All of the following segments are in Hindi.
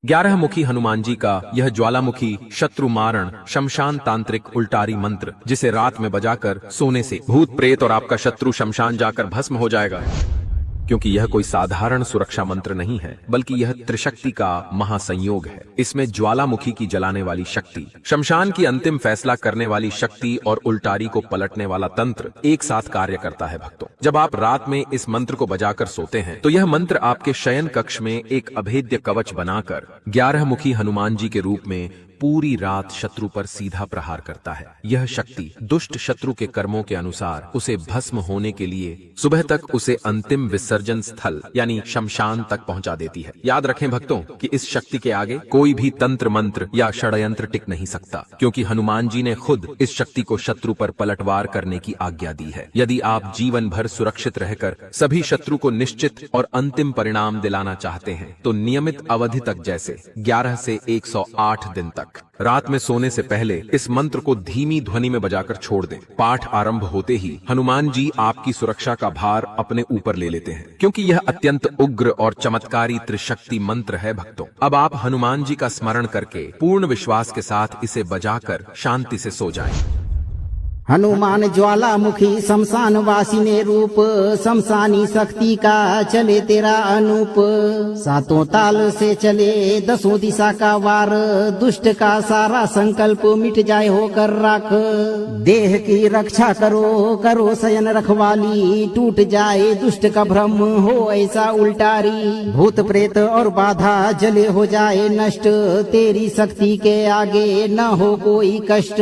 11 मुखी हनुमान जी का यह ज्वालामुखी शत्रु मारण शमशान तांत्रिक उल्टारी मंत्र, जिसे रात में बजाकर सोने से भूत प्रेत और आपका शत्रु शमशान जाकर भस्म हो जाएगा। क्योंकि यह कोई साधारण सुरक्षा मंत्र नहीं है, बल्कि यह त्रिशक्ति का महासंयोग है। इसमें ज्वालामुखी की जलाने वाली शक्ति, शमशान की अंतिम फैसला करने वाली शक्ति और उल्टारी को पलटने वाला तंत्र एक साथ कार्य करता है। भक्तों, जब आप रात में इस मंत्र को बजाकर सोते हैं तो यह मंत्र आपके शयन कक्ष में एक अभेद्य कवच बनाकर 11 मुखी हनुमान जी के रूप में पूरी रात शत्रु पर सीधा प्रहार करता है। यह शक्ति दुष्ट शत्रु के कर्मों के अनुसार उसे भस्म होने के लिए सुबह तक उसे अंतिम विसर्जन स्थल यानी शमशान तक पहुंचा देती है। याद रखें भक्तों कि इस शक्ति के आगे कोई भी तंत्र मंत्र या षड्यंत्र टिक नहीं सकता, क्योंकि हनुमान जी ने खुद इस शक्ति को शत्रु पर पलटवार करने की आज्ञा दी है। यदि आप जीवन भर सुरक्षित रहकर सभी शत्रु को निश्चित और अंतिम परिणाम दिलाना चाहते हैं तो नियमित अवधि तक, जैसे 11 से 108 दिन तक, रात में सोने से पहले इस मंत्र को धीमी ध्वनि में बजाकर छोड़ दें। पाठ आरंभ होते ही हनुमान जी आपकी सुरक्षा का भार अपने ऊपर ले लेते हैं, क्योंकि यह अत्यंत उग्र और चमत्कारी त्रिशक्ति मंत्र है। भक्तों, अब आप हनुमान जी का स्मरण करके पूर्ण विश्वास के साथ इसे बजाकर शांति से सो जाएं। हनुमान ज्वालामुखी शमशान वासिने रूप, शमशानी शक्ति का चले तेरा अनूप। सातों ताल से चले दसों दिशा का वार, दुष्ट का सारा संकल्प मिट जाए होकर राख। देह की रक्षा करो करो शयन रखवाली, टूट जाए दुष्ट का भ्रम हो ऐसा उल्टारी। भूत प्रेत और बाधा जले हो जाए नष्ट, तेरी शक्ति के आगे न हो कोई कष्ट।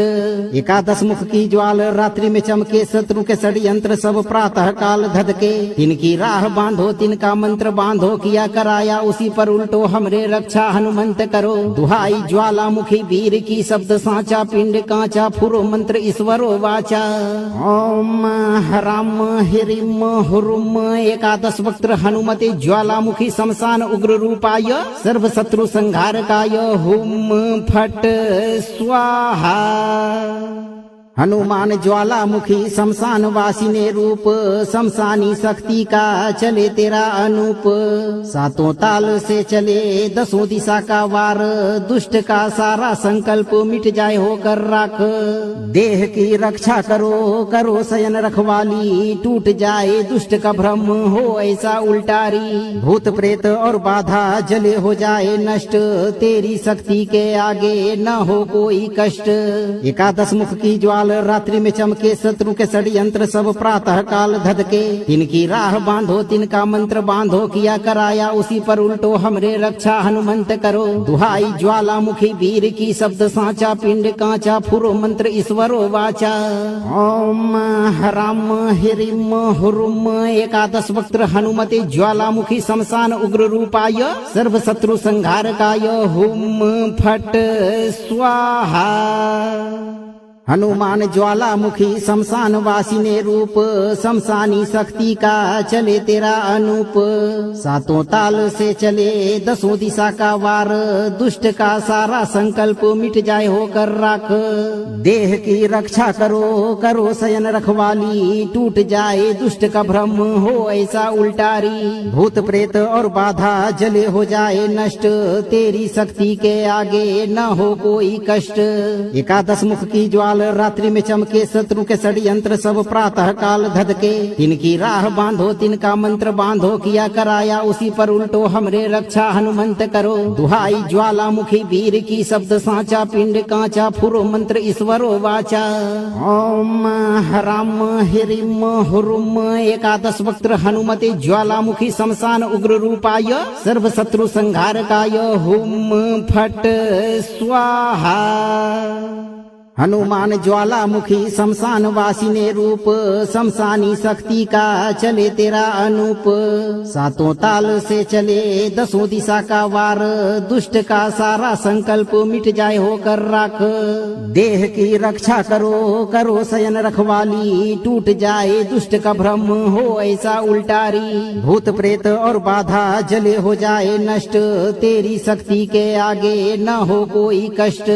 एकादश मुख की ज्वाला रात्रि में चमके, शत्रु के षड्यंत्र सब प्रातः काल धधके। तिनकी राह बांधो तिनका मंत्र बांधो, किया कराया उसी पर उल्टो हमरे रक्षा हनुमंत करो। दुहाई ज्वालामुखी वीर की शब्द साचा, पिंड कांचा फुरो मंत्र ईश्वरो वाचा। ओम हराम हिरिम हुरुम एकादश वक्त्र हनुमते ज्वालामुखी शमशान उग्र रूपाय, सर्व शत्रु संहारकाय हुम फट स्वाहा। हनुमान ज्वालामुखी शमशान वासिने रूप, शमशानी शक्ति का चले तेरा अनूप। सातों ताल से चले दसों दिशा का वार, दुष्ट का सारा संकल्प मिट जाए होकर राख। देह की रक्षा करो करो शयन रखवाली, टूट जाए दुष्ट का भ्रम हो ऐसा उल्टारी। भूत प्रेत और बाधा जले हो जाए नष्ट, तेरी शक्ति के आगे न हो कोई कष्ट। एकादश मुख की ज्वाला रात्रि में चमके, शत्रु के षड्यंत्र सब प्रातः काल धधके। तिनकी राह बांधो तिनका मंत्र बांधो, किया कराया उसी पर उल्टो हमरे रक्षा हनुमंत करो। दुहाई ज्वालामुखी वीर की शब्द साचा, पिंड कांचा फुरो मंत्र ईश्वरो वाचा। ओम हराम हिरिम हुरुम एकादश वक्त्र हनुमते ज्वालामुखी शमशान उग्र रूपाय, सर्व शत्रु संहारकाय हुम फट स्वाहा। हनुमान ज्वालामुखी शमशान वासिने रूप, शमशानी शक्ति का चले तेरा अनूप। सातों ताल से चले दसों दिशा का वार, दुष्ट का सारा संकल्प मिट जाए होकर राख। देह की रक्षा करो करो शयन रखवाली, टूट जाए दुष्ट का भ्रम हो ऐसा उल्टारी। भूत प्रेत और बाधा जले हो जाए नष्ट, तेरी शक्ति के आगे न हो कोई कष्ट। एकादश मुख की ज्वाला रात्रि में चमके, शत्रु के षड्यंत्र सब प्रातः काल धधके। तिनकी राह बांधो तिनका मंत्र बांधो, किया कराया उसी पर उल्टो हमरे रक्षा हनुमंत करो। दुहाई ज्वालामुखी वीर की शब्द साचा, पिंड कांचा फुरो मंत्र ईश्वरो वाचा। ओम हराम हिरिम हुरुम एकादश वक्त्र हनुमते ज्वालामुखी शमशान उग्र रूपाय, सर्व शत्रु संहारकाय हुम फट स्वाहा। हनुमान ज्वालामुखी शमशान वासिने रूप, शमशानी शक्ति का चले तेरा अनूप। सातों ताल से चले दसों दिशा का वार, दुष्ट का सारा संकल्प मिट जाए होकर राख। देह की रक्षा करो करो शयन रखवाली, टूट जाए दुष्ट का भ्रम हो ऐसा उल्टारी। भूत प्रेत और बाधा जले हो जाए नष्ट, तेरी शक्ति के आगे न हो कोई कष्ट।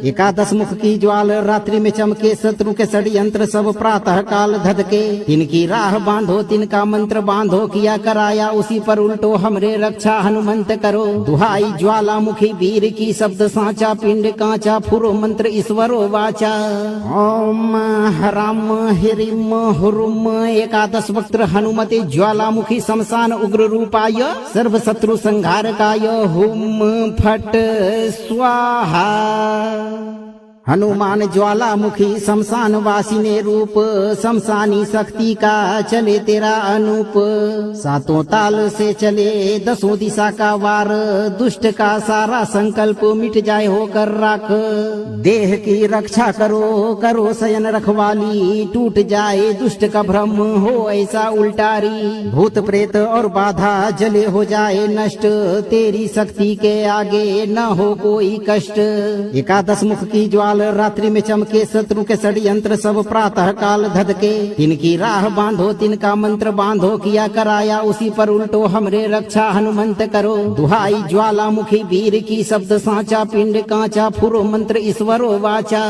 एकादश मुख की ज्वाला ज्वाल रात्रि में चमके, शत्रु के षड्यंत्र सब प्रातः काल धधके। तिनकी राह बांधो, तिनका मंत्र बांधो, किया कराया उसी पर उल्टो हमरे रक्षा हनुमंत करो। दुहाई ज्वालामुखी वीर की, शब्द साचा पिंड कांचा, फुरो मंत्र ईश्वरो वाचा। ओम हराम हिरिम हुरुम एकादश वक्त्र हनुमते ज्वालामुखी शमशान उग्र रूपाय, सर्व शत्रु संहारकाय, हुम फट स्वाहा। हनुमान ज्वालामुखी शमशान वासिने रूप, शमशानी शक्ति का चले तेरा अनूप। सातों ताल से चले दसों दिशा का वार, दुष्ट का सारा संकल्प मिट जाए होकर राख। देह की रक्षा करो, करो शयन रखवाली, टूट जाए दुष्ट का भ्रम हो ऐसा उल्टारी। भूत प्रेत और बाधा जले हो जाए नष्ट, तेरी शक्ति के आगे न हो कोई कष्ट। एकादश मुख की ज्वाल रात्रि में चमके, शत्रु के षड्यंत्र सब प्रातः काल धधके। तिनकी राह बांधो, तिनका मंत्र बांधो, किया कराया उसी पर उल्टो हमरे रक्षा हनुमंत करो। दुहाई ज्वालामुखी वीर की, शब्द साचा पिंड कांचा, फुरो मंत्र ईश्वरो वाचा।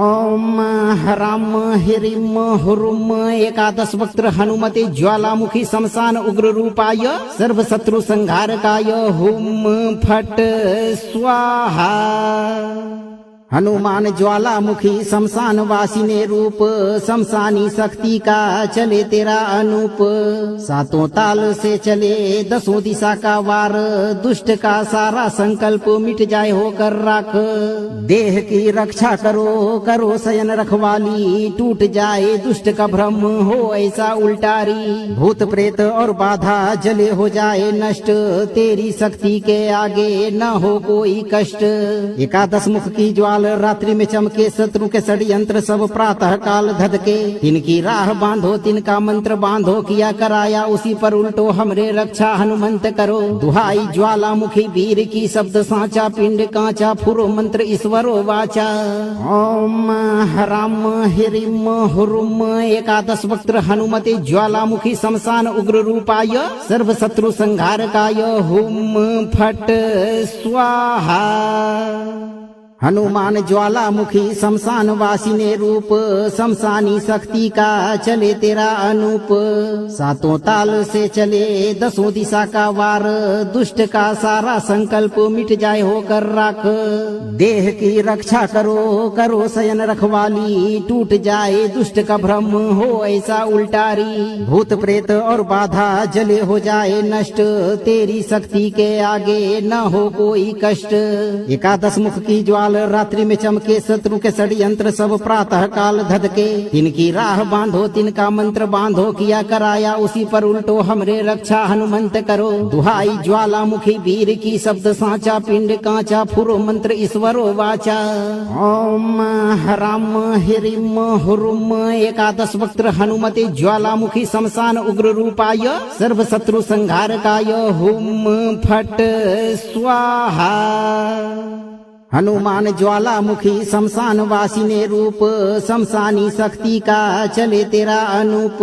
ओम हराम हिरिम हुरुम एकादश वक्त्र हनुमते ज्वालामुखी शमशान उग्र रूपाय, सर्व शत्रु संहारकाय, हुम फट स्वाहा। हनुमान ज्वालामुखी शमशान वासिने रूप, शमशानी शक्ति का चले तेरा अनूप। सातों ताल से चले दसों दिशा का वार, दुष्ट का सारा संकल्प मिट जाए होकर राख। देह की रक्षा करो, करो शयन रखवाली, टूट जाए दुष्ट का भ्रम हो ऐसा उल्टारी। भूत प्रेत और बाधा जले हो जाए नष्ट, तेरी शक्ति के आगे न हो कोई कष्ट। एकादश मुख की ज्वाल रात्रि में चमके, शत्रु के षड्यंत्र सब प्रातः काल धधके। तिनकी राह बांधो, तिनका मंत्र बांधो, किया कराया उसी पर उल्टो हमरे रक्षा हनुमंत करो। दुहाई ज्वालामुखी वीर की, शब्द साचा पिंड कांचा, फुरो मंत्र ईश्वरो वाचा। ओम हराम हिरिम हुरुम एकादश वक्त्र हनुमते ज्वालामुखी शमशान उग्र रूपाय, सर्व शत्रु संहारकाय, हुम फट स्वाहा। हनुमान ज्वालामुखी शमशान वासिने रूप, शमशानी शक्ति का चले तेरा अनूप। सातों ताल से चले दसों दिशा का वार, दुष्ट का सारा संकल्प मिट जाए होकर राख। देह की रक्षा करो, करो शयन रखवाली, टूट जाए दुष्ट का भ्रम हो ऐसा उल्टारी। भूत प्रेत और बाधा जले हो जाए नष्ट, तेरी शक्ति के आगे न हो कोई कष्ट। एकादश मुख की ज्वाल रात्रि में चमके, शत्रु के षड्यंत्र सब प्रातः काल धधके। तिनकी राह बांधो, तिनका मंत्र बांधो, किया कराया उसी पर उल्टो हमरे रक्षा हनुमंत करो। दुहाई ज्वालामुखी वीर की, शब्द साचा पिंड कांचा, फुरो मंत्र ईश्वरो वाचा। ओम हराम हिरिम हुरुम एकादश वक्त्र हनुमते ज्वालामुखी शमशान उग्र रूपाय, सर्व शत्रु संहारकाय, हुम फट स्वाहा। हनुमान ज्वालामुखी शमशान वासिने रूप, शमशानी शक्ति का चले तेरा अनूप।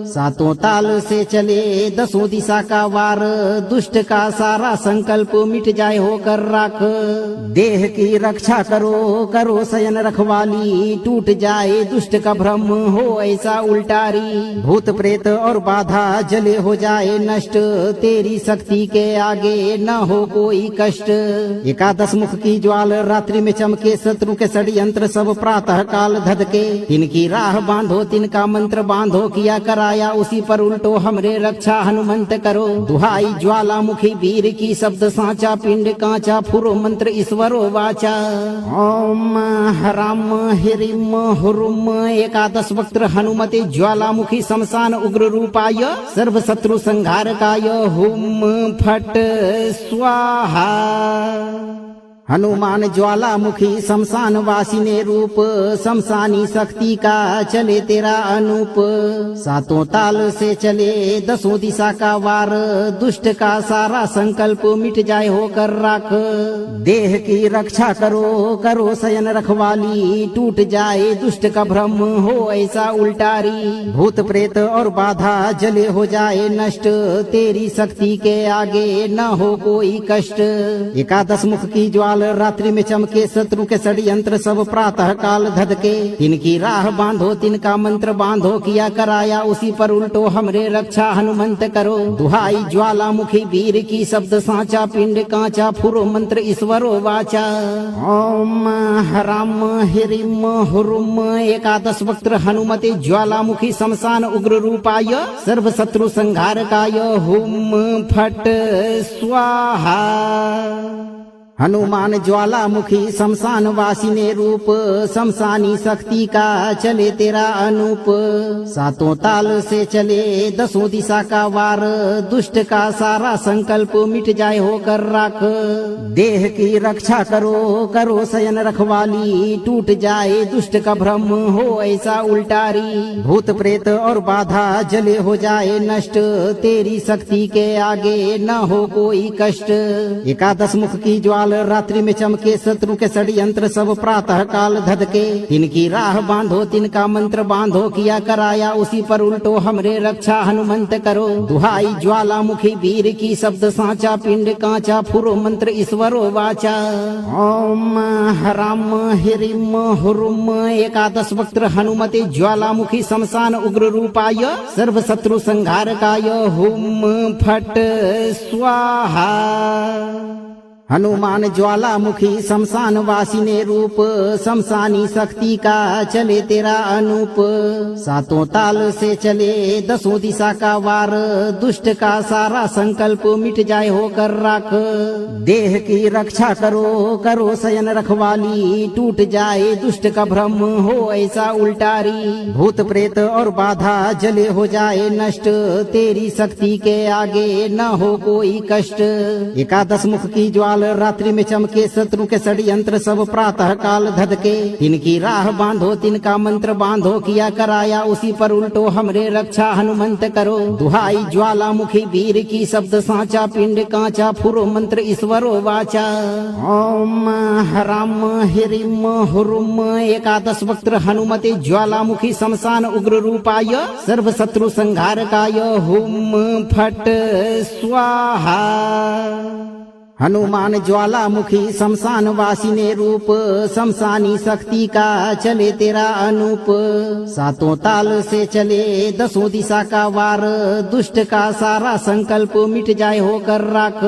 सातों ताल से चले दसों दिशा का वार, दुष्ट का सारा संकल्प मिट जाए होकर राख। देह की रक्षा करो, करो शयन रखवाली, टूट जाए दुष्ट का भ्रम हो ऐसा उल्टारी। भूत प्रेत और बाधा जले हो जाए नष्ट, तेरी शक्ति के आगे न हो कोई कष्ट। एकादश मुख की ज्वाल रात्रि में चमके, शत्रु के षड्यंत्र सब प्रातः काल धधके। तिनकी राह बांधो, तिनका मंत्र बांधो, किया कराया उसी पर उल्टो हमरे रक्षा हनुमंत करो। दुहाई ज्वालामुखी वीर की, शब्द साचा पिंड कांचा, फुरो मंत्र ईश्वरो वाचा। ओम हराम हिरिम हुरुम एकादश वक्त्र हनुमते ज्वालामुखी शमशान उग्र रूपाय, सर्व शत्रु संहारकाय, हुम फट स्वाहा। हनुमान ज्वालामुखी शमशान वासिने रूप, शमशानी शक्ति का चले तेरा अनूप। सातों ताल से चले दसों दिशा का वार, दुष्ट का सारा संकल्प मिट जाए होकर राख। देह की रक्षा करो, करो शयन रखवाली, टूट जाए दुष्ट का भ्रम हो ऐसा उल्टारी। भूत प्रेत और बाधा जले हो जाए नष्ट, तेरी शक्ति के आगे न हो कोई कष्ट। एकादश मुख की ज्वाल ज्वाल रात्रि में चमके, शत्रु के षड्यंत्र सब प्रातः काल धधके। तिनकी राह बांधो, तिनका मंत्र बांधो, किया कराया उसी पर उल्टो हमरे रक्षा हनुमंत करो। दुहाई ज्वालामुखी वीर की, शब्द साचा पिंड कांचा, फुरो मंत्र ईश्वरो वाचा। ओम ह्राम ह्रीम हुरुम एकादश वक्त्र हनुमते ज्वालामुखी शमशान उग्र रूपाय, सर्व शत्रु संहारकाय, हुम फट स्वाहा। हनुमान ज्वालामुखी शमशान वासिने रूप, शमशानी शक्ति का चले तेरा अनूप। सातों ताल से चले दसों दिशा का वार, दुष्ट का सारा संकल्प मिट जाए होकर राख। देह की रक्षा करो, करो शयन रखवाली, टूट जाए दुष्ट का भ्रम हो ऐसा उल्टारी। भूत प्रेत और बाधा जले हो जाए नष्ट, तेरी शक्ति के आगे न हो कोई कष्ट। एकादश मुख की ज्वाला रात्रि में चमके, शत्रु के षड्यंत्र सब प्रातः काल धधके। तिनकी राह बांधो, तिनका मंत्र बांधो, किया कराया उसी पर उल्टो हमरे रक्षा हनुमंत करो। दुहाई ज्वालामुखी वीर की, शब्द साचा पिंड कांचा, फुरो मंत्र ईश्वरो वाचा। ओम ह्राम ह्रीम हुरुम एकादश वक्त्र हनुमते ज्वालामुखी शमशान उग्र रूपाय, सर्व शत्रु संहारकाय, हुम फट स्वाहा। हनुमान ज्वालामुखी शमशान वासिने रूप, शमशानी शक्ति का चले तेरा अनूप। सातों ताल से चले दसों दिशा का वार, दुष्ट का सारा संकल्प मिट जाए होकर राख। देह की रक्षा करो, करो शयन रखवाली, टूट जाए दुष्ट का भ्रम हो ऐसा उल्टारी। भूत प्रेत और बाधा जले हो जाए नष्ट, तेरी शक्ति के आगे न हो कोई कष्ट। एकादश मुख की ज्वाला रात्रि में चमके, शत्रु के षड्यंत्र सब प्रातः काल धधके। तिनकी राह बांधो, तिनका मंत्र बांधो, किया कराया उसी पर उल्टो हमरे रक्षा हनुमंत करो। दुहाई ज्वालामुखी वीर की, शब्द साचा पिंड कांचा, फुरो मंत्र ईश्वरो वाचा। ओम ह्राम ह्रीम हुरुम एकादश वक्त्र हनुमते ज्वालामुखी शमशान उग्र रूपाय, सर्व शत्रु संहारकाय, हुम फट स्वाहा। हनुमान ज्वालामुखी शमशान वासिने रूप, शमशानी शक्ति का चले तेरा अनूप। सातों ताल से चले दसों दिशा का वार, दुष्ट का सारा संकल्प मिट जाए होकर राख।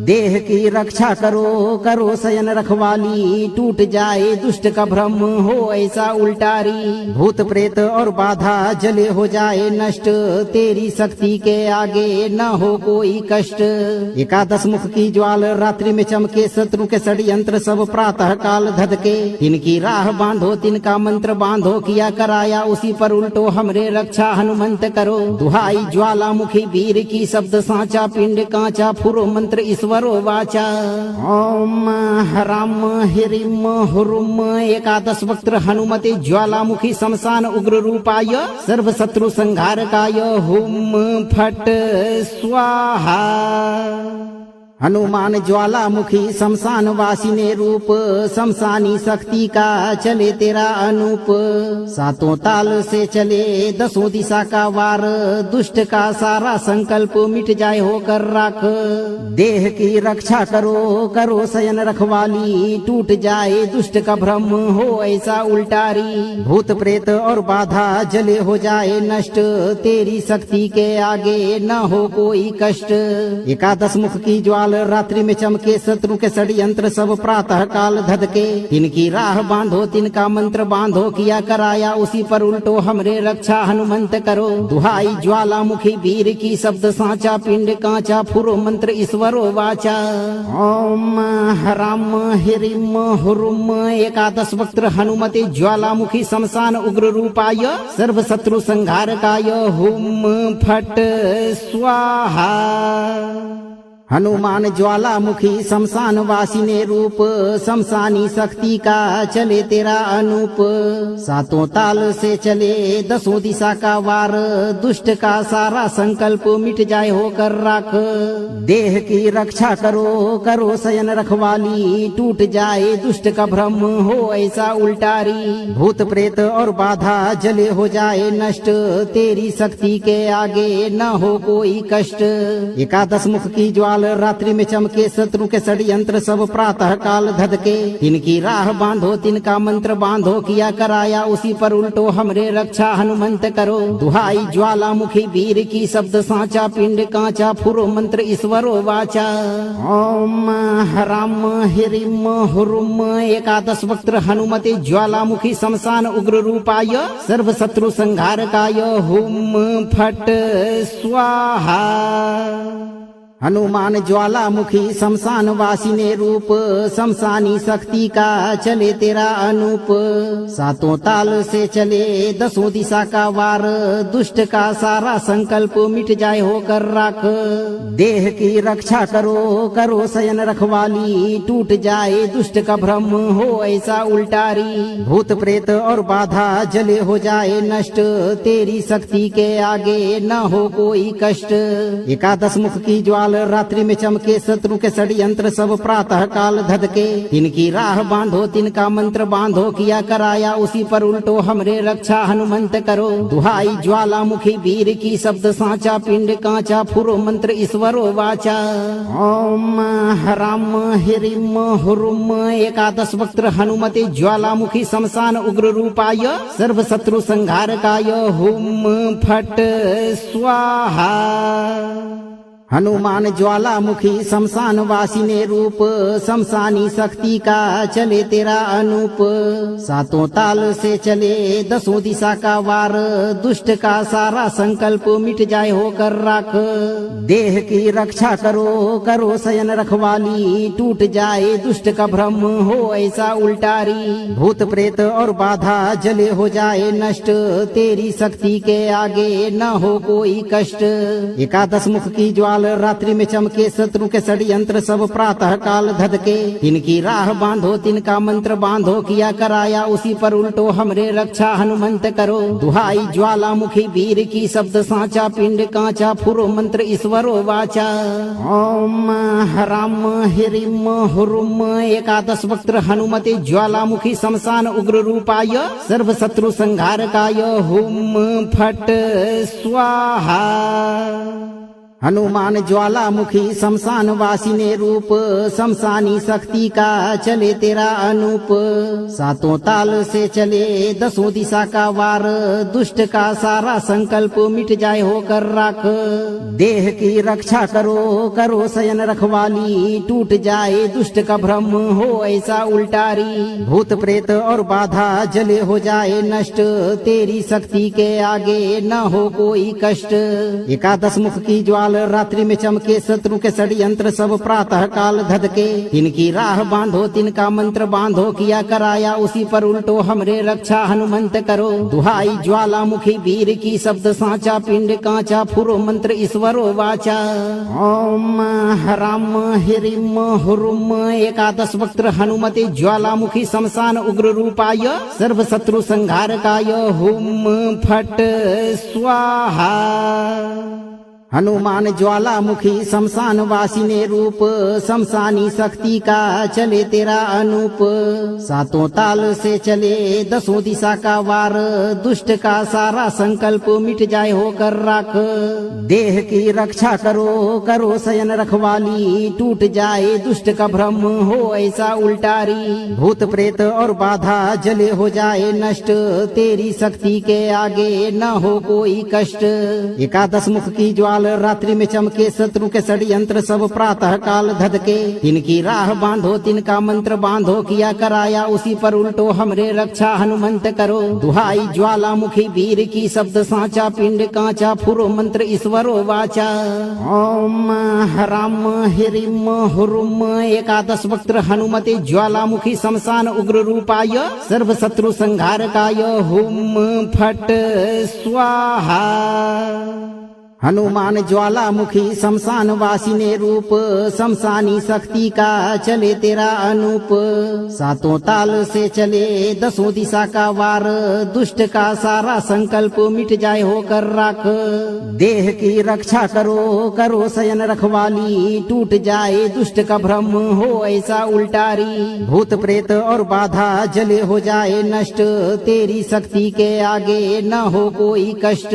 देह की रक्षा करो, करो शयन रखवाली, टूट जाए दुष्ट का भ्रम हो ऐसा उल्टारी। भूत प्रेत और बाधा जले हो जाए नष्ट, तेरी शक्ति के आगे न हो कोई कष्ट। एकादश मुख की ज्वाला रात्रि में चमके, शत्रु के षड्यंत्र सब प्रातः काल धधके। तिनकी राह बांधो, तिनका मंत्र बांधो, किया कराया उसी पर उल्टो हमरे रक्षा हनुमंत करो। दुहाई ज्वालामुखी वीर की, शब्द साचा पिंड कांचा, फुरो मंत्र ईश्वरो वाचा। ओम ह्राम ह्रीम हुरुम एकादश वक्त्र हनुमते ज्वालामुखी शमशान उग्र रूपाय, सर्व शत्रु संहारकाय, हुम फट स्वाहा। हनुमान ज्वालामुखी शमशान वासिने रूप, शमशानी शक्ति का चले तेरा अनूप। सातों ताल से चले दसों दिशा का वार, दुष्ट का सारा संकल्प मिट जाए होकर राख। देह की रक्षा करो, करो शयन रखवाली, टूट जाए दुष्ट का भ्रम हो ऐसा उल्टारी। भूत प्रेत और बाधा जले हो जाए नष्ट, तेरी शक्ति के आगे न हो कोई कष्ट। एकादश मुख की ज्वाला रात्रि में चमके, शत्रु के षड्यंत्र सब प्रातः काल धधके। तिनकी राह बांधो, तिनका मंत्र बांधो, किया कराया उसी पर उल्टो हमरे रक्षा हनुमंत करो। दुहाई ज्वालामुखी वीर की, शब्द साचा पिंड कांचा, फुरो मंत्र ईश्वरो वाचा। ओम ह्राम ह्रीम हुरुम एकादश वक्त्र हनुमते ज्वालामुखी शमशान उग्र रूपाय, सर्व शत्रु संहारकाय, हुम फट स्वाहा। हनुमान ज्वालामुखी शमशान वासिने रूप, शमशानी शक्ति का चले तेरा अनूप। सातों ताल से चले दसों दिशा का वार, दुष्ट का सारा संकल्प मिट जाए होकर राख। देह की रक्षा करो, करो शयन रखवाली, टूट जाए दुष्ट का भ्रम हो ऐसा उल्टारी। भूत प्रेत और बाधा जले हो जाए नष्ट, तेरी शक्ति के आगे न हो कोई कष्ट। एकादश मुख की ज्वाला ज्वाल रात्रि में चमके शत्रु के षड्यंत्र सब प्रातः काल धधके तिनकी राह बांधो तिनका मंत्र बांधो किया कराया उसी पर उल्टो हमरे रक्षा हनुमंत करो दुहाई ज्वालामुखी वीर की शब्द साचा पिंड कांचा फुरो मंत्र ईश्वरो वाचा ओम हराम हिरिम हुरुम एकादश वक्त्र हनुमते ज्वालामुखी शमशान उग्र रूपाय सर्व शत्रु संहारकाय हुम फट स्वाहा हनुमान ज्वालामुखी शमशान वासिने रूप शमशानी शक्ति का चले तेरा अनूप सातों ताल से चले दसों दिशा का वार दुष्ट का सारा संकल्प मिट जाए होकर राख देह की रक्षा करो करो शयन रखवाली टूट जाए दुष्ट का भ्रम हो ऐसा उल्टारी भूत प्रेत और बाधा जले हो जाए नष्ट तेरी शक्ति के आगे न हो कोई कष्ट एकादश मुख की ज्वाला रात्रि में चमके शत्रु के षड्यंत्र सब प्रातः काल धधके तिनकी राह बांधो तिनका मंत्र बांधो किया कराया उसी पर उल्टो हमरे रक्षा हनुमंत करो दुहाई ज्वालामुखी वीर की शब्द साचा पिंड कांचा फुरो मंत्र ईश्वरो वाचा ओम हराम हिरिम हुरुम एकादश वक्त्र हनुमते ज्वालामुखी शमशान उग्र रूपाय सर्व शत्रु संहारकाय हुम फट स्वाहा हनुमान ज्वालामुखी शमशान वासिने रूप शमशानी शक्ति का चले तेरा अनूप सातों ताल से चले दसों दिशा का वार दुष्ट का सारा संकल्प मिट जाए होकर राख देह की रक्षा करो करो शयन रखवाली टूट जाए दुष्ट का भ्रम हो ऐसा उल्टारी भूत प्रेत और बाधा जले हो जाए नष्ट तेरी शक्ति के आगे न हो कोई कष्ट एकादश मुख की ज्वाला रात्रि में चमके शत्रु के षड्यंत्र सब प्रातः काल धधके तिनकी राह बांधो तिनका मंत्र बांधो किया कराया उसी पर उल्टो हमरे रक्षा हनुमंत करो दुहाई ज्वालामुखी वीर की शब्द साचा पिंड कांचा फुरो मंत्र ईश्वरो वाचा ओम हराम हिरिम हुरुम एकादश वक्त्र हनुमते ज्वालामुखी शमशान उग्र रूपाय सर्व शत्रु संहारकाय हुम फट स्वाहा हनुमान ज्वालामुखी शमशान वासिने रूप शमशानी शक्ति का चले तेरा अनूप सातों ताल से चले दसों दिशा का वार दुष्ट का सारा संकल्प मिट जाए होकर राख देह की रक्षा करो करो शयन रखवाली टूट जाए दुष्ट का भ्रम हो ऐसा उल्टारी भूत प्रेत और बाधा जले हो जाए नष्ट तेरी शक्ति के आगे न हो कोई कष्ट एकादश मुख की ज्वाला रात्रि में चमके शत्रु के षड्यंत्र सब प्रातः काल धधके तिनकी राह बांधो तिनका मंत्र बांधो किया कराया उसी पर उल्टो हमरे रक्षा हनुमंत करो दुहाई ज्वालामुखी वीर की शब्द साचा पिंड कांचा फुरो मंत्र ईश्वरो वाचा ओम हराम हिरिम हुरुम एकादश वक्त्र हनुमते ज्वालामुखी शमशान उग्र रूपाय सर्व शत्रु संहारकाय हुम फट स्वाहा हनुमान ज्वालामुखी शमशान वासिने रूप शमशानी शक्ति का चले तेरा अनूप सातों ताल से चले दसों दिशा का वार दुष्ट का सारा संकल्प मिट जाए होकर राख देह की रक्षा करो करो शयन रखवाली टूट जाए दुष्ट का भ्रम हो ऐसा उल्टारी भूत प्रेत और बाधा जले हो जाए नष्ट तेरी शक्ति के आगे न हो कोई कष्ट एकादश मुख की ज्वाला रात्रि में चमके शत्रु के षड्यंत्र सब प्रातः काल धधके तिनकी राह बांधो तिनका मंत्र बांधो किया कराया उसी पर उल्टो हमरे रक्षा हनुमंत करो दुहाई ज्वालामुखी वीर की शब्द साचा पिंड कांचा फुरो मंत्र ईश्वरो वाचा ओम हराम हिरिम हुरुम एकादश वक्त्र हनुमते ज्वालामुखी शमशान उग्र रूपाय सर्व शत्रु संहारकाय हुम फट स्वाहा हनुमान ज्वालामुखी शमशान वासिने रूप शमशानी शक्ति का चले तेरा अनूप सातों ताल से चले दसों दिशा का वार दुष्ट का सारा संकल्प मिट जाए होकर राख देह की रक्षा करो करो शयन रखवाली टूट जाए दुष्ट का भ्रम हो ऐसा उल्टारी भूत प्रेत और बाधा जले हो जाए नष्ट तेरी शक्ति के आगे न हो कोई कष्ट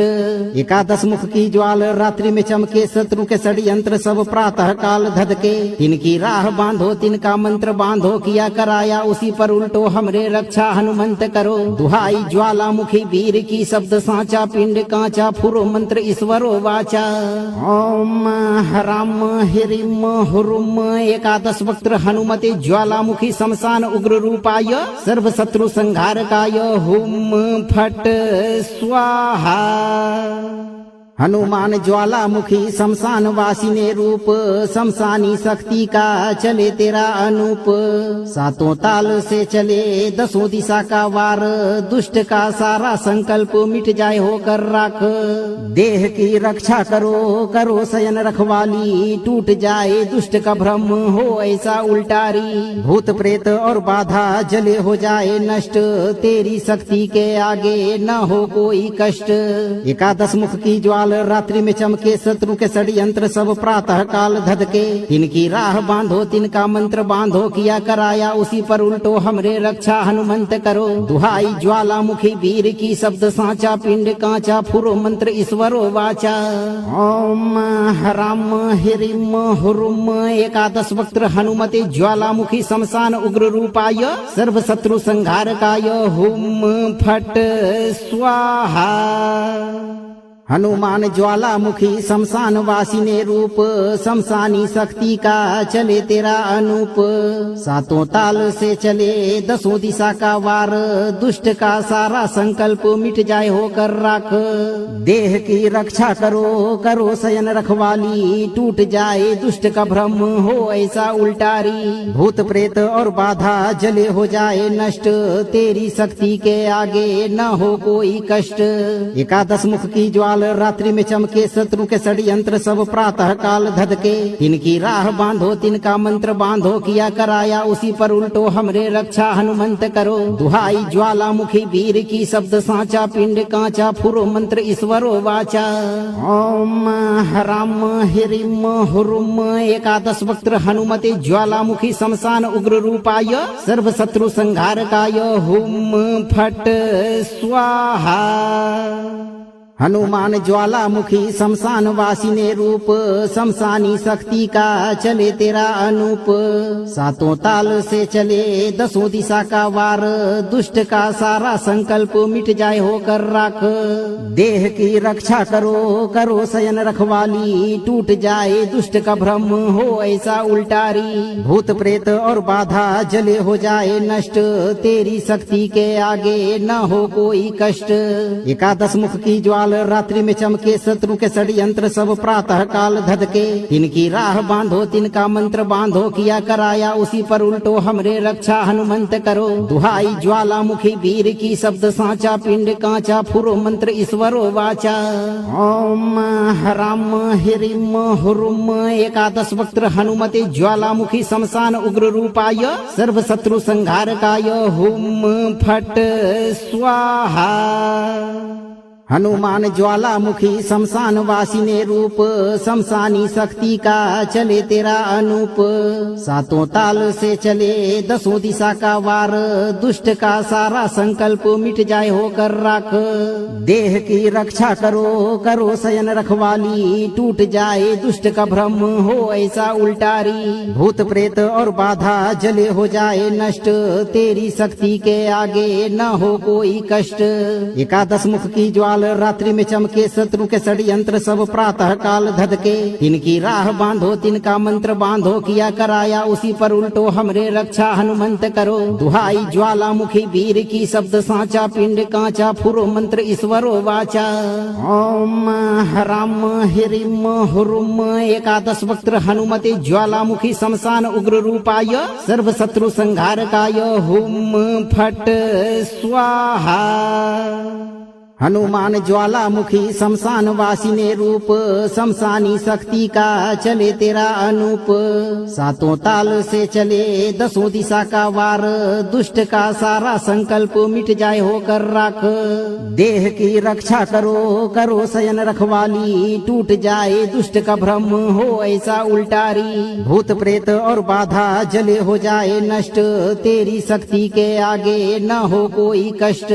एकादश मुख की ज्वाला ज्वाल रात्रि में चमके शत्रु के षड्यंत्र सब प्रातः काल धधके तिनकी राह बांधो तिनका मंत्र बांधो किया कराया उसी पर उल्टो हमरे रक्षा हनुमंत करो दुहाई ज्वालामुखी वीर की शब्द साचा पिंड कांचा फुरो मंत्र ईश्वरो वाचा ओम हराम हिरिम हुरुम एकादश वक्त्र हनुमते ज्वालामुखी शमशान उग्र रूपाय सर्व शत्रु संहारकाय हुम फट स्वाहा हनुमान ज्वालामुखी शमशान वासिने रूप शमशानी शक्ति का चले तेरा अनूप सातों ताल से चले दसों दिशा का वार दुष्ट का सारा संकल्प मिट जाए होकर राख देह की रक्षा करो करो शयन रखवाली टूट जाए दुष्ट का भ्रम हो ऐसा उल्टारी भूत प्रेत और बाधा जले हो जाए नष्ट तेरी शक्ति के आगे न हो कोई कष्ट एकादश मुख की ज्वाला रात्रि में चमके शत्रु के षड्यंत्र सब प्रातः काल धधके तिनकी राह बांधो तिनका मंत्र बांधो किया कराया उसी पर उल्टो हमरे रक्षा हनुमंत करो दुहाई ज्वालामुखी वीर की शब्द साचा पिंड कांचा फुरो मंत्र ईश्वरो वाचा ओम हराम हिरिम हुरुम एकादश वक्त्र हनुमते ज्वालामुखी शमशान उग्र रूपाय सर्व शत्रु संहारकाय हुम फट स्वाहा हनुमान ज्वालामुखी शमशान वासिने रूप शमशानी शक्ति का चले तेरा अनूप सातों ताल से चले दसों दिशा का वार दुष्ट का सारा संकल्प मिट जाए होकर राख देह की रक्षा करो करो शयन रखवाली टूट जाए दुष्ट का भ्रम हो ऐसा उल्टारी भूत प्रेत और बाधा जले हो जाए नष्ट तेरी शक्ति के आगे न हो कोई कष्ट एकादश मुख की ज्वाला रात्रि में चमके शत्रु के षड्यंत्र सब प्रातः काल धधके तिनकी राह बांधो तिनका मंत्र बांधो किया कराया उसी पर उल्टो हमरे रक्षा हनुमंत करो दुहाई ज्वालामुखी वीर की शब्द साचा पिंड कांचा फुरो मंत्र ईश्वरो वाचा ओम हराम हिरिम हुरुम एकादश वक्त्र हनुमते ज्वालामुखी शमशान उग्र रूपाय सर्व शत्रु संहारकाय हुम फट स्वाहा हनुमान ज्वालामुखी शमशान वासिने रूप शमशानी शक्ति का चले तेरा अनूप सातों ताल से चले दसों दिशा का वार दुष्ट का सारा संकल्प मिट जाए होकर राख देह की रक्षा करो करो शयन रखवाली टूट जाए दुष्ट का भ्रम हो ऐसा उल्टारी भूत प्रेत और बाधा जले हो जाए नष्ट तेरी शक्ति के आगे न हो कोई कष्ट एकादश मुख की ज्वाला रात्रि में चमके शत्रु के षड्यंत्र सब प्रातः काल धधके तिनकी राह बांधो तिनका मंत्र बांधो किया कराया उसी पर उल्टो हमरे रक्षा हनुमंत करो दुहाई ज्वालामुखी वीर की शब्द साचा पिंड कांचा फुरो मंत्र ईश्वरो वाचा ओम हराम हिरिम हुरुम एकादश वक्त्र हनुमते ज्वालामुखी शमशान उग्र रूपाय सर्व शत्रु संहारकाय हुम फट स्वाहा हनुमान ज्वालामुखी शमशान वासिने रूप शमशानी शक्ति का चले तेरा अनूप सातों ताल से चले दसों दिशा का वार दुष्ट का सारा संकल्प मिट जाए होकर राख देह की रक्षा करो करो शयन रखवाली टूट जाए दुष्ट का भ्रम हो ऐसा उल्टारी भूत प्रेत और बाधा जले हो जाए नष्ट तेरी शक्ति के आगे न हो कोई कष्ट एकादश मुख की ज्वाला रात्रि में चमके शत्रु के षड्यंत्र सब प्रातः काल धधके तिनकी राह बांधो तिनका मंत्र बांधो किया कराया उसी पर उल्टो हमरे रक्षा हनुमंत करो दुहाई ज्वालामुखी वीर की शब्द साचा पिंड कांचा फुरो मंत्र ईश्वरो वाचा ओम हराम हिरिम हुरुम एकादश वक्त्र हनुमते ज्वालामुखी शमशान उग्र रूपाय सर्व शत्रु संहारकाय हुम फट स्वाहा हनुमान ज्वालामुखी शमशान वासिने रूप शमशानी शक्ति का चले तेरा अनूप सातों ताल से चले दसों दिशा का वार दुष्ट का सारा संकल्प मिट जाए होकर राख देह की रक्षा करो करो शयन रखवाली टूट जाए दुष्ट का भ्रम हो ऐसा उल्टारी भूत प्रेत और बाधा जले हो जाए नष्ट तेरी शक्ति के आगे न हो कोई कष्ट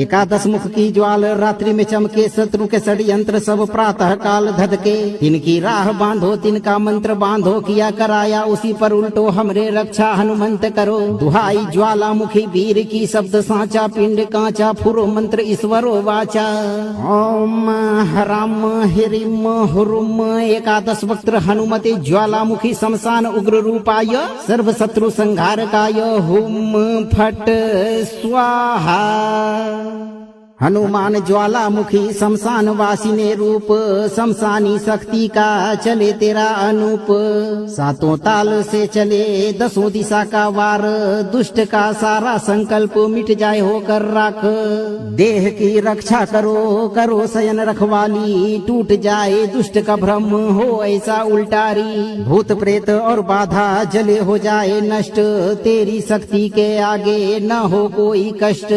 एकादश मुख की ज्वाला ज्वाल रात्रि में चमके, शत्रु के षड्यंत्र सब प्रातः काल धधके। तिनकी राह बांधो, तिनका मंत्र बांधो, किया कराया उसी पर उल्टो, हमरे रक्षा हनुमंत करो। दुहाई ज्वालामुखी वीर की, शब्द साचा पिंड कांचा, फुरो मंत्र ईश्वरो वाचा। ओम हराम हिरिम हुरुम एकादश वक्त्र हनुमते ज्वालामुखी शमशान उग्र रूपाय, सर्व शत्रु संहारकाय, हुम फट स्वाहा। हनुमान ज्वालामुखी शमशान वासिने रूप, शमशानी शक्ति का चले तेरा अनूप। सातों ताल से चले दसों दिशा का वार, दुष्ट का सारा संकल्प मिट जाए होकर राख। देह की रक्षा करो, करो शयन रखवाली, टूट जाए दुष्ट का भ्रम हो ऐसा उल्टारी। भूत प्रेत और बाधा जले हो जाए नष्ट, तेरी शक्ति के आगे न हो कोई कष्ट।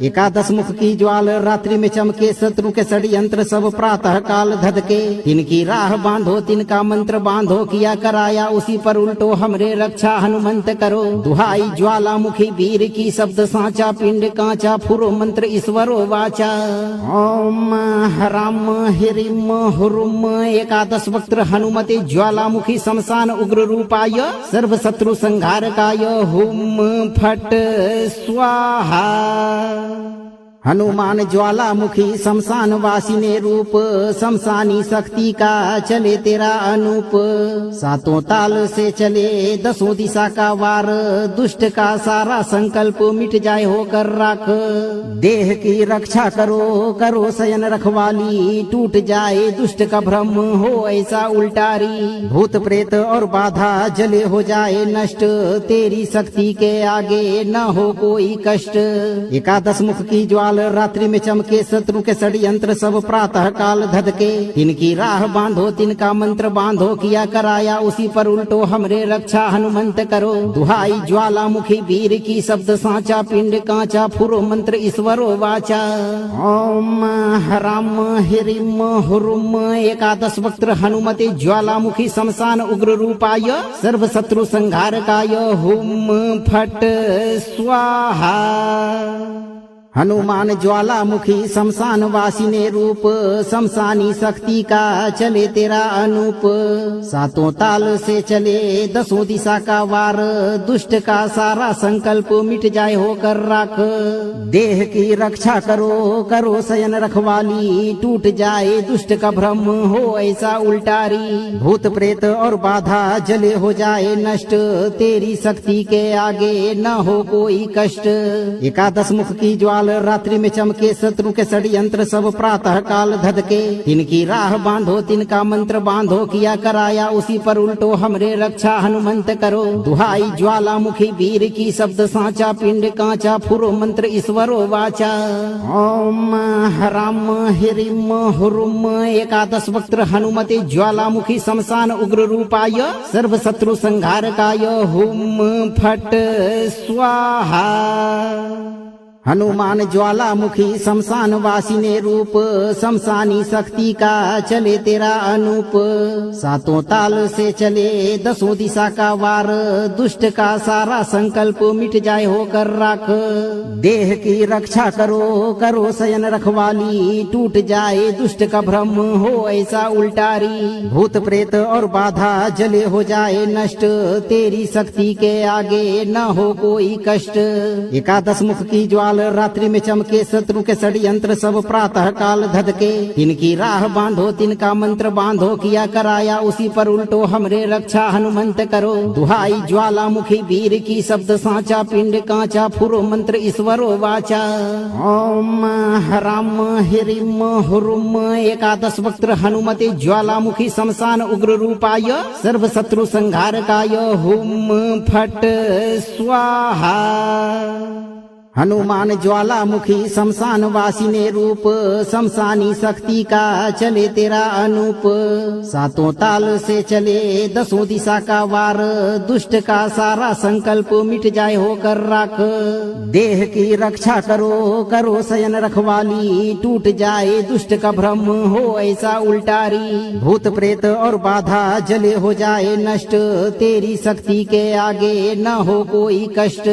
एकादश मुख की ज्वाल रात्रि में चमके, शत्रु के षड्यंत्र सब प्रातः काल धधके। तिनकी राह बांधो, तिनका मंत्र बांधो, किया कराया उसी पर उल्टो, हमरे रक्षा हनुमंत करो। दुहाई ज्वालामुखी वीर की, शब्द साचा पिंड कांचा, फुरो मंत्र ईश्वरो वाचा। ओम हराम हिरिम हुरुम एकादश वक्त्र हनुमते ज्वालामुखी शमशान उग्र रूपाय, सर्व शत्रु संहारकाय, हुम फट स्वाहा। हनुमान ज्वालामुखी शमशान वासिने रूप, शमशानी शक्ति का चले तेरा अनूप। सातों ताल से चले दसों दिशा का वार, दुष्ट का सारा संकल्प मिट जाए होकर राख। देह की रक्षा करो, करो शयन रखवाली, टूट जाए दुष्ट का भ्रम हो ऐसा उल्टारी। भूत प्रेत और बाधा जले हो जाए नष्ट, तेरी शक्ति के आगे न हो कोई कष्ट। एकादश मुख की ज्वाल रात्रि में चमके, शत्रु के षड्यंत्र सब प्रातः काल धधके। तिनकी राह बांधो, तिनका मंत्र बांधो, किया कराया उसी पर उल्टो, हमरे रक्षा हनुमंत करो। दुहाई ज्वालामुखी वीर की, शब्द साचा पिंड कांचा, फुरो मंत्र ईश्वरो वाचा। ओम हराम हिरिम हुरुम एकादश वक्त्र हनुमते ज्वालामुखी शमशान उग्र रूपाय, सर्व शत्रु संहारकाय, हुम फट स्वाहा। हनुमान ज्वालामुखी शमशान वासिने रूप, शमशानी शक्ति का चले तेरा अनूप। सातों ताल से चले दसों दिशा का वार, दुष्ट का सारा संकल्प मिट जाए होकर राख। देह की रक्षा करो, करो शयन रखवाली, टूट जाए दुष्ट का भ्रम हो ऐसा उल्टारी। भूत प्रेत और बाधा जले हो जाए नष्ट, तेरी शक्ति के आगे न हो कोई कष्ट। एकादश मुख की ज्वाल रात्रि में चमके, शत्रु के षड्यंत्र सब प्रातः काल धधके। तिनकी राह बांधो, तिनका मंत्र बांधो, किया कराया उसी पर उल्टो, हमरे रक्षा हनुमंत करो। दुहाई ज्वालामुखी वीर की, शब्द साचा पिंड कांचा, फुरो मंत्र ईश्वरो वाचा। ओम हराम हिरिम हुरुम एकादश वक्त्र हनुमते ज्वालामुखी शमशान उग्र रूपाय, सर्व शत्रु संहारकाय, हुम फट स्वाहा। हनुमान ज्वालामुखी शमशान वासिने रूप, शमशानी शक्ति का चले तेरा अनूप। सातों ताल से चले दसों दिशा का वार, दुष्ट का सारा संकल्प मिट जाए होकर राख। देह की रक्षा करो, करो शयन रखवाली, टूट जाए दुष्ट का भ्रम हो ऐसा उल्टारी। भूत प्रेत और बाधा जले हो जाए नष्ट, तेरी शक्ति के आगे न हो कोई कष्ट। एकादश मुख की ज्वाल रात्रि में चमके, शत्रु के षड्यंत्र सब प्रातः काल धधके। तिनकी राह बांधो, तिनका मंत्र बांधो, किया कराया उसी पर उल्टो, हमरे रक्षा हनुमंत करो। दुहाई ज्वालामुखी वीर की, शब्द साचा पिंड कांचा, फुरो मंत्र ईश्वरो वाचा। ओम हराम हिरिम हुरुम एकादश वक्त्र हनुमते ज्वालामुखी शमशान उग्र रूपाय, सर्व शत्रु संहारकाय, हुम फट स्वाहा। हनुमान ज्वालामुखी शमशान वासिने रूप, शमशानी शक्ति का चले तेरा अनूप। सातों ताल से चले दसों दिशा का वार, दुष्ट का सारा संकल्प मिट जाए होकर राख। देह की रक्षा करो, करो शयन रखवाली, टूट जाए दुष्ट का भ्रम हो ऐसा उल्टारी। भूत प्रेत और बाधा जले हो जाए नष्ट, तेरी शक्ति के आगे न हो कोई कष्ट।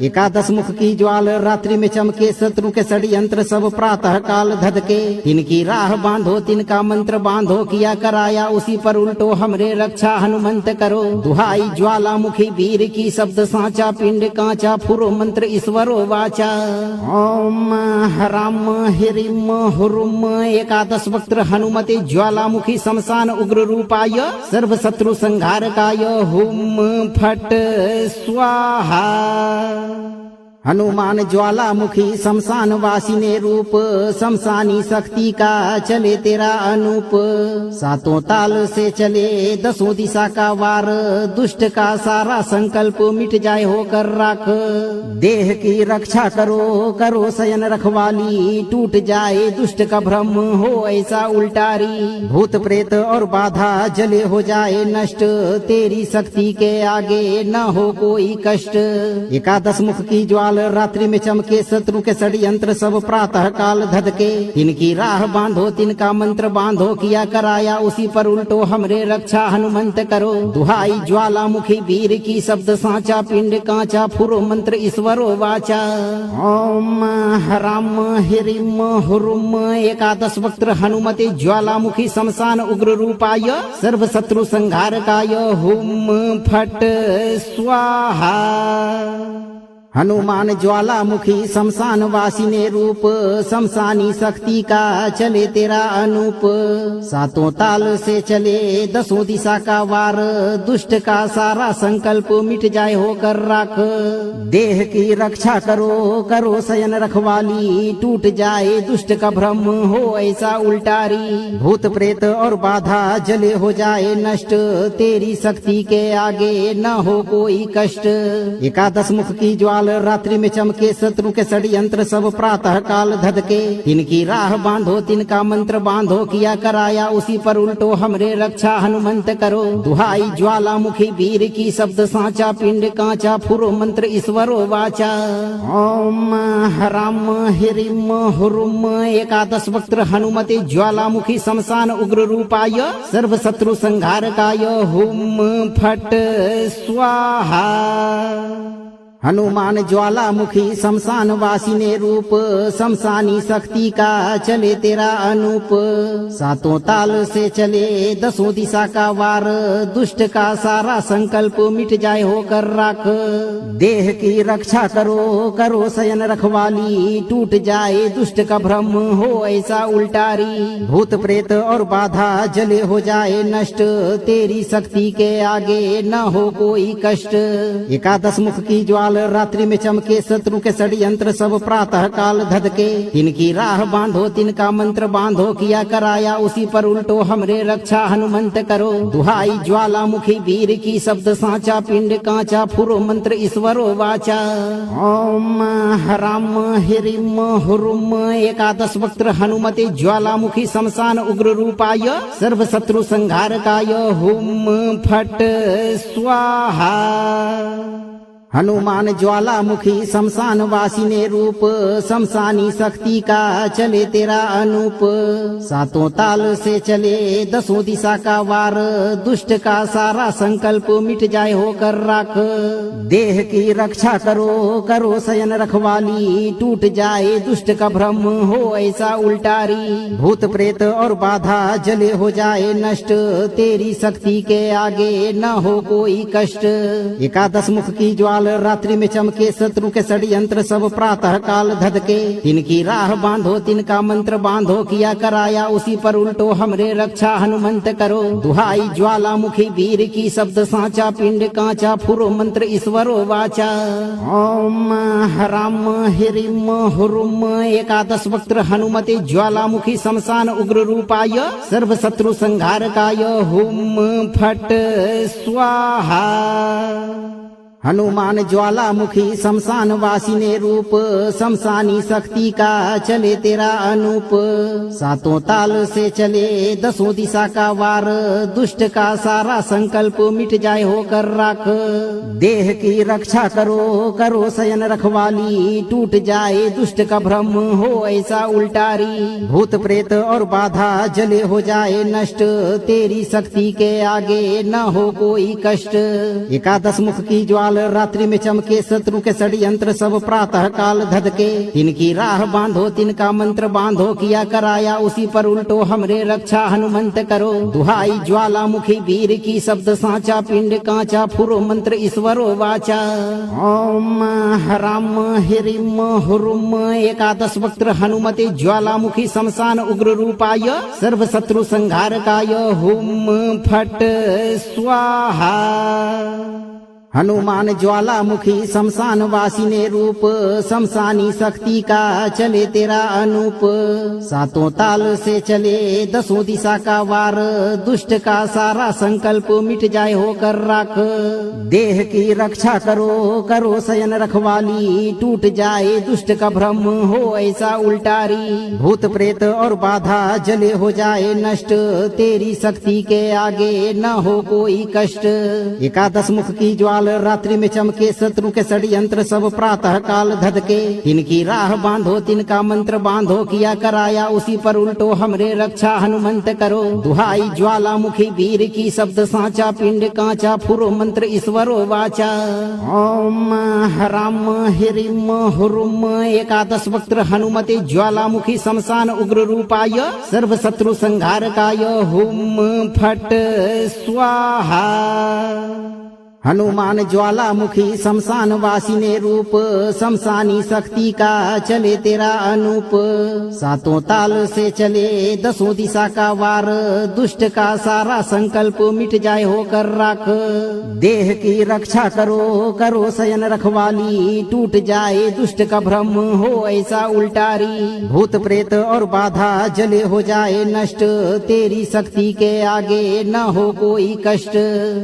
एकादश मुख की ज्वाल ज्वाल रात्रि में चमके, शत्रु के षड्यंत्र सब प्रातः काल धधके। तिनकी राह बांधो, तिनका मंत्र बांधो, किया कराया उसी पर उल्टो हमरे रक्षा हनुमंत करो। दुहाई ज्वालामुखी वीर की, शब्द साचा पिंड कांचा, फुरो मंत्र ईश्वरो वाचा। ओम हराम हिरिम हुरुम एकादश वक्त्र हनुमते ज्वालामुखी शमशान उग्र रूपाय, सर्व शत्रु संहारकाय, हुम फट स्वाहा। हनुमान ज्वालामुखी शमशान वासिने रूप, शमशानी शक्ति का चले तेरा अनूप। सातों ताल से चले दसों दिशा का वार, दुष्ट का सारा संकल्प मिट जाए होकर राख। देह की रक्षा करो, करो शयन रखवाली, टूट जाए दुष्ट का भ्रम हो ऐसा उल्टारी। भूत प्रेत और बाधा जले हो जाए नष्ट, तेरी शक्ति के आगे न हो कोई कष्ट। एकादश मुख की ज्वाल रात्रि में चमके, शत्रु के षड्यंत्र सब प्रातः काल धधके। तिनकी राह बांधो, तिनका मंत्र बांधो, किया कराया उसी पर उल्टो हमरे रक्षा हनुमंत करो। दुहाई ज्वालामुखी वीर की, शब्द साचा पिंड कांचा, फुरो मंत्र ईश्वरो वाचा। ओम हराम हिरिम हुरुम एकादश वक्त्र हनुमते ज्वालामुखी शमशान उग्र रूपाय, सर्व शत्रु संहारकाय, हुम फट स्वाहा। हनुमान ज्वालामुखी शमशान वासिने रूप, शमशानी शक्ति का चले तेरा अनूप। सातों ताल से चले दसों दिशा का वार, दुष्ट का सारा संकल्प मिट जाए होकर राख। देह की रक्षा करो, करो शयन रखवाली, टूट जाए दुष्ट का भ्रम हो ऐसा उल्टारी। भूत प्रेत और बाधा जले हो जाए नष्ट, तेरी शक्ति के आगे न हो कोई कष्ट। एकादश मुख की ज्वाल रात्रि में चमके, शत्रु के षड्यंत्र सब प्रातः काल धधके। तिनकी राह बांधो, तिनका मंत्र बांधो, किया कराया उसी पर उल्टो हमरे रक्षा हनुमंत करो। दुहाई ज्वालामुखी वीर की, शब्द साचा पिंड कांचा, फुरो मंत्र ईश्वरो वाचा। ओम हराम हिरिम हुरुम एकादश वक्त्र हनुमते ज्वालामुखी शमशान उग्र रूपाय, सर्व शत्रु संहारकाय, हुम फट स्वाहा। हनुमान ज्वालामुखी शमशान वासिने रूप, शमशानी शक्ति का चले तेरा अनूप। सातों ताल से चले दसों दिशा का वार, दुष्ट का सारा संकल्प मिट जाए होकर राख। देह की रक्षा करो, करो शयन रखवाली, टूट जाए दुष्ट का भ्रम हो ऐसा उल्टारी। भूत प्रेत और बाधा जले हो जाए नष्ट, तेरी शक्ति के आगे न हो कोई कष्ट। एकादश मुख की ज्वाल रात्रि में चमके, शत्रु के षड्यंत्र सब प्रातः काल धधके। तिनकी राह बांधो, तिनका मंत्र बांधो, किया कराया उसी पर उल्टो हमरे रक्षा हनुमंत करो। दुहाई ज्वालामुखी वीर की, शब्द साचा पिंड कांचा, फुरो मंत्र ईश्वरो वाचा। ओम हराम हिरिम हुरुम एकादश वक्त्र हनुमते ज्वालामुखी शमशान उग्र रूपाय, सर्व शत्रु संहारकाय, हुम फट स्वाहा। हनुमान ज्वालामुखी शमशान वासिने रूप, शमशानी शक्ति का चले तेरा अनूप। सातों ताल से चले दसों दिशा का वार, दुष्ट का सारा संकल्प मिट जाए होकर राख। देह की रक्षा करो, करो शयन रखवाली, टूट जाए दुष्ट का भ्रम हो ऐसा उल्टारी। भूत प्रेत और बाधा जले हो जाए नष्ट, तेरी शक्ति के आगे न हो कोई कष्ट। एकादश मुख की ज्वाल रात्रि में चमके, शत्रु के षड्यंत्र सब प्रातः काल धधके। तिनकी राह बांधो, तिनका मंत्र बांधो, किया कराया उसी पर उल्टो हमरे रक्षा हनुमंत करो। दुहाई ज्वालामुखी वीर की, शब्द साचा पिंड कांचा, फुरो मंत्र ईश्वरो वाचा। ओम हराम हिरिम हुरुम एकादश वक्त्र हनुमते ज्वालामुखी शमशान उग्र रूपाय, सर्व शत्रु संहारकाय, हुम फट स्वाहा। हनुमान ज्वालामुखी शमशान वासिने रूप, शमशानी शक्ति का चले तेरा अनूप। सातों ताल से चले दसों दिशा का वार, दुष्ट का सारा संकल्प मिट जाए होकर राख। देह की रक्षा करो, करो शयन रखवाली, टूट जाए दुष्ट का भ्रम हो ऐसा उल्टारी। भूत प्रेत और बाधा जले हो जाए नष्ट, तेरी शक्ति के आगे न हो कोई कष्ट। एकादश मुख की ज्वाल ज्वाल रात्रि में चमके, शत्रु के षड्यंत्र सब प्रातः काल धधके। तिनकी राह बांधो, तिनका मंत्र बांधो, किया कराया उसी पर उल्टो हमरे रक्षा हनुमंत करो। दुहाई ज्वालामुखी वीर की, शब्द साचा पिंड कांचा, फुरो मंत्र ईश्वरो वाचा। ओम हराम हिरिम हुरुम एकादश वक्त्र हनुमते ज्वालामुखी शमशान उग्र रूपाय, सर्व शत्रु संहारकाय, हुम फट स्वाहा। हनुमान ज्वालामुखी शमशान वासिने रूप, शमशानी शक्ति का चले तेरा अनूप। सातों ताल से चले दसों दिशा का वार, दुष्ट का सारा संकल्प मिट जाए होकर राख। देह की रक्षा करो, करो शयन रखवाली, टूट जाए दुष्ट का भ्रम हो ऐसा उल्टारी। भूत प्रेत और बाधा जले हो जाए नष्ट, तेरी शक्ति के आगे न हो कोई कष्ट। एकादश मुख की ज्वाल रात्रि में चमके, शत्रु के षड्यंत्र सब प्रातः काल धधके। तिनकी राह बांधो, तिनका मंत्र बांधो, किया कराया उसी पर उल्टो हमरे रक्षा हनुमंत करो। दुहाई ज्वालामुखी वीर की, शब्द साचा पिंड कांचा, फुरो मंत्र ईश्वरो वाचा। ओम हराम हिरिम हुरुम एकादश वक्त्र हनुमते ज्वालामुखी शमशान उग्र रूपाय, सर्व शत्रु संहारकाय, हुम फट स्वाहा। हनुमान ज्वालामुखी शमशान वासिने रूप, शमशानी शक्ति का चले तेरा अनूप। सातों ताल से चले दसों दिशा का वार, दुष्ट का सारा संकल्प मिट जाए होकर राख। देह की रक्षा करो, करो शयन रखवाली, टूट जाए दुष्ट का भ्रम हो ऐसा उल्टारी। भूत प्रेत और बाधा जले हो जाए नष्ट, तेरी शक्ति के आगे न हो कोई कष्ट।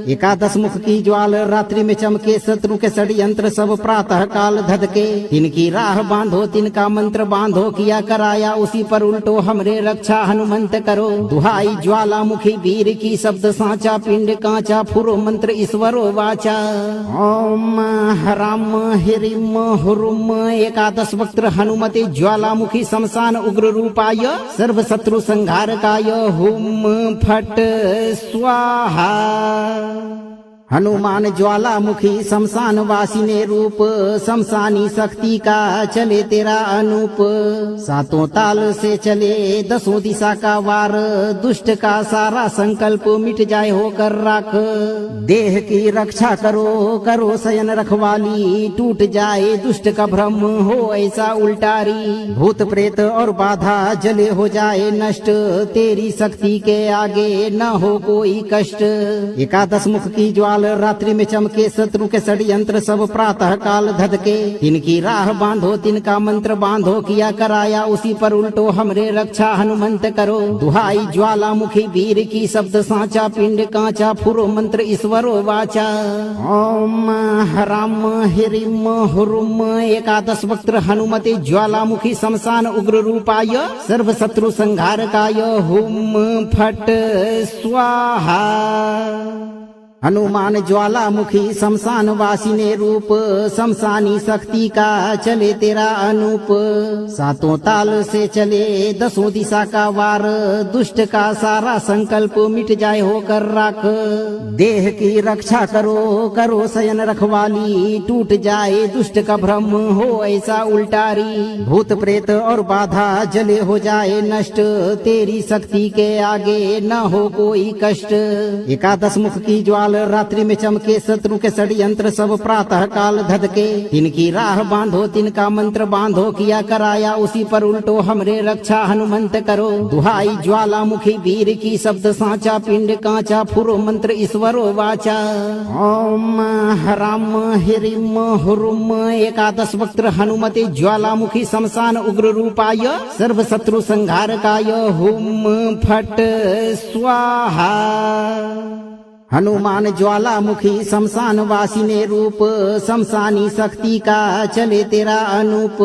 एकादश मुख की ज्वाल रात्रि में चमके, शत्रु के षड्यंत्र सब प्रातः काल धधके। तिनकी राह बांधो, तिनका मंत्र बांधो, किया कराया उसी पर उल्टो हमरे रक्षा हनुमंत करो। दुहाई ज्वालामुखी वीर की, शब्द साचा पिंड कांचा, फुरो मंत्र ईश्वरो वाचा। ओम हराम हिरिम हुरुम एकादश वक्त्र हनुमते ज्वालामुखी शमशान उग्र रूपाय, सर्व शत्रु संहारकाय, हुम फट स्वाहा। हनुमान ज्वालामुखी शमशान वासिने रूप, शमशानी शक्ति का चले तेरा अनूप। सातों ताल से चले दसों दिशा का वार, दुष्ट का सारा संकल्प मिट जाए होकर राख। देह की रक्षा करो, करो शयन रखवाली, टूट जाए दुष्ट का भ्रम हो ऐसा उल्टारी। भूत प्रेत और बाधा जले हो जाए नष्ट, तेरी शक्ति के आगे न हो कोई कष्ट। एकादश मुख की ज्वाल रात्रि में चमके, शत्रु के षड्यंत्र सब प्रातः काल धधके। तिनकी राह बांधो, तिनका मंत्र बांधो, किया कराया उसी पर उल्टो हमरे रक्षा हनुमंत करो। दुहाई ज्वालामुखी वीर की, शब्द साचा पिंड कांचा, फुरो मंत्र ईश्वरो वाचा। ओम हराम हिरिम हुरुम एकादश वक्त्र हनुमते ज्वालामुखी शमशान उग्र रूपाय, सर्व शत्रु संहारकाय, हुम फट स्वाहा। हनुमान ज्वालामुखी शमशान वासिने रूप, शमशानी शक्ति का चले तेरा अनूप। सातों ताल से चले दसों दिशा का वार, दुष्ट का सारा संकल्प मिट जाए होकर राख। देह की रक्षा करो, करो शयन रखवाली, टूट जाए दुष्ट का भ्रम हो ऐसा उल्टारी। भूत प्रेत और बाधा जले हो जाए नष्ट, तेरी शक्ति के आगे न हो कोई कष्ट। एकादश मुख की ज्वाल रात्रि में चमके, शत्रु के षड्यंत्र सब प्रातः काल धधके। तिनकी राह बांधो, तिनका मंत्र बांधो, किया कराया उसी पर उल्टो हमरे रक्षा हनुमंत करो। दुहाई ज्वालामुखी वीर की, शब्द साचा पिंड कांचा, फुरो मंत्र ईश्वरो वाचा। ओम हराम हिरिम हुरुम एकादश वक्त्र हनुमते ज्वालामुखी शमशान उग्र रूपाय, सर्व शत्रु संहारकाय, हुम फट स्वाहा। हनुमान ज्वालामुखी शमशान वासिने रूप, शमशानी शक्ति का चले तेरा अनूप।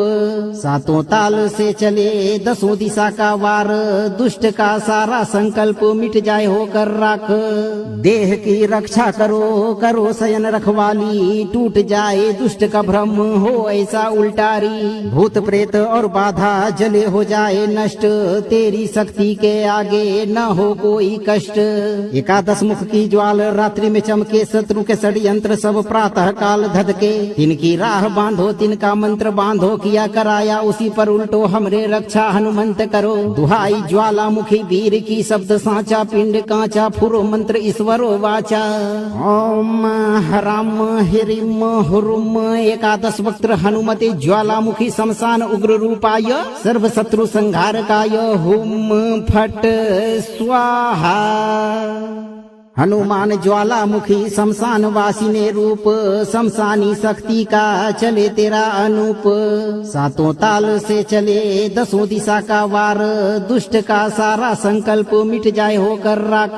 सातों ताल से चले दसों दिशा का वार, दुष्ट का सारा संकल्प मिट जाए होकर राख। देह की रक्षा करो, करो शयन रखवाली, टूट जाए दुष्ट का भ्रम हो ऐसा उल्टारी। भूत प्रेत और बाधा जले हो जाए नष्ट, तेरी शक्ति के आगे न हो कोई कष्ट। एकादश मुख की ज्वाल ज्वाल रात्रि में चमके, शत्रु के षड्यंत्र सब प्रातः काल धधके। तिनकी राह बांधो तिनका मंत्र बांधो, किया कराया उसी पर उल्टो हमरे रक्षा हनुमंत करो। दुहाई ज्वालामुखी वीर की शब्द साचा, पिंड कांचा फुरो मंत्र ईश्वरो वाचा। ओम हराम हिरिम हुरुम एकादश वक्त्र हनुमते ज्वालामुखी शमशान उग्र रूपाय, सर्व शत्रु संहारकाय हुम फट स्वाहा। हनुमान ज्वालामुखी शमशान वासिने रूप, शमशानी शक्ति का चले तेरा अनूप। सातों ताल से चले दसों दिशा का वार, दुष्ट का सारा संकल्प मिट जाए होकर राख।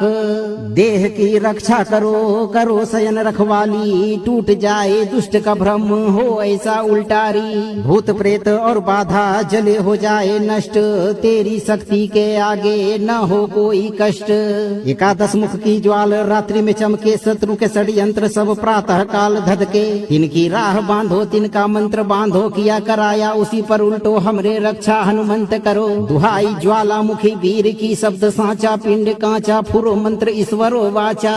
देह की रक्षा करो करो शयन रखवाली, टूट जाए दुष्ट का भ्रम हो ऐसा उल्टारी। भूत प्रेत और बाधा जले हो जाए नष्ट, तेरी शक्ति के आगे न हो कोई कष्ट। एकादश मुख की ज्वाल रात्रि में चमके, शत्रु के षड्यंत्र सब प्रातः काल धधके। तिनकी राह बांधो तिनका मंत्र बांधो, किया कराया उसी पर उल्टो हमरे रक्षा हनुमंत करो। दुहाई ज्वालामुखी वीर की शब्द साचा, पिंड कांचा फुरो मंत्र ईश्वरो वाचा।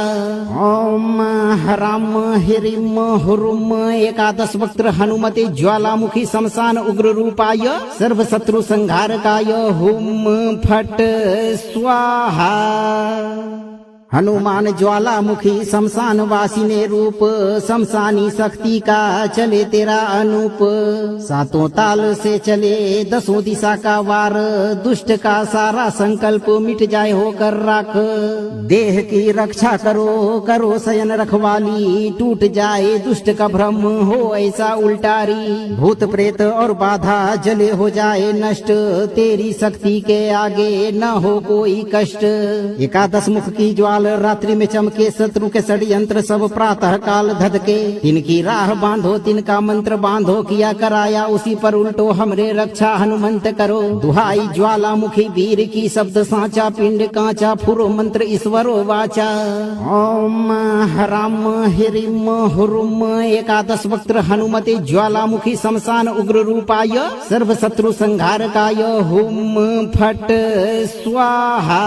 ओम हराम हिरिम हुरुम एकादश वक्त्र हनुमते ज्वालामुखी शमशान उग्र रूपाय, सर्व शत्रु संहारकाय हुम फट स्वाहा। हनुमान ज्वालामुखी शमशान वासिने रूप, शमशानी शक्ति का चले तेरा अनूप। सातों ताल से चले दसों दिशा का वार, दुष्ट का सारा संकल्प मिट जाए होकर राख। देह की रक्षा करो करो शयन रखवाली, टूट जाए दुष्ट का भ्रम हो ऐसा उल्टारी। भूत प्रेत और बाधा जले हो जाए नष्ट, तेरी शक्ति के आगे न हो कोई कष्ट। एकादश मुख की ज्वाल रात्रि में चमके, शत्रु के षड्यंत्र सब प्रातः काल धधके। तिनकी राह बांधो तिनका मंत्र बांधो, किया कराया उसी पर उल्टो हमरे रक्षा हनुमंत करो। दुहाई ज्वालामुखी वीर की शब्द साचा, पिंड कांचा फुरो मंत्र ईश्वरो वाचा। ओम हराम हिरिम हुरुम एकादश वक्त्र हनुमते ज्वालामुखी शमशान उग्र रूपाय, सर्व शत्रु संहारकाय हुम फट स्वाहा।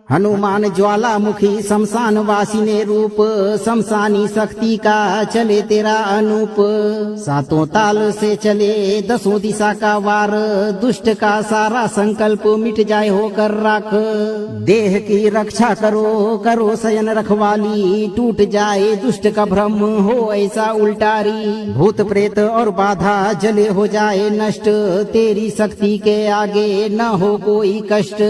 हनुमान ज्वालामुखी शमशान वासिने रूप, शमशानी शक्ति का चले तेरा अनूप। सातों ताल से चले दसों दिशा का वार, दुष्ट का सारा संकल्प मिट जाए होकर राख। देह की रक्षा करो करो शयन रखवाली, टूट जाए दुष्ट का भ्रम हो ऐसा उल्टारी। भूत प्रेत और बाधा जले हो जाए नष्ट, तेरी शक्ति के आगे न हो कोई कष्ट।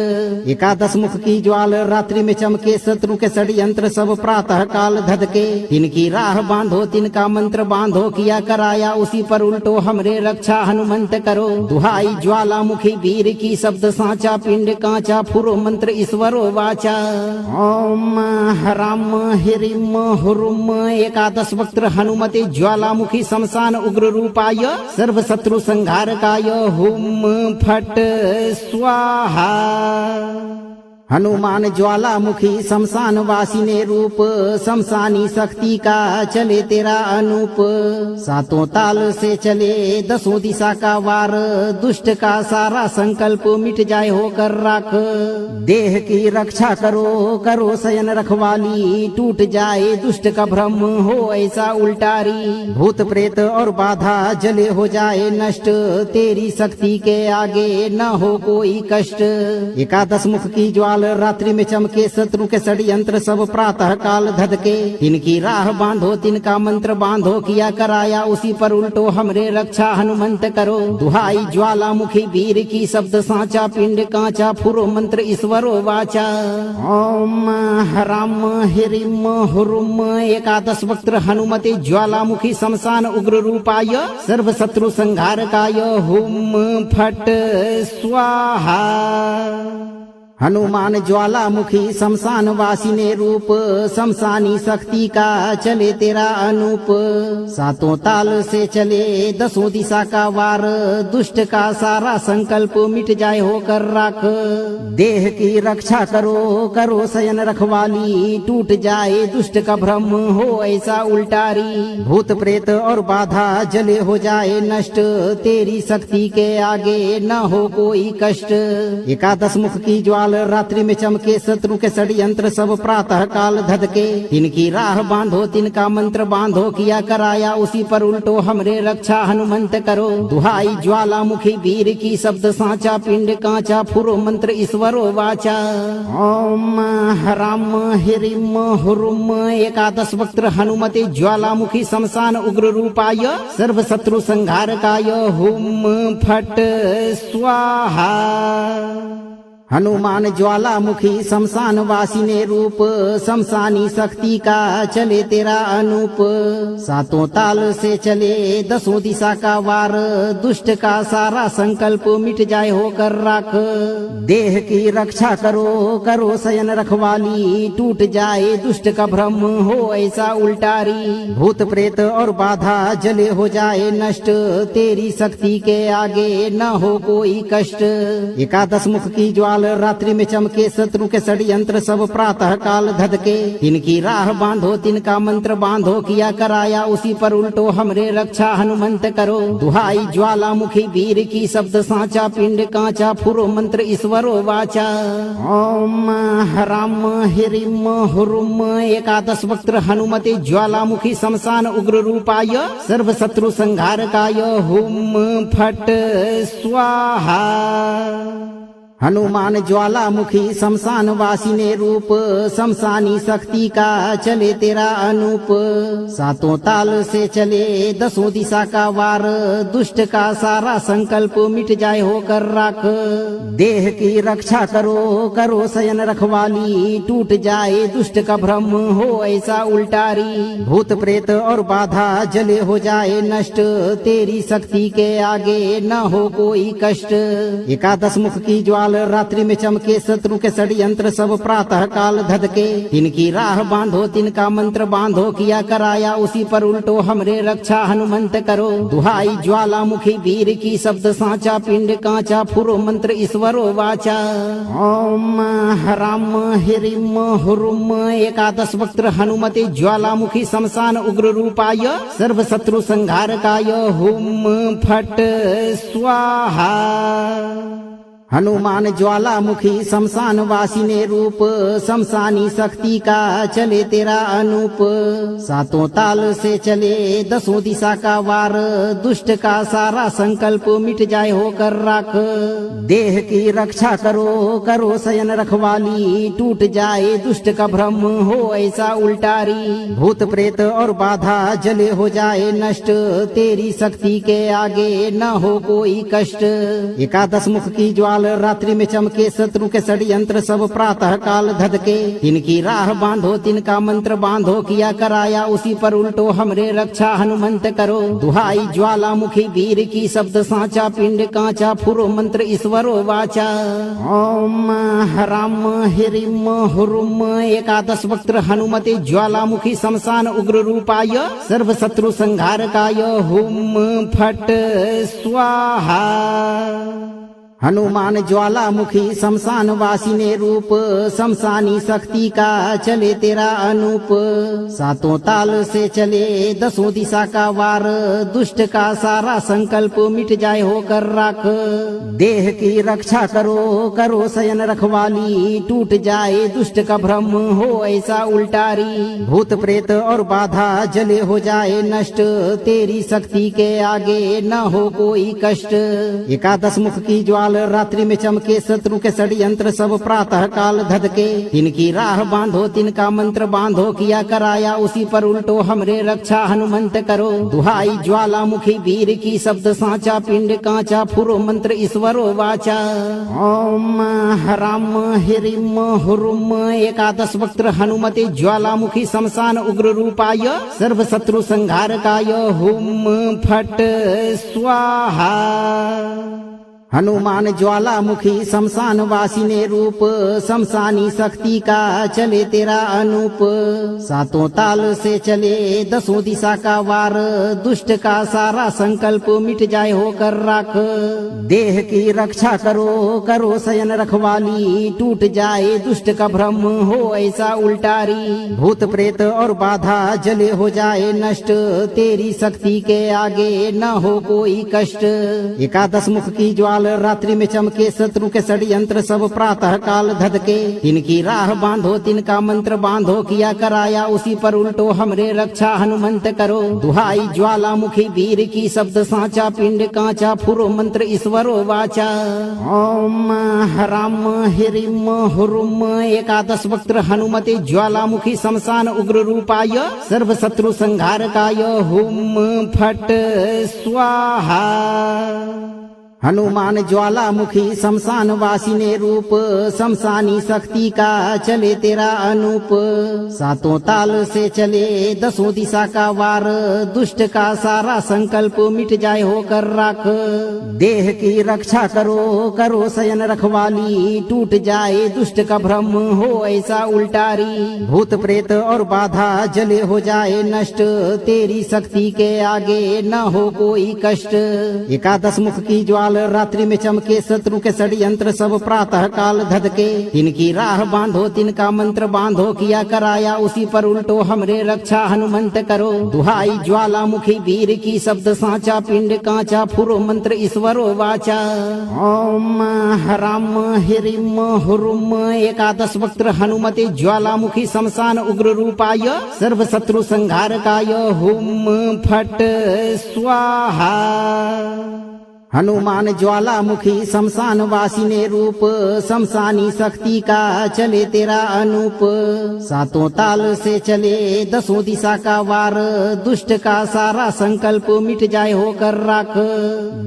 एकादश मुख की ज्वाल रात्रि में चमके, शत्रु के षड्यंत्र सब प्रातः काल धधके। तिनकी राह बांधो तिनका मंत्र बांधो, किया कराया उसी पर उल्टो हमरे रक्षा हनुमंत करो। दुहाई ज्वालामुखी वीर की शब्द साचा, पिंड कांचा फुरो मंत्र ईश्वरो वाचा। ओम हराम हिरिम हुरुम एकादश वक्त्र हनुमते ज्वालामुखी शमशान उग्र रूपाय, सर्व शत्रु संहारकाय हुम फट स्वाहा। हनुमान ज्वालामुखी शमशान वासिने रूप, शमशानी शक्ति का चले तेरा अनूप। सातों ताल से चले दसों दिशा का वार, दुष्ट का सारा संकल्प मिट जाए होकर राख। देह की रक्षा करो करो शयन रखवाली, टूट जाए दुष्ट का भ्रम हो ऐसा उल्टारी। भूत प्रेत और बाधा जले हो जाए नष्ट, तेरी शक्ति के आगे न हो कोई कष्ट। एकादश मुख की ज्वाल रात्रि में चमके, शत्रु के षड्यंत्र सब प्रातः काल धधके। तिनकी राह बांधो तिनका मंत्र बांधो, किया कराया उसी पर उल्टो हमरे रक्षा हनुमंत करो। दुहाई ज्वालामुखी वीर की शब्द साचा, पिंड कांचा फुरो मंत्र ईश्वरो वाचा। ओम हराम हिरिम हुरुम एकादश वक्त्र हनुमते ज्वालामुखी शमशान उग्र रूपाय, सर्व शत्रु संहारकाय हुम फट स्वाहा। हनुमान ज्वालामुखी शमशान वासिने रूप, शमशानी शक्ति का चले तेरा अनूप। सातों ताल से चले दसों दिशा का वार, दुष्ट का सारा संकल्प मिट जाए होकर राख। देह की रक्षा करो करो शयन रखवाली, टूट जाए दुष्ट का भ्रम हो ऐसा उल्टारी। भूत प्रेत और बाधा जले हो जाए नष्ट, तेरी शक्ति के आगे न हो कोई कष्ट। एकादश मुख की ज्वाला ज्वाल रात्रि में चमके, शत्रु के षड्यंत्र सब प्रातः काल धधके। तिनकी राह बांधो, तिनका मंत्र बांधो, किया कराया उसी पर उल्टो हमरे रक्षा हनुमंत करो। दुहाई ज्वालामुखी वीर की, शब्द साचा पिंड कांचा, फुरो मंत्र ईश्वरो वाचा। ओम ह्राम ह्रीम हुरुम एकादश वक्त्र हनुमते ज्वालामुखी शमशान उग्र रूपाय, सर्व शत्रु संहारकाय, हुम फट स्वाहा। हनुमान ज्वालामुखी शमशान वासिने रूप, शमशानी शक्ति का चले तेरा अनूप। सातों ताल से चले दसों दिशा का वार, दुष्ट का सारा संकल्प मिट जाए होकर राख। देह की रक्षा करो, करो शयन रखवाली, टूट जाए दुष्ट का भ्रम हो ऐसा उल्टारी। भूत प्रेत और बाधा जले हो जाए नष्ट, तेरी शक्ति के आगे न हो कोई कष्ट। एकादश मुख की ज्वाला रात्रि में चमके, शत्रु के षड्यंत्र सब प्रातः काल धधके। तिनकी राह बांधो, तिनका मंत्र बांधो, किया कराया उसी पर उल्टो हमरे रक्षा हनुमंत करो। दुहाई ज्वालामुखी वीर की, शब्द साचा पिंड कांचा, फुरो मंत्र ईश्वरो वाचा। ओम ह्राम ह्रीम हुरुम एकादश वक्त्र हनुमते ज्वालामुखी शमशान उग्र रूपाय, सर्व शत्रु संहारकाय, हुम फट स्वाहा। हनुमान ज्वालामुखी शमशान वासिने रूप, शमशानी शक्ति का चले तेरा अनूप। सातों ताल से चले दसों दिशा का वार, दुष्ट का सारा संकल्प मिट जाए होकर राख। देह की रक्षा करो, करो शयन रखवाली, टूट जाए दुष्ट का भ्रम हो ऐसा उल्टारी। भूत प्रेत और बाधा जले हो जाए नष्ट, तेरी शक्ति के आगे न हो कोई कष्ट। एकादश मुख की ज्वाला रात्रि में चमके, शत्रु के षड्यंत्र सब प्रातः काल धधके। तिनकी राह बांधो, तिनका मंत्र बांधो, किया कराया उसी पर उल्टो हमरे रक्षा हनुमंत करो। दुहाई ज्वालामुखी वीर की, शब्द साचा पिंड कांचा, फुरो मंत्र ईश्वरो वाचा। ओम ह्राम ह्रीम हुरुम एकादश वक्त्र हनुमते ज्वालामुखी शमशान उग्र रूपाय, सर्व शत्रु संहारकाय, हुम फट स्वाहा। हनुमान ज्वालामुखी शमशान वासिने रूप, शमशानी शक्ति का चले तेरा अनूप। सातों ताल से चले दसों दिशा का वार, दुष्ट का सारा संकल्प मिट जाए होकर राख। देह की रक्षा करो, करो शयन रखवाली, टूट जाए दुष्ट का भ्रम हो ऐसा उल्टारी। भूत प्रेत और बाधा जले हो जाए नष्ट, तेरी शक्ति के आगे न हो कोई कष्ट। एकादश मुख की ज्वाला रात्रि में चमके, शत्रु के षड्यंत्र सब प्रातः काल धधके। तिनकी राह बांधो, तिनका मंत्र बांधो, किया कराया उसी पर उल्टो हमरे रक्षा हनुमंत करो। दुहाई ज्वालामुखी वीर की, शब्द साचा पिंड कांचा, फुरो मंत्र ईश्वरो वाचा। ओम ह्राम ह्रीम हुरुम एकादश वक्त्र हनुमते ज्वालामुखी शमशान उग्र रूपाय, सर्व शत्रु संहारकाय, हुम फट स्वाहा। हनुमान ज्वालामुखी शमशान वासिने रूप, शमशानी शक्ति का चले तेरा अनूप। सातों ताल से चले दसों दिशा का वार, दुष्ट का सारा संकल्प मिट जाए होकर राख। देह की रक्षा करो, करो शयन रखवाली, टूट जाए दुष्ट का भ्रम हो ऐसा उल्टारी। भूत प्रेत और बाधा जले हो जाए नष्ट, तेरी शक्ति के आगे न हो कोई कष्ट। एकादश मुख की ज्वाला रात्रि में चमके, शत्रु के षड्यंत्र सब प्रातः काल धधके। तिनकी राह बांधो, तिनका मंत्र बांधो, किया कराया उसी पर उल्टो हमरे रक्षा हनुमंत करो। दुहाई ज्वालामुखी वीर की, शब्द साचा पिंड कांचा, फुरो मंत्र ईश्वरो वाचा। ओम ह्राम ह्रीम हुरुम एकादश वक्त्र हनुमते ज्वालामुखी शमशान उग्र रूपाय, सर्व शत्रु संहारकाय, हुम फट स्वाहा। हनुमान ज्वालामुखी शमशान वासिने रूप, शमशानी शक्ति का चले तेरा अनूप। सातों ताल से चले दसों दिशा का वार, दुष्ट का सारा संकल्प मिट जाए होकर राख। देह की रक्षा करो, करो शयन रखवाली, टूट जाए दुष्ट का भ्रम हो ऐसा उल्टारी। भूत प्रेत और बाधा जले हो जाए नष्ट, तेरी शक्ति के आगे न हो कोई कष्ट। एकादश मुख की ज्वाला ज्वाल रात्रि में चमके शत्रु के षड्यंत्र सब प्रातः काल धधके तिनकी राह बांधो तिनका मंत्र बांधो किया कराया उसी पर उल्टो हमरे रक्षा हनुमंत करो दुहाई ज्वालामुखी वीर की शब्द साचा पिंड कांचा फुरो मंत्र ईश्वरो वाचा ओम हराम हिरिम हुरुम एकादश वक्त्र हनुमते ज्वालामुखी शमशान उग्र रूपाय सर्व शत्रु संहारकाय हुम फट स्वाहा हनुमान ज्वालामुखी शमशान वासिने रूप शमशानी शक्ति का चले तेरा अनूप सातों ताल से चले दसों दिशा का वार दुष्ट का सारा संकल्प मिट जाए होकर राख देह की रक्षा करो करो शयन रखवाली टूट जाए दुष्ट का भ्रम हो ऐसा उल्टारी भूत प्रेत और बाधा जले हो जाए नष्ट तेरी शक्ति के आगे न हो कोई कष्ट एकादश मुख की ज्वाला रात्रि में चमके शत्रु के षड्यंत्र सब प्रातः काल धधके तिनकी राह बांधो तिनका मंत्र बांधो किया कराया उसी पर उल्टो हमरे रक्षा हनुमंत करो दुहाई ज्वालामुखी वीर की शब्द साचा पिंड कांचा फुरो मंत्र ईश्वरो वाचा ओम हराम हिरिम हुरुम एकादश वक्त्र हनुमते ज्वालामुखी शमशान उग्र रूपाय सर्व शत्रु संहारकाय हुम फट स्वाहा हनुमान ज्वालामुखी शमशान वासिने रूप शमशानी शक्ति का चले तेरा अनूप सातों ताल से चले दसों दिशा का वार दुष्ट का सारा संकल्प मिट जाए होकर राख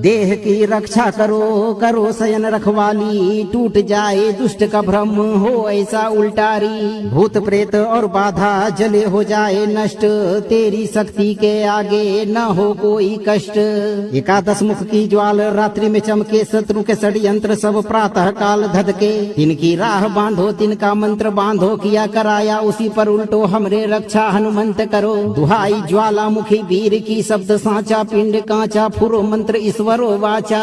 देह की रक्षा करो करो शयन रखवाली टूट जाए दुष्ट का भ्रम हो ऐसा उल्टारी भूत प्रेत और बाधा जले हो जाए नष्ट तेरी शक्ति के आगे न हो कोई कष्ट एकादश मुख की ज्वाला रात्रि में चमके शत्रु के षड्यंत्र सब प्रातः काल धधके तिनकी राह बांधो तिनका मंत्र बांधो किया कराया उसी पर उल्टो हमरे रक्षा हनुमंत करो दुहाई ज्वालामुखी वीर की शब्द साचा पिंड कांचा फुरो मंत्र ईश्वरो वाचा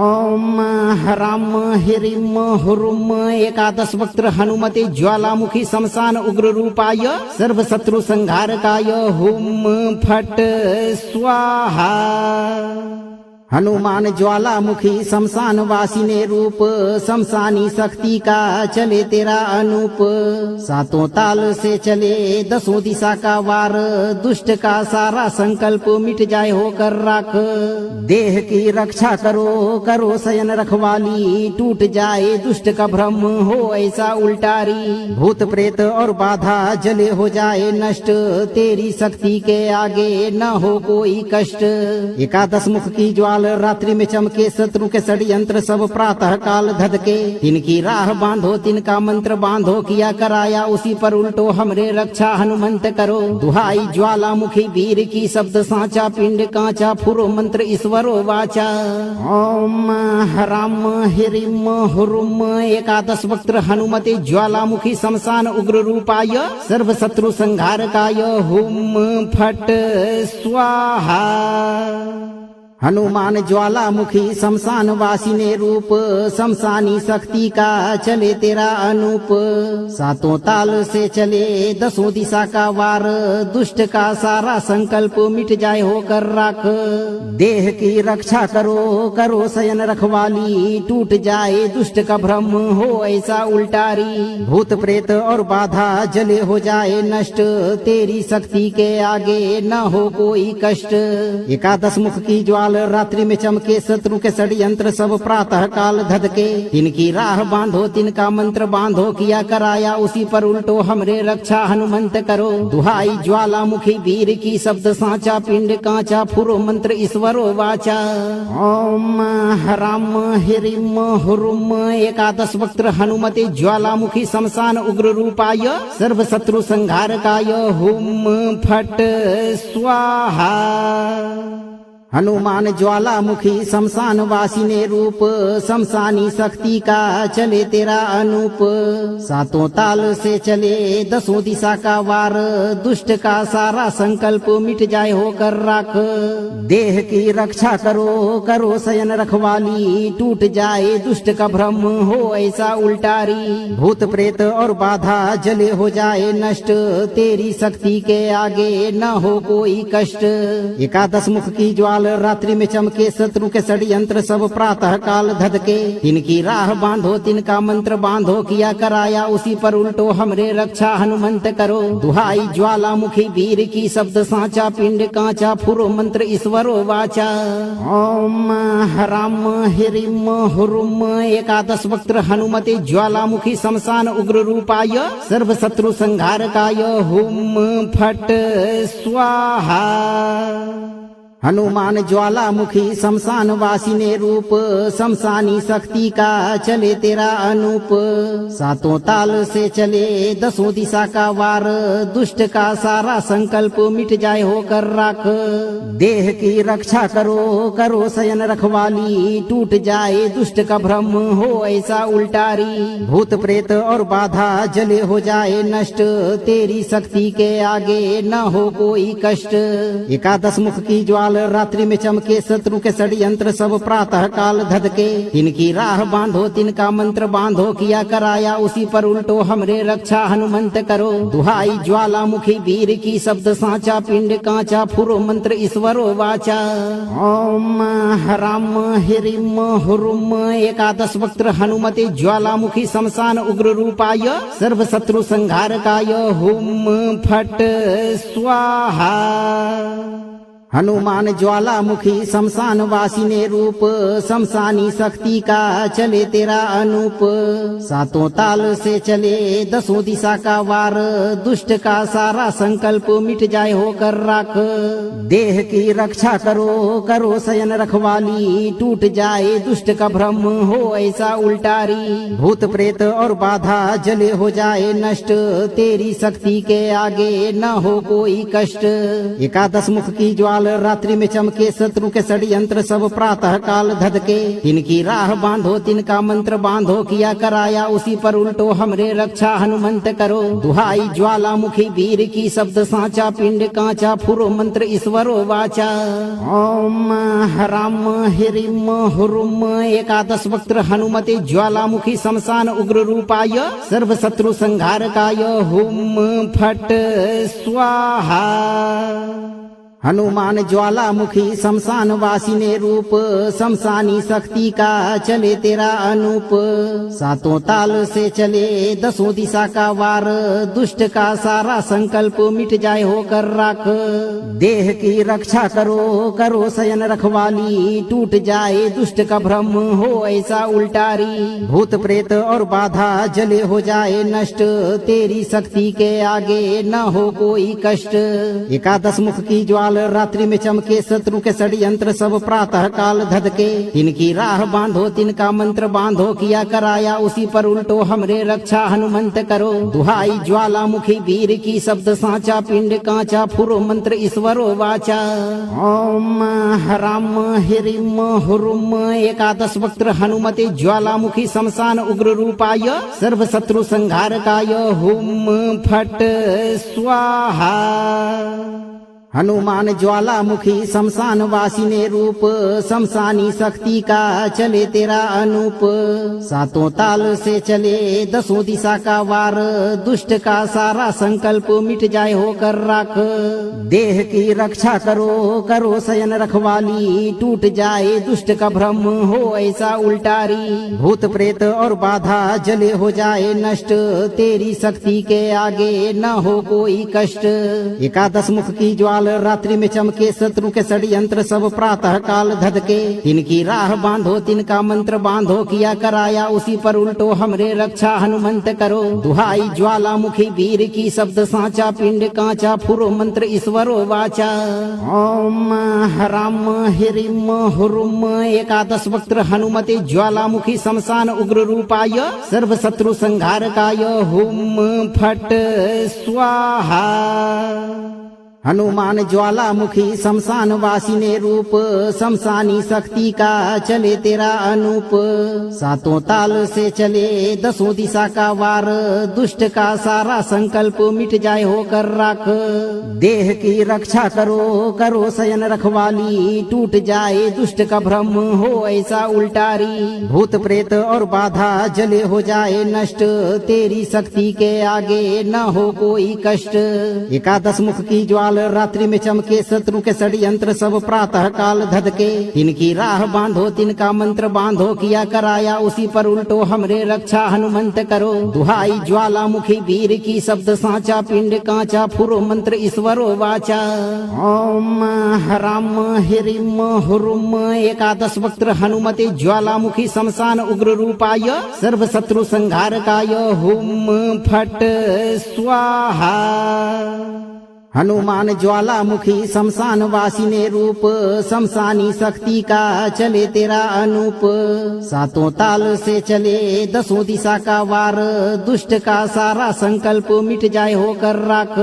ओम हराम हिरिम हुरुम एकादश वक्त्र हनुमते ज्वालामुखी शमशान उग्र रूपाय सर्व शत्रु संहारकाय हुम फट स्वाहा हनुमान ज्वालामुखी शमशान वासिने रूप शमशानी शक्ति का चले तेरा अनूप सातों ताल से चले दसों दिशा का वार दुष्ट का सारा संकल्प मिट जाए होकर राख देह की रक्षा करो करो शयन रखवाली टूट जाए दुष्ट का भ्रम हो ऐसा उल्टारी भूत प्रेत और बाधा जले हो जाए नष्ट तेरी शक्ति के आगे न हो कोई कष्ट एकादश मुख की ज्वाला रात्रि में चमके शत्रु के षड्यंत्र सब प्रातः काल धधके तिनकी राह बांधो तिनका मंत्र बांधो किया कराया उसी पर उल्टो हमरे रक्षा हनुमंत करो दुहाई ज्वालामुखी वीर की शब्द साचा पिंड कांचा फुरो मंत्र ईश्वरो वाचा ओम हराम हिरिम हुरुम एकादश वक्त्र हनुमते ज्वालामुखी शमशान उग्र रूपाय सर्व शत्रु संहारकाय हुम फट स्वाहा हनुमान ज्वालामुखी शमशान वासिने रूप शमशानी शक्ति का चले तेरा अनूप सातों ताल से चले दसों दिशा का वार दुष्ट का सारा संकल्प मिट जाए होकर राख देह की रक्षा करो करो शयन रखवाली टूट जाए दुष्ट का भ्रम हो ऐसा उल्टारी भूत प्रेत और बाधा जले हो जाए नष्ट तेरी शक्ति के आगे न हो कोई कष्ट एकादश मुख की ज्वाला रात्रि में चमके शत्रु के षड्यंत्र सब प्रातः काल धधके तिनकी राह बांधो तिनका मंत्र बांधो किया कराया उसी पर उल्टो हमरे रक्षा हनुमंत करो दुहाई ज्वालामुखी वीर की शब्द साचा पिंड कांचा फुरो मंत्र ईश्वरो वाचा ओम हराम हिरिम हुरुम एकादश वक्त्र हनुमते ज्वालामुखी शमशान उग्र रूपाय सर्व शत्रु संहारकाय हुम फट स्वाहा हनुमान ज्वालामुखी शमशान वासिने रूप शमशानी शक्ति का चले तेरा अनूप सातों ताल से चले दसों दिशा का वार दुष्ट का सारा संकल्प मिट जाए होकर राख देह की रक्षा करो करो शयन रखवाली टूट जाए दुष्ट का भ्रम हो ऐसा उल्टारी भूत प्रेत और बाधा जले हो जाए नष्ट तेरी शक्ति के आगे न हो कोई कष्ट एकादश मुख की ज्वाला ज्वाल रात्रि में चमके शत्रु के षड्यंत्र सब प्रातः काल धधके तिनकी राह बांधो तिनका मंत्र बांधो किया कराया उसी पर उल्टो हमरे रक्षा हनुमंत करो दुहाई ज्वालामुखी वीर की शब्द साचा पिंड कांचा फुरो मंत्र ईश्वरो वाचा ओम हराम हिरिम हुरुम एकादश वक्त्र हनुमते ज्वालामुखी शमशान उग्र रूपाय सर्व शत्रु संहारकाय हुम फट स्वाहा हनुमान ज्वालामुखी शमशान वासिने रूप शमशानी शक्ति का चले तेरा अनूप सातों ताल से चले दसों दिशा का वार दुष्ट का सारा संकल्प मिट जाए होकर राख देह की रक्षा करो करो शयन रखवाली टूट जाए दुष्ट का भ्रम हो ऐसा उल्टारी भूत प्रेत और बाधा जले हो जाए नष्ट तेरी शक्ति के आगे न हो कोई कष्ट एकादश मुख की ज्वाल रात्रि में चमके शत्रु के षड्यंत्र सब प्रातः काल धधके तिनकी राह बांधो तिनका मंत्र बांधो किया कराया उसी पर उल्टो हमरे रक्षा हनुमंत करो दुहाई ज्वालामुखी वीर की शब्द साचा पिंड कांचा फुरो मंत्र ईश्वरो वाचा ओम हराम हिरिम हुरुम एकादश वक्त्र हनुमते ज्वालामुखी शमशान उग्र रूपाय सर्व शत्रु संहारकाय हुम फट स्वाहा हनुमान ज्वालामुखी शमशान वासिने रूप शमशानी शक्ति का चले तेरा अनूप सातों ताल से चले दसों दिशा का वार दुष्ट का सारा संकल्प मिट जाए होकर राख देह की रक्षा करो करो शयन रखवाली टूट जाए दुष्ट का भ्रम हो ऐसा उल्टारी भूत प्रेत और बाधा जले हो जाए नष्ट तेरी शक्ति के आगे न हो कोई कष्ट एकादश मुख की ज्वाल रात्रि में चमके शत्रु के षड्यंत्र सब प्रातः काल धधके तिनकी राह बांधो तिनका मंत्र बांधो किया कराया उसी पर उल्टो हमरे रक्षा हनुमंत करो दुहाई ज्वालामुखी वीर की शब्द साचा पिंड कांचा फुरो मंत्र ईश्वरो वाचा ओम हराम हिरिम हुरुम एकादश वक्त्र हनुमते ज्वालामुखी शमशान उग्र रूपाय सर्व शत्रु संहारकाय हुम फट स्वाहा हनुमान ज्वालामुखी शमशान वासिने रूप शमशानी शक्ति का चले तेरा अनूप सातों ताल से चले दसों दिशा का वार दुष्ट का सारा संकल्प मिट जाए होकर राख देह की रक्षा करो करो शयन रखवाली टूट जाए दुष्ट का भ्रम हो ऐसा उल्टारी भूत प्रेत और बाधा जले हो जाए नष्ट तेरी शक्ति के आगे न हो कोई कष्ट एकादश मुख की ज्वाल रात्रि में चमके शत्रु के षड्यंत्र सब प्रातः काल धधके तिनकी राह बांधो तिनका मंत्र बांधो किया कराया उसी पर उल्टो हमरे रक्षा हनुमंत करो दुहाई ज्वालामुखी वीर की शब्द साचा पिंड कांचा फुरो मंत्र ईश्वरो वाचा ओम हराम हिरिम हुरुम एकादश वक्त्र हनुमते ज्वालामुखी शमशान उग्र रूपाय सर्व शत्रु संहारकाय हुम फट स्वाहा हनुमान ज्वालामुखी शमशान वासिने रूप शमशानी शक्ति का चले तेरा अनूप सातों ताल से चले दसों दिशा का वार दुष्ट का सारा संकल्प मिट जाए होकर राख देह की रक्षा करो करो शयन रखवाली टूट जाए दुष्ट का भ्रम हो ऐसा उल्टारी भूत प्रेत और बाधा जले हो जाए नष्ट तेरी शक्ति के आगे न हो कोई कष्ट एकादश मुख की ज्वाल रात्रि में चमके शत्रु के षड्यंत्र सब प्रातः काल धधके तिनकी राह बांधो तिनका मंत्र बांधो किया कराया उसी पर उल्टो हमरे रक्षा हनुमंत करो दुहाई ज्वालामुखी वीर की शब्द साचा पिंड कांचा फुरो मंत्र ईश्वरो वाचा ओम हराम हिरिम हुरुम एकादश वक्त्र हनुमते ज्वालामुखी शमशान उग्र रूपाय सर्व शत्रु संहारकाय हुम फट स्वाहा हनुमान ज्वालामुखी शमशान वासिने रूप शमशानी शक्ति का चले तेरा अनूप सातों ताल से चले दसों दिशा का वार दुष्ट का सारा संकल्प मिट जाए होकर राख देह की रक्षा करो करो शयन रखवाली टूट जाए दुष्ट का भ्रम हो ऐसा उल्टारी भूत प्रेत और बाधा जले हो जाए नष्ट तेरी शक्ति के आगे न हो कोई कष्ट एकादश मुख की ज्वाल ज्वाल रात्रि में चमके, शत्रु के षड्यंत्र सब प्रातः काल धधके। इनकी राह बांधो, तिनका मंत्र बांधो, किया कराया उसी पर उल्टो, हमरे रक्षा हनुमंत करो। दुहाई ज्वालामुखी वीर की, शब्द साचा पिंड कांचा, फुरो मंत्र ईश्वरो वाचा। ओम हराम हिरिम हुरुम एकादश वक्त्र हनुमते ज्वालामुखी शमशान उग्र रूपाय, सर्व शत्रु संहारकाय, हुम फट स्वाहा। हनुमान ज्वालामुखी शमशान वासिने रूप, शमशानी शक्ति का चले तेरा अनूप। सातों ताल से चले दसों दिशा का वार, दुष्ट का सारा संकल्प मिट जाए होकर राख।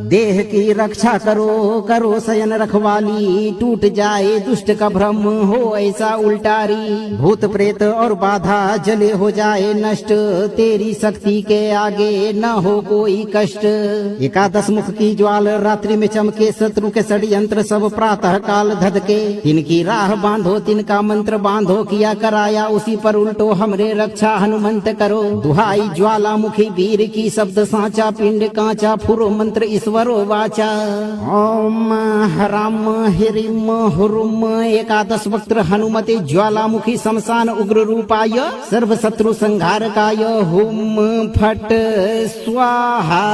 देह की रक्षा करो, करो शयन रखवाली, टूट जाए दुष्ट का भ्रम हो ऐसा उल्टारी। भूत प्रेत और बाधा जले हो जाए नष्ट, तेरी शक्ति के आगे न हो कोई कष्ट। एकादश मुख की ज्वाल रात्रि में चमके, शत्रु के षड्यंत्र सब प्रातः काल धधके। इनकी राह बांधो, तिनका मंत्र बांधो, किया कराया उसी पर उल्टो, हमरे रक्षा हनुमंत करो। दुहाई ज्वालामुखी वीर की, शब्द साचा पिंड कांचा, फुरो मंत्र ईश्वरो वाचा। ओम हराम हिरिम हुरुम एकादश वक्त्र हनुमते ज्वालामुखी शमशान उग्र रूपाय, सर्व शत्रु संहारकाय, हुम फट स्वाहा।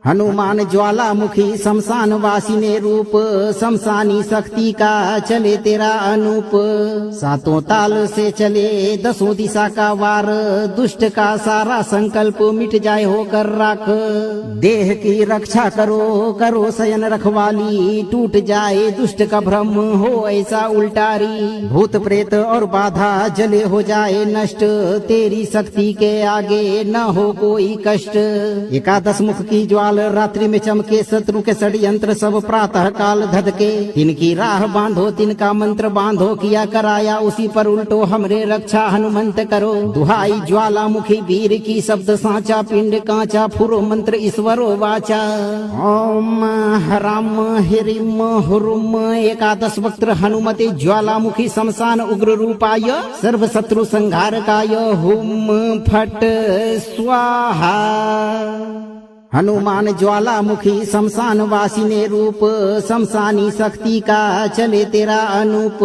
हनुमान ज्वालामुखी शमशान वासिने रूप, शमशानी शक्ति का चले तेरा अनूप। सातों ताल से चले दसों दिशा का वार, दुष्ट का सारा संकल्प मिट जाए होकर राख। देह की रक्षा करो, करो शयन रखवाली, टूट जाए दुष्ट का भ्रम हो ऐसा उल्टारी। भूत प्रेत और बाधा जले हो जाए नष्ट, तेरी शक्ति के आगे न हो कोई कष्ट। एकादश मुख की ज्वाल रात्रि में चमके, शत्रु के षड्यंत्र सब प्रातः काल धधके। इनकी राह बांधो, तिनका मंत्र बांधो, किया कराया उसी पर उल्टो, हमरे रक्षा हनुमंत करो। दुहाई ज्वालामुखी वीर की, शब्द साचा पिंड कांचा, फुरो मंत्र ईश्वरो वाचा। ओम हराम हिरिम हुरुम एकादश वक्त्र हनुमते ज्वालामुखी शमशान उग्र रूपाय, सर्व शत्रु संहारकाय, हुम फट स्वाहा। हनुमान ज्वालामुखी शमशान वासिने रूप, शमशानी शक्ति का चले तेरा अनूप।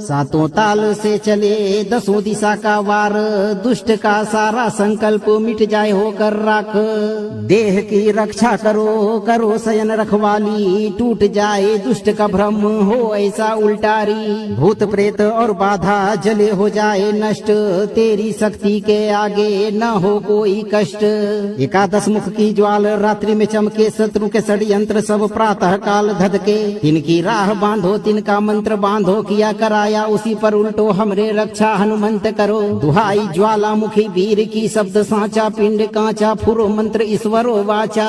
सातों ताल से चले दसों दिशा का वार, दुष्ट का सारा संकल्प मिट जाए होकर राख। देह की रक्षा करो, करो शयन रखवाली, टूट जाए दुष्ट का भ्रम हो ऐसा उल्टारी। भूत प्रेत और बाधा जले हो जाए नष्ट, तेरी शक्ति के आगे न हो कोई कष्ट। एकादश मुख की ज्वाल रात्रि में चमके, शत्रु के षड्यंत्र सब प्रातः काल धधके। इनकी राह बांधो, तिनका मंत्र बांधो, किया कराया उसी पर उल्टो, हमरे रक्षा हनुमंत करो। दुहाई ज्वालामुखी वीर की, शब्द साचा पिंड कांचा, फुरो मंत्र ईश्वरो वाचा।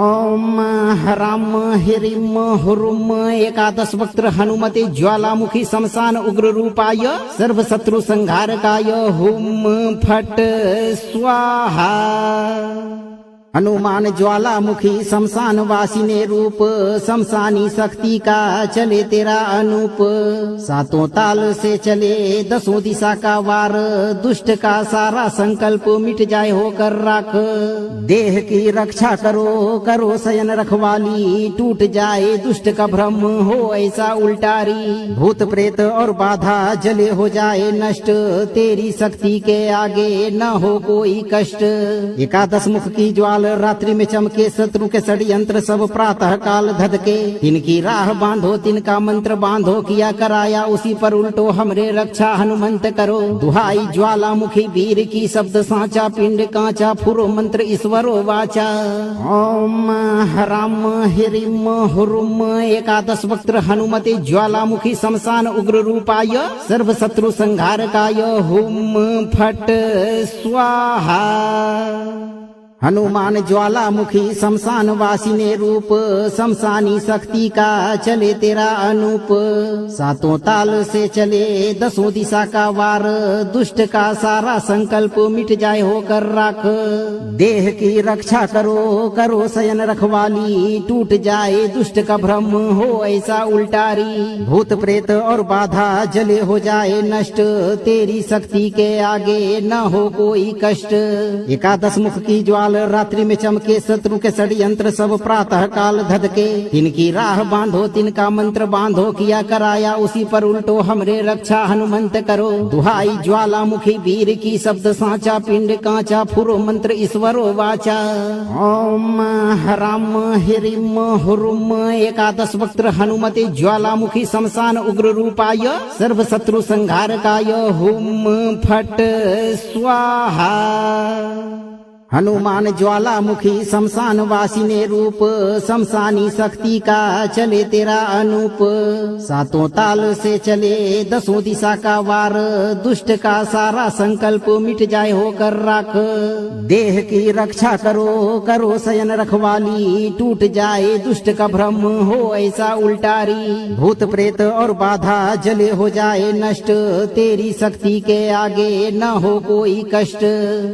ओम हराम हिरिम हुरुम एकादश वक्त्र हनुमते ज्वालामुखी शमशान उग्र रूपाय, सर्व शत्रु संहारकाय, हुम फट स्वाहा। हनुमान ज्वालामुखी शमशान वासिने रूप, शमशानी शक्ति का चले तेरा अनूप। सातों ताल से चले दसों दिशा का वार, दुष्ट का सारा संकल्प मिट जाए होकर राख। देह की रक्षा करो, करो शयन रखवाली, टूट जाए दुष्ट का भ्रम हो ऐसा उल्टारी। भूत प्रेत और बाधा जले हो जाए नष्ट, तेरी शक्ति के आगे न हो कोई कष्ट। एकादश मुख की ज्वाल रात्रि में चमके, शत्रु के षड्यंत्र सब प्रातः काल धधके। इनकी राह बांधो, तिनका मंत्र बांधो, किया कराया उसी पर उल्टो, हमरे रक्षा हनुमंत करो। दुहाई ज्वालामुखी वीर की, शब्द साचा पिंड कांचा, फुरो मंत्र ईश्वरो वाचा। ओम हराम हिरिम हुरुम एकादश वक्त्र हनुमते ज्वालामुखी शमशान उग्र रूपाय, सर्व शत्रु संहारकाय, हुम फट स्वाहा। हनुमान ज्वालामुखी शमशान वासिने रूप, शमशानी शक्ति का चले तेरा अनूप। सातों ताल से चले दसों दिशा का वार, दुष्ट का सारा संकल्प मिट जाए होकर राख। देह की रक्षा करो, करो शयन रखवाली, टूट जाए दुष्ट का भ्रम हो ऐसा उल्टारी। भूत प्रेत और बाधा जले हो जाए नष्ट, तेरी शक्ति के आगे न हो कोई कष्ट। एकादश मुख की ज्वाल ज्वाल रात्रि में चमके, शत्रु के षड्यंत्र सब प्रातः काल धधके। तिनकी राह बांधो, तिनका मंत्र बांधो, किया कराया उसी पर उल्टो, हमरे रक्षा हनुमंत करो। दुहाई ज्वालामुखी वीर की, शब्द साचा पिंड कांचा, फुरो मंत्र ईश्वरो वाचा। ओम हराम हिरिम हुरुम एकादश वक्त्र हनुमते ज्वालामुखी शमशान उग्र रूपाय, सर्व शत्रु संहारकाय, हुम फट स्वाहा। हनुमान ज्वालामुखी शमशान वासिने रूप, शमशानी शक्ति का चले तेरा अनूप। सातों ताल से चले दसों दिशा का वार, दुष्ट का सारा संकल्प मिट जाए होकर राख। देह की रक्षा करो, करो शयन रखवाली, टूट जाए दुष्ट का भ्रम हो ऐसा उल्टारी। भूत प्रेत और बाधा जले हो जाए नष्ट, तेरी शक्ति के आगे न हो कोई कष्ट।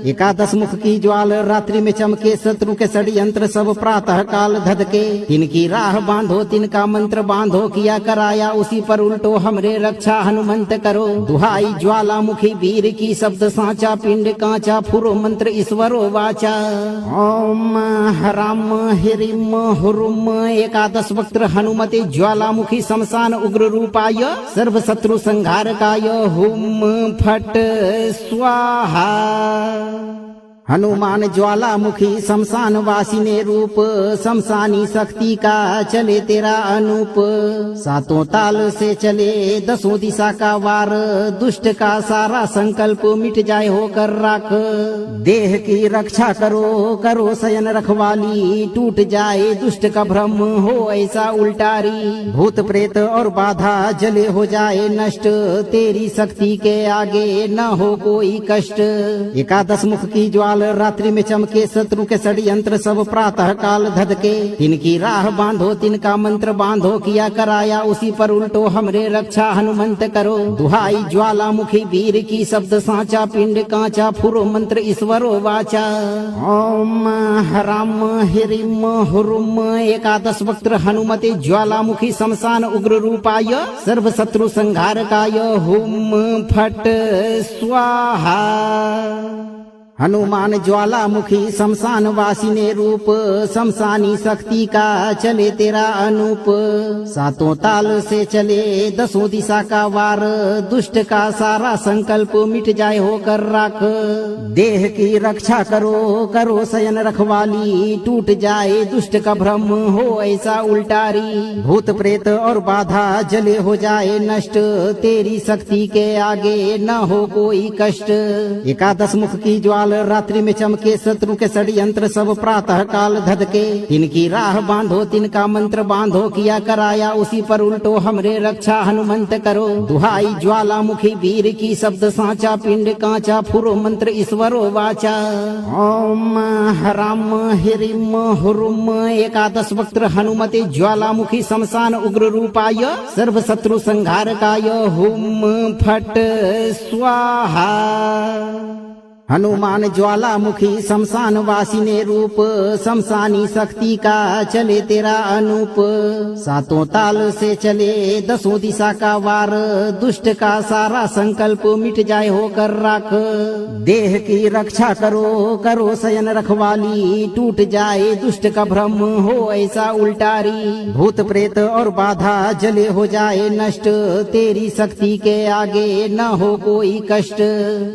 एकादश मुख की ज्वाल रात्रि में चमके, शत्रु के षड्यंत्र सब प्रातः काल धधके। तिनकी राह बांधो, तिनका मंत्र बांधो, किया कराया उसी पर उल्टो, हमरे रक्षा हनुमंत करो। दुहाई ज्वालामुखी वीर की, शब्द साचा पिंड कांचा, फुरो मंत्र ईश्वरो वाचा। ओम हराम हिरिम हुरुम एकादश वक्त्र हनुमते ज्वालामुखी शमशान उग्र रूपाय, सर्व शत्रु संहारकाय, हुम फट स्वाहा। हनुमान ज्वालामुखी शमशान वासिने रूप, शमशानी शक्ति का चले तेरा अनूप। सातों ताल से चले दसों दिशा का वार, दुष्ट का सारा संकल्प मिट जाए होकर राख। देह की रक्षा करो, करो शयन रखवाली, टूट जाए दुष्ट का भ्रम हो ऐसा उल्टारी। भूत प्रेत और बाधा जले हो जाए नष्ट, तेरी शक्ति के आगे न हो कोई कष्ट। एकादश मुख की ज्वाल रात्रि में चमके, शत्रु के षड्यंत्र सब प्रातः काल धधके। तिनकी राह बांधो, तिनका मंत्र बांधो, किया कराया उसी पर उल्टो, हमरे रक्षा हनुमंत करो। दुहाई ज्वालामुखी वीर की, शब्द साचा पिंड कांचा, फुरो मंत्र ईश्वरो वाचा। ओम हराम हिरिम हुरुम एकादश वक्त्र हनुमते ज्वालामुखी शमशान उग्र रूपाय, सर्व शत्रु संहारकाय, हुम फट स्वाहा। हनुमान ज्वालामुखी शमशान वासिने रूप, शमशानी शक्ति का चले तेरा अनूप। सातों ताल से चले दसों दिशा का वार, दुष्ट का सारा संकल्प मिट जाए होकर राख। देह की रक्षा करो, करो शयन रखवाली, टूट जाए दुष्ट का भ्रम हो ऐसा उल्टारी। भूत प्रेत और बाधा जले हो जाए नष्ट, तेरी शक्ति के आगे न हो कोई कष्ट। एकादश मुख की ज्वाल रात्रि में चमके, शत्रु के षड्यंत्र सब प्रातः काल धधके। तिनकी राह बांधो, तिनका मंत्र बांधो, किया कराया उसी पर उल्टो, हमरे रक्षा हनुमंत करो। दुहाई ज्वालामुखी वीर की, शब्द साचा पिंड कांचा, फुरो मंत्र ईश्वरो वाचा। ओम हराम हिरिम हुरुम एकादश वक्त्र हनुमते ज्वालामुखी शमशान उग्र रूपाय, सर्व शत्रु संहारकाय, हुम फट स्वाहा। हनुमान ज्वालामुखी शमशान वासिने रूप, शमशानी शक्ति का चले तेरा अनूप। सातों ताल से चले दसों दिशा का वार, दुष्ट का सारा संकल्प मिट जाए होकर राख। देह की रक्षा करो, करो शयन रखवाली, टूट जाए दुष्ट का भ्रम हो ऐसा उल्टारी। भूत प्रेत और बाधा जले हो जाए नष्ट, तेरी शक्ति के आगे न हो कोई कष्ट।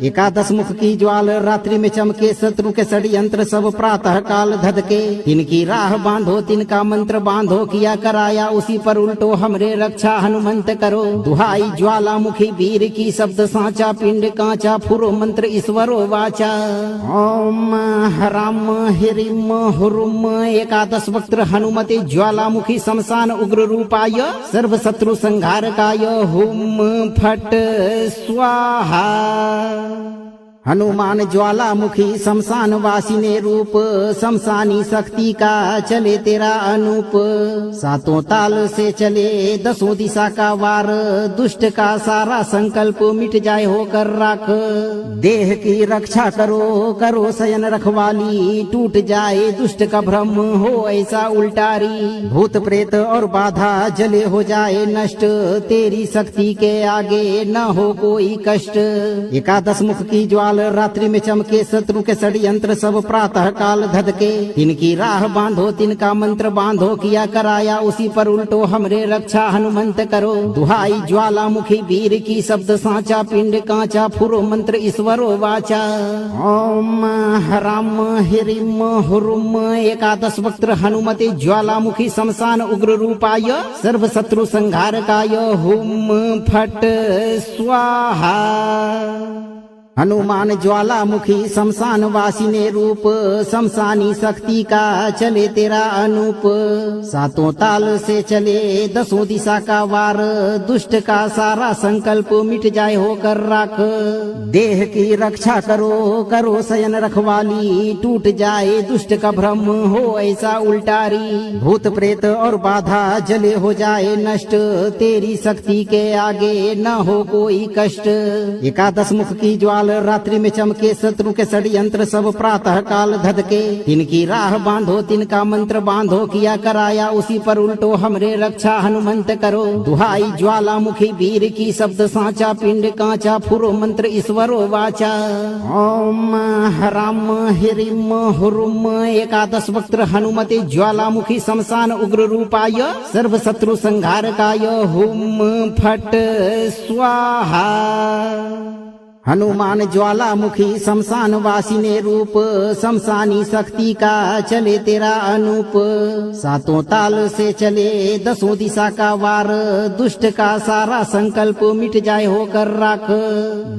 एकादश मुख की ज्वाल रात्रि में चमके, शत्रु के षड्यंत्र सब प्रातः काल धधके। तिनकी राह बांधो, तिनका मंत्र बांधो, किया कराया उसी पर उल्टो, हमरे रक्षा हनुमंत करो। दुहाई ज्वालामुखी वीर की, शब्द साचा पिंड कांचा, फुरो मंत्र ईश्वरो वाचा। ओम हराम हिरिम हुरुम एकादश वक्त्र हनुमते ज्वालामुखी शमशान उग्र रूपाय, सर्व शत्रु संहारकाय, हुम फट स्वाहा। हनुमान ज्वालामुखी शमशान वासिने रूप, शमशानी शक्ति का चले तेरा अनूप। सातों ताल से चले दसों दिशा का वार, दुष्ट का सारा संकल्प मिट जाए होकर राख। देह की रक्षा करो, करो शयन रखवाली, टूट जाए दुष्ट का भ्रम हो ऐसा उल्टारी। भूत प्रेत और बाधा जले हो जाए नष्ट, तेरी शक्ति के आगे न हो कोई कष्ट। एकादश मुख की ज्वाल ज्वाल रात्रि में चमके, शत्रु के षड्यंत्र सब प्रातः काल धधके। तिनकी राह बांधो, तिनका मंत्र बांधो, किया कराया उसी पर उल्टो हमरे रक्षा हनुमंत करो। दुहाई ज्वालामुखी वीर की, शब्द साचा पिंड कांचा, फुरो मंत्र ईश्वरो वाचा। ओम हराम हिरिम हुरुम एकादश वक्त्र हनुमते ज्वालामुखी शमशान उग्र रूपाय, सर्व शत्रु संहारकाय, हुम फट स्वाहा। हनुमान ज्वालामुखी शमशान वासिने रूप, शमशानी शक्ति का चले तेरा अनूप। सातों ताल से चले दसों दिशा का वार, दुष्ट का सारा संकल्प मिट जाए होकर राख। देह की रक्षा करो, करो शयन रखवाली, टूट जाए दुष्ट का भ्रम हो ऐसा उल्टारी। भूत प्रेत और बाधा जले हो जाए नष्ट, तेरी शक्ति के आगे न हो कोई कष्ट। एकादश मुख की ज्वाल रात्रि में चमके, शत्रु के षड्यंत्र सब प्रातः काल धधके। तिनकी राह बांधो, तिनका मंत्र बांधो, किया कराया उसी पर उल्टो हमरे रक्षा हनुमंत करो। दुहाई ज्वालामुखी वीर की, शब्द साचा पिंड कांचा, फुरो मंत्र ईश्वरो वाचा। ओम हराम हिरिम हुरुम एकादश वक्त्र हनुमते ज्वालामुखी शमशान उग्र रूपाय, सर्व शत्रु संहारकाय, हुम फट स्वाहा। हनुमान ज्वालामुखी शमशान वासिने रूप, शमशानी शक्ति का चले तेरा अनूप। सातों ताल से चले दसों दिशा का वार, दुष्ट का सारा संकल्प मिट जाए होकर राख।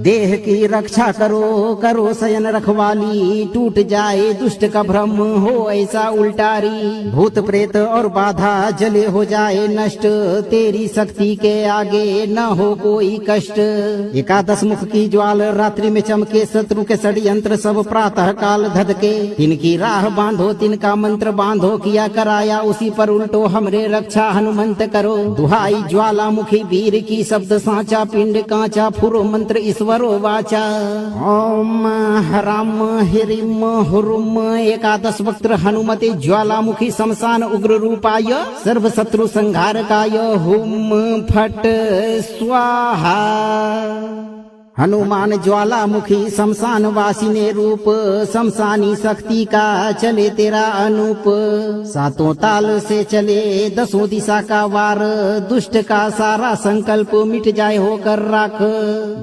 देह की रक्षा करो, करो शयन रखवाली, टूट जाए दुष्ट का भ्रम हो ऐसा उल्टारी। भूत प्रेत और बाधा जले हो जाए नष्ट, तेरी शक्ति के आगे न हो कोई कष्ट। एकादश मुख की ज्वाल रात्रि में चमके, शत्रु के षड्यंत्र सब प्रातः काल धधके। तिनकी राह बांधो, तिनका मंत्र बांधो, किया कराया उसी पर उल्टो हमरे रक्षा हनुमंत करो। दुहाई ज्वालामुखी वीर की, शब्द साचा पिंड कांचा, फुरो मंत्र ईश्वरो वाचा। ओम हराम हिरिम हुरुम एकादश वक्त्र हनुमते ज्वालामुखी शमशान उग्र रूपाय, सर्व शत्रु संहारकाय, हुम फट स्वाहा। हनुमान ज्वालामुखी शमशान वासिने रूप, शमशानी शक्ति का चले तेरा अनूप। सातों ताल से चले दसों दिशा का वार, दुष्ट का सारा संकल्प मिट जाए होकर राख।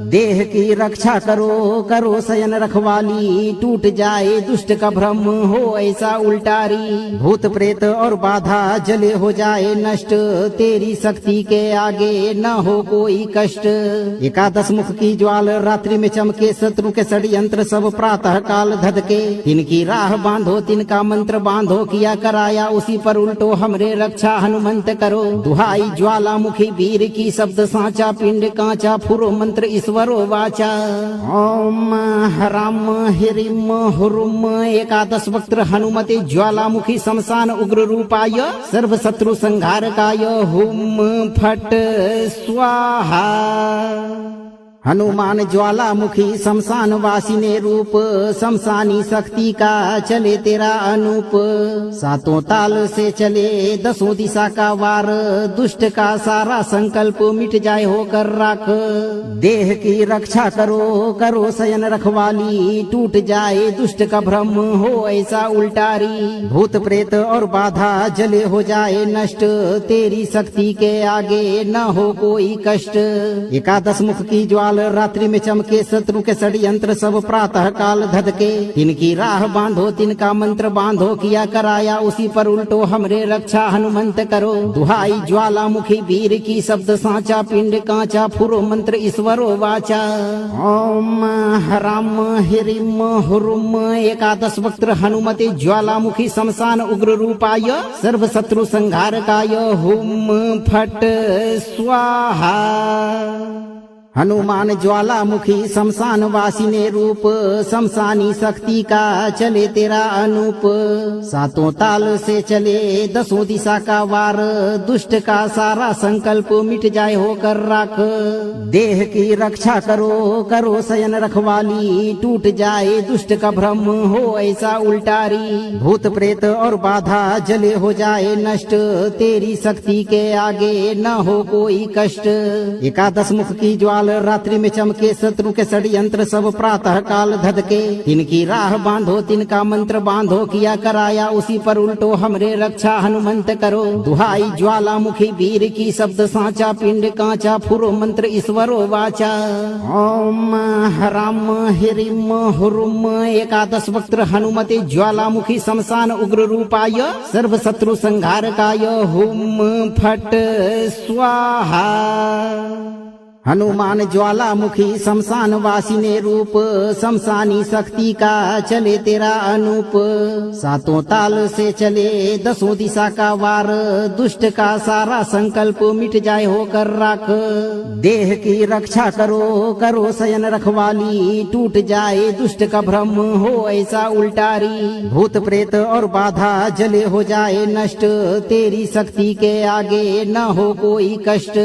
देह की रक्षा करो, करो शयन रखवाली, टूट जाए दुष्ट का भ्रम हो ऐसा उल्टारी। भूत प्रेत और बाधा जले हो जाए नष्ट, तेरी शक्ति के आगे न हो कोई कष्ट। एकादश मुख की ज्वाल रात्रि में चमके, शत्रु के षड्यंत्र सब प्रातः काल धधके। तिनकी राह बांधो, तिनका मंत्र बांधो, किया कराया उसी पर उल्टो हमरे रक्षा हनुमंत करो। दुहाई ज्वालामुखी वीर की, शब्द साचा पिंड कांचा, फुरो मंत्र ईश्वरो वाचा। ओम हराम हिरिम हुरुम एकादश वक्त्र हनुमते ज्वालामुखी शमशान उग्र रूपाय, सर्व शत्रु संहारकाय, हुम फट स्वाहा। हनुमान ज्वालामुखी शमशान वासिने रूप, शमशानी शक्ति का चले तेरा अनूप। सातों ताल से चले दसों दिशा का वार, दुष्ट का सारा संकल्प मिट जाए होकर राख। देह की रक्षा करो, करो शयन रखवाली, टूट जाए दुष्ट का भ्रम हो ऐसा उल्टारी। भूत प्रेत और बाधा जले हो जाए नष्ट, तेरी शक्ति के आगे न हो कोई कष्ट। एकादश मुख की ज्वाल रात्रि में चमके, शत्रु के षड्यंत्र सब प्रातः काल धधके। तिनकी राह बांधो, तिनका मंत्र बांधो, किया कराया उसी पर उल्टो हमरे रक्षा हनुमंत करो। दुहाई ज्वालामुखी वीर की, शब्द साचा पिंड कांचा, फुरो मंत्र ईश्वरो वाचा। ओम हराम हिरिम हुरुम एकादश वक्त्र हनुमते ज्वालामुखी शमशान उग्र रूपाय, सर्व शत्रु संहारकाय, हुम फट स्वाहा। हनुमान ज्वालामुखी शमशान वासिने रूप, शमशानी शक्ति का चले तेरा अनूप। सातों ताल से चले दसों दिशा का वार, दुष्ट का सारा संकल्प मिट जाए होकर राख। देह की रक्षा करो, करो शयन रखवाली, टूट जाए दुष्ट का भ्रम हो ऐसा उल्टारी। भूत प्रेत और बाधा जले हो जाए नष्ट, तेरी शक्ति के आगे न हो कोई कष्ट। एकादश मुख की ज्वाल ज्वाल रात्रि में चमके, शत्रु के षड्यंत्र सब प्रातः काल धधके। तिनकी राह बांधो, तिनका मंत्र बांधो, किया कराया उसी पर उल्टो हमरे रक्षा हनुमंत करो। दुहाई ज्वालामुखी वीर की, शब्द साचा पिंड कांचा, फुरो मंत्र ईश्वरो वाचा। ओम ह्राम ह्रीम हुरुम एकादश वक्त्र हनुमते ज्वालामुखी शमशान उग्र रूपाय, सर्व शत्रु संहारकाय, हुम फट स्वाहा। हनुमान ज्वालामुखी शमशान वासिने रूप, शमशानी शक्ति का चले तेरा अनूप। सातों ताल से चले दसों दिशा का वार, दुष्ट का सारा संकल्प मिट जाए होकर राख। देह की रक्षा करो, करो शयन रखवाली, टूट जाए दुष्ट का भ्रम हो ऐसा उल्टारी। भूत प्रेत और बाधा जले हो जाए नष्ट, तेरी शक्ति के आगे न हो कोई कष्ट।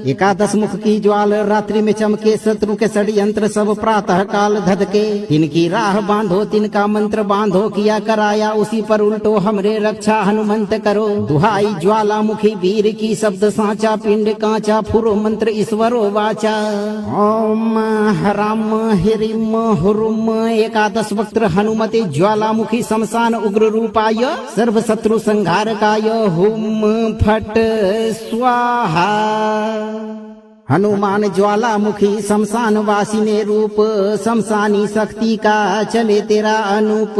एकादश मुख की ज्वाला रात्रि में चमके, शत्रु के षड्यंत्र सब प्रातः काल धधके। तिनकी राह बांधो, तिनका मंत्र बांधो, किया कराया उसी पर उल्टो हमरे रक्षा हनुमंत करो। दुहाई ज्वालामुखी वीर की, शब्द साचा पिंड कांचा, फुरो मंत्र ईश्वरो वाचा। ओम ह्राम ह्रीम हुरुम एकादश वक्त्र हनुमते ज्वालामुखी शमशान उग्र रूपाय, सर्व शत्रु संहारकाय, हुम फट स्वाहा। हनुमान ज्वालामुखी शमशान वासिने रूप, शमशानी शक्ति का चले तेरा अनूप।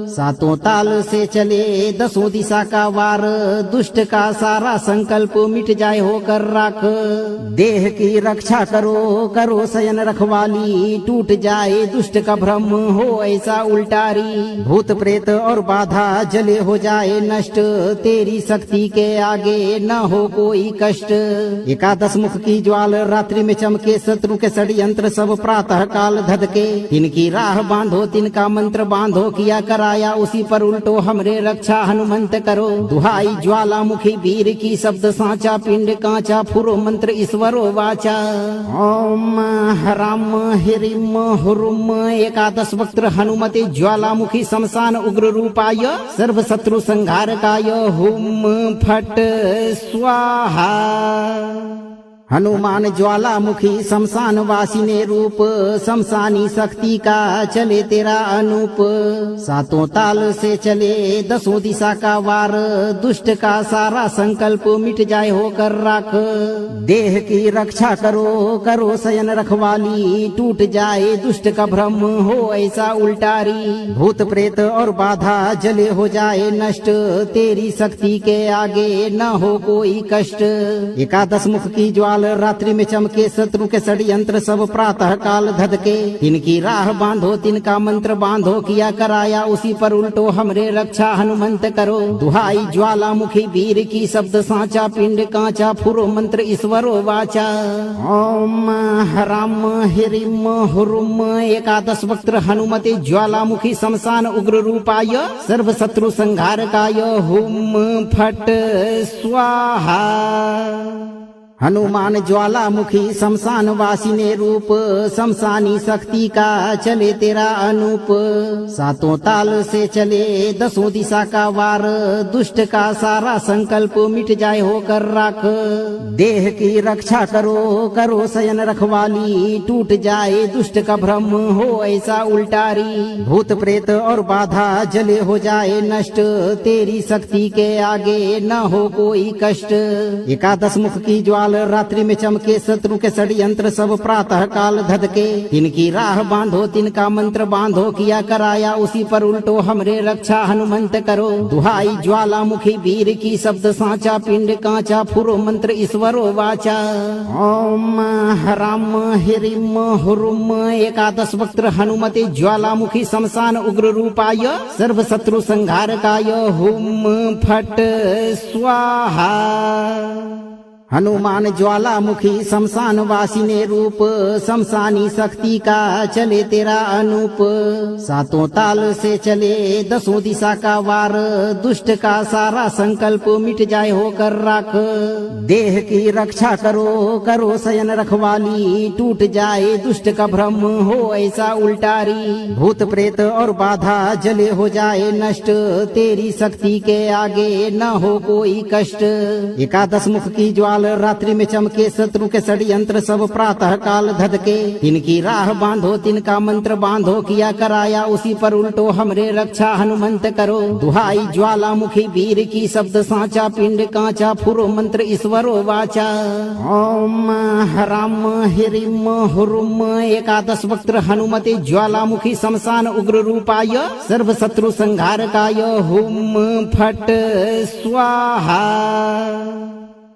सातों ताल से चले दसों दिशा का वार, दुष्ट का सारा संकल्प मिट जाए होकर राख। देह की रक्षा करो, करो शयन रखवाली, टूट जाए दुष्ट का भ्रम हो ऐसा उल्टारी। भूत प्रेत और बाधा जले हो जाए नष्ट, तेरी शक्ति के आगे न हो कोई कष्ट। एकादश मुख की ज्वाला रात्रि में चमके, शत्रु के षड्यंत्र सब प्रातः काल धधके। तिनकी राह बांधो, तिनका मंत्र बांधो, किया कराया उसी पर उल्टो हमरे रक्षा हनुमंत करो। दुहाई ज्वालामुखी वीर की, शब्द साचा पिंड कांचा, फुरो मंत्र ईश्वरो वाचा। ओम ह्राम ह्रीम हुरुम एकादश वक्त्र हनुमते ज्वालामुखी शमशान उग्र रूपाय, सर्व शत्रु संहारकाय, हुम फट स्वाहा। हनुमान ज्वालामुखी शमशान वासिने रूप, शमशानी शक्ति का चले तेरा अनूप। सातों ताल से चले दसों दिशा का वार, दुष्ट का सारा संकल्प मिट जाए होकर राख। देह की रक्षा करो, करो शयन रखवाली, टूट जाए दुष्ट का भ्रम हो ऐसा उल्टारी। भूत प्रेत और बाधा जले हो जाए नष्ट, तेरी शक्ति के आगे न हो कोई कष्ट। एकादश मुख की ज्वाला रात्रि में चमके, शत्रु के षड्यंत्र सब प्रातः काल धधके। तिनकी राह बांधो, तिनका मंत्र बांधो, किया कराया उसी पर उल्टो हमरे रक्षा हनुमंत करो। दुहाई ज्वालामुखी वीर की, शब्द साचा पिंड कांचा, फुरो मंत्र ईश्वरो वाचा। ओम ह्राम ह्रीम हुरुम एकादश वक्त्र हनुमते ज्वालामुखी शमशान उग्र रूपाय, सर्व शत्रु संहारकाय, हुम फट स्वाहा। हनुमान ज्वालामुखी शमशान वासिने रूप, शमशानी शक्ति का चले तेरा अनूप। सातों ताल से चले दसों दिशा का वार, दुष्ट का सारा संकल्प मिट जाए होकर राख। देह की रक्षा करो, करो शयन रखवाली, टूट जाए दुष्ट का भ्रम हो ऐसा उल्टारी। भूत प्रेत और बाधा जले हो जाए नष्ट, तेरी शक्ति के आगे न हो कोई कष्ट। एकादश मुख की ज्वाला रात्रि में चमके, शत्रु के षड्यंत्र सब प्रातः काल धधके। तिनकी राह बांधो, तिनका मंत्र बांधो, किया कराया उसी पर उल्टो हमरे रक्षा हनुमंत करो। दुहाई ज्वालामुखी वीर की, शब्द साचा पिंड कांचा, फुरो मंत्र ईश्वरो वाचा। ओम ह्राम ह्रीम हुरुम एकादश वक्त्र हनुमते ज्वालामुखी शमशान उग्र रूपाय, सर्व शत्रु संहारकाय, हुम फट स्वाहा। हनुमान ज्वालामुखी शमशान वासिने रूप, शमशानी शक्ति का चले तेरा अनूप। सातों ताल से चले दसों दिशा का वार, दुष्ट का सारा संकल्प मिट जाए होकर राख। देह की रक्षा करो, करो शयन रखवाली, टूट जाए दुष्ट का भ्रम हो ऐसा उल्टारी। भूत प्रेत और बाधा जले हो जाए नष्ट, तेरी शक्ति के आगे न हो कोई कष्ट। एकादश मुख की ज्वाला ज्वाल रात्रि में चमके शत्रु के षड्यंत्र सब प्रातः काल धधके तिनकी राह बांधो तिनका मंत्र बांधो किया कराया उसी पर उल्टो हमरे रक्षा हनुमंत करो दुहाई ज्वालामुखी वीर की शब्द साचा पिंड कांचा फुरो मंत्र ईश्वरो वाचा ओम हराम हिरिम हुरुम एकादश वक्त्र हनुमते ज्वालामुखी शमशान उग्र रूपाय सर्व शत्रु संहारकाय हुम फट स्वाहा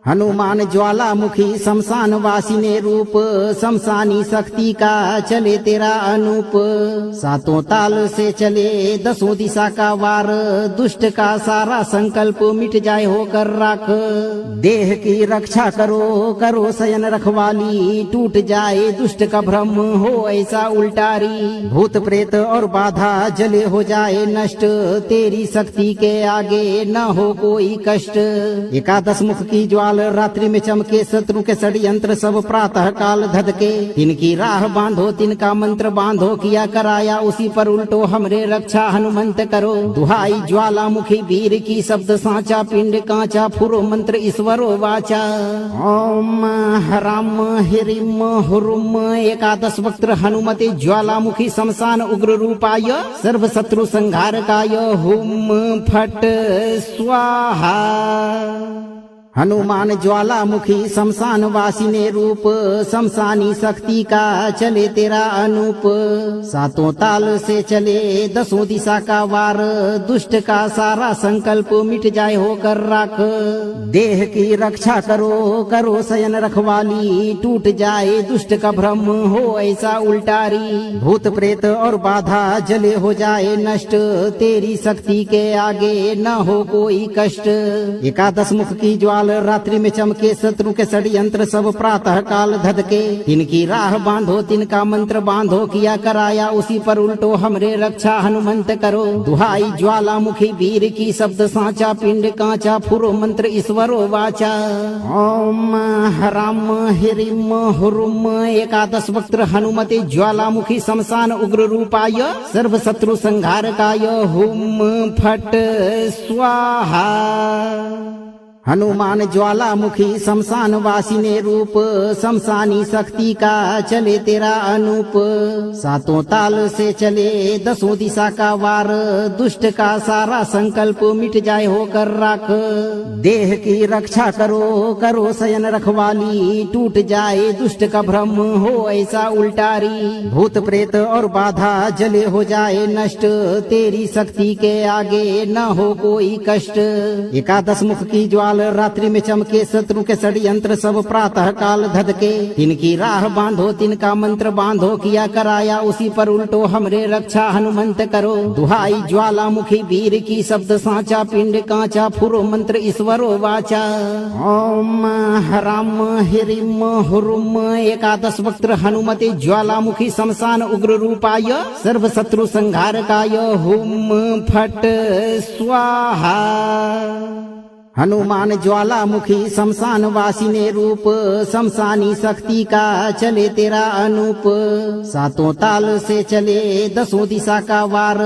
हनुमान ज्वालामुखी शमशान वासिने रूप शमशानी शक्ति का चले तेरा अनूप सातों ताल से चले दसों दिशा का वार दुष्ट का सारा संकल्प मिट जाए होकर राख देह की रक्षा करो करो शयन रखवाली टूट जाए दुष्ट का भ्रम हो ऐसा उल्टारी भूत प्रेत और बाधा जले हो जाए नष्ट तेरी शक्ति के आगे न हो कोई कष्ट एकादश मुख की ज्वाला रात्रि में चमके शत्रु के षड्यंत्र सब प्रातः काल धधके तिनकी राह बांधो तिनका मंत्र बांधो किया कराया उसी पर उल्टो हमरे रक्षा हनुमंत करो दुहाई ज्वालामुखी वीर की शब्द साचा पिंड कांचा फुरो मंत्र ईश्वरो वाचा ओम हराम हिरिम हुरुम एकादश वक्त्र हनुमते ज्वालामुखी शमशान उग्र रूपाय सर्व शत्रु संहारकाय हुम फट स्वाहा हनुमान ज्वालामुखी शमशान वासिने रूप शमशानी शक्ति का चले तेरा अनूप सातों ताल से चले दसों दिशा का वार दुष्ट का सारा संकल्प मिट जाए होकर राख देह की रक्षा करो करो शयन रखवाली टूट जाए दुष्ट का भ्रम हो ऐसा उल्टारी भूत प्रेत और बाधा जले हो जाए नष्ट तेरी शक्ति के आगे न हो कोई कष्ट एकादश मुख की ज्वाला रात्रि में चमके शत्रु के षड्यंत्र सब प्रातः काल धधके तिनकी राह बांधो तिनका मंत्र बांधो किया कराया उसी पर उल्टो हमरे रक्षा हनुमंत करो दुहाई ज्वालामुखी वीर की शब्द साचा पिंड कांचा फुरो मंत्र ईश्वरो वाचा ओम हराम हिरिम हुरुम एकादश वक्त्र हनुमते ज्वालामुखी शमशान उग्र रूपाय सर्व शत्रु संहारकाय हुम फट स्वाहा हनुमान ज्वालामुखी शमशान वासिने रूप शमशानी शक्ति का चले तेरा अनूप सातों ताल से चले दसों दिशा का वार दुष्ट का सारा संकल्प मिट जाए होकर राख देह की रक्षा करो करो शयन रखवाली टूट जाए दुष्ट का भ्रम हो ऐसा उल्टारी भूत प्रेत और बाधा जले हो जाए नष्ट तेरी शक्ति के आगे न हो कोई कष्ट एकादश मुख की ज्वाला रात्रि में चमके शत्रु के षड्यंत्र सब प्रातः काल धधके तिनकी राह बांधो तिनका मंत्र बांधो किया कराया उसी पर उल्टो हमरे रक्षा हनुमंत करो दुहाई ज्वालामुखी वीर की शब्द साचा पिंड कांचा फुरो मंत्र ईश्वरो वाचा ओम हराम हिरिम हुरुम एकादश वक्त्र हनुमते ज्वालामुखी शमशान उग्र रूपाय सर्व शत्रु संहारकाय हुम फट स्वाहा हनुमान ज्वालामुखी शमशान वासिने रूप शमशानी शक्ति का चले तेरा अनूप सातों ताल से चले दसों दिशा का वार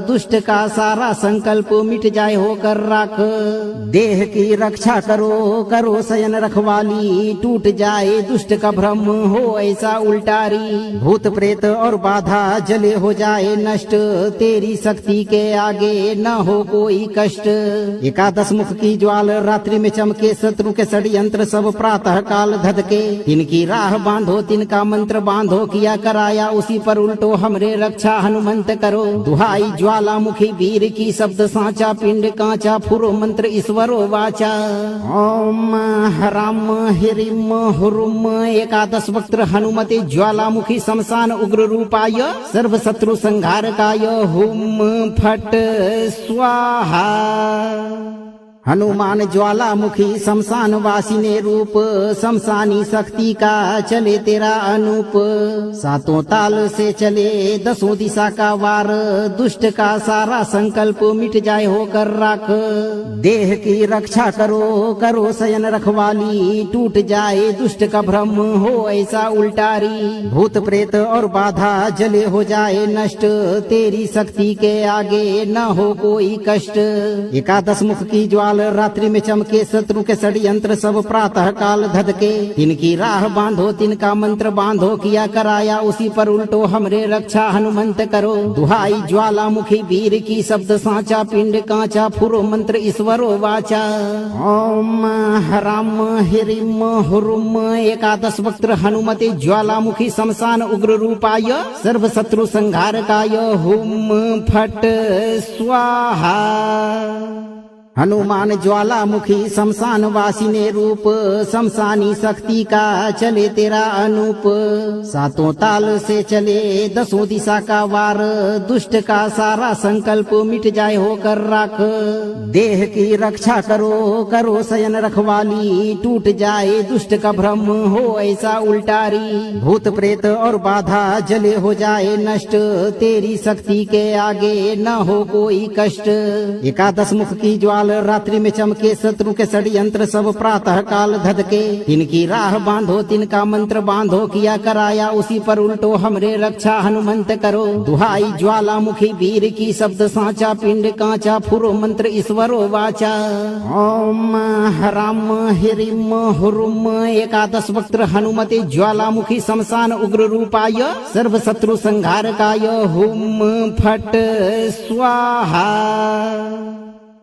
दुष्ट का सारा संकल्प मिट जाए होकर राख देह की रक्षा करो करो शयन रखवाली टूट जाए दुष्ट का भ्रम हो ऐसा उल्टारी भूत प्रेत और बाधा जले हो जाए नष्ट तेरी शक्ति के आगे न हो कोई कष्ट एकादश मुख की ज्वाला रात्रि में चमके शत्रु के षड्यंत्र सब प्रातः काल धधके तिनकी राह बांधो तिनका मंत्र बांधो किया कराया उसी पर उल्टो हमरे रक्षा हनुमंत करो दुहाई ज्वालामुखी वीर की शब्द साचा पिंड कांचा फुरो मंत्र ईश्वरो वाचा ओम हराम हिरिम हुरुम एकादश वक्त्र हनुमते ज्वालामुखी शमशान उग्र रूपाय सर्व शत्रु संहारकाय हुम फट स्वाहा हनुमान ज्वालामुखी शमशान वासिने रूप शमशानी शक्ति का चले तेरा अनूप सातों ताल से चले दसों दिशा का वार दुष्ट का सारा संकल्प मिट जाए होकर राख देह की रक्षा करो करो शयन रखवाली टूट जाए दुष्ट का भ्रम हो ऐसा उल्टारी भूत प्रेत और बाधा जले हो जाए नष्ट तेरी शक्ति के आगे न हो कोई कष्ट एकादश मुख की ज्वाला ज्वाल रात्रि में चमके शत्रु के षड्यंत्र सब प्रातः काल धधके तिनकी राह बांधो तिनका मंत्र बांधो किया कराया उसी पर उल्टो हमरे रक्षा हनुमंत करो दुहाई ज्वालामुखी वीर की शब्द साचा पिंड कांचा फुरो मंत्र ईश्वरो वाचा ओम हराम हिरिम हुरुम एकादश वक्त्र हनुमते ज्वालामुखी शमशान उग्र रूपाय सर्व शत्रु संहारकाय हुम फट स्वाहा हनुमान ज्वालामुखी शमशान वासिने रूप शमशानी शक्ति का चले तेरा अनूप सातों ताल से चले दसों दिशा का वार दुष्ट का सारा संकल्प मिट जाए होकर राख देह की रक्षा करो करो शयन रखवाली टूट जाए दुष्ट का भ्रम हो ऐसा उल्टारी भूत प्रेत और बाधा जले हो जाए नष्ट तेरी शक्ति के आगे न हो कोई कष्ट एकादश मुख की ज्वाला रात्रि में चमके शत्रु के षड्यंत्र सब प्रातः काल धधके तिनकी राह बांधो तिनका मंत्र बांधो किया कराया उसी पर उल्टो हमरे रक्षा हनुमंत करो दुहाई ज्वालामुखी वीर की शब्द साचा पिंड कांचा फुरो मंत्र ईश्वरो वाचा ओम हराम हिरिम हुरुम एकादश वक्त्र हनुमते ज्वालामुखी शमशान उग्र रूपाय सर्व शत्रु संहारकाय हुम फट स्वाहा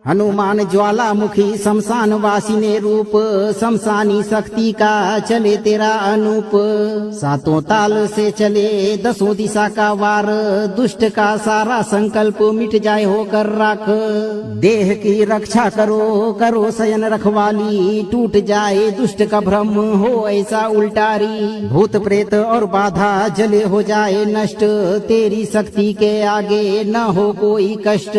हनुमान ज्वालामुखी शमशान वासिने रूप शमशानी शक्ति का चले तेरा अनूप सातों ताल से चले दसों दिशा का वार दुष्ट का सारा संकल्प मिट जाए होकर राख देह की रक्षा करो करो शयन रखवाली टूट जाए दुष्ट का भ्रम हो ऐसा उल्टारी भूत प्रेत और बाधा जले हो जाए नष्ट तेरी शक्ति के आगे न हो कोई कष्ट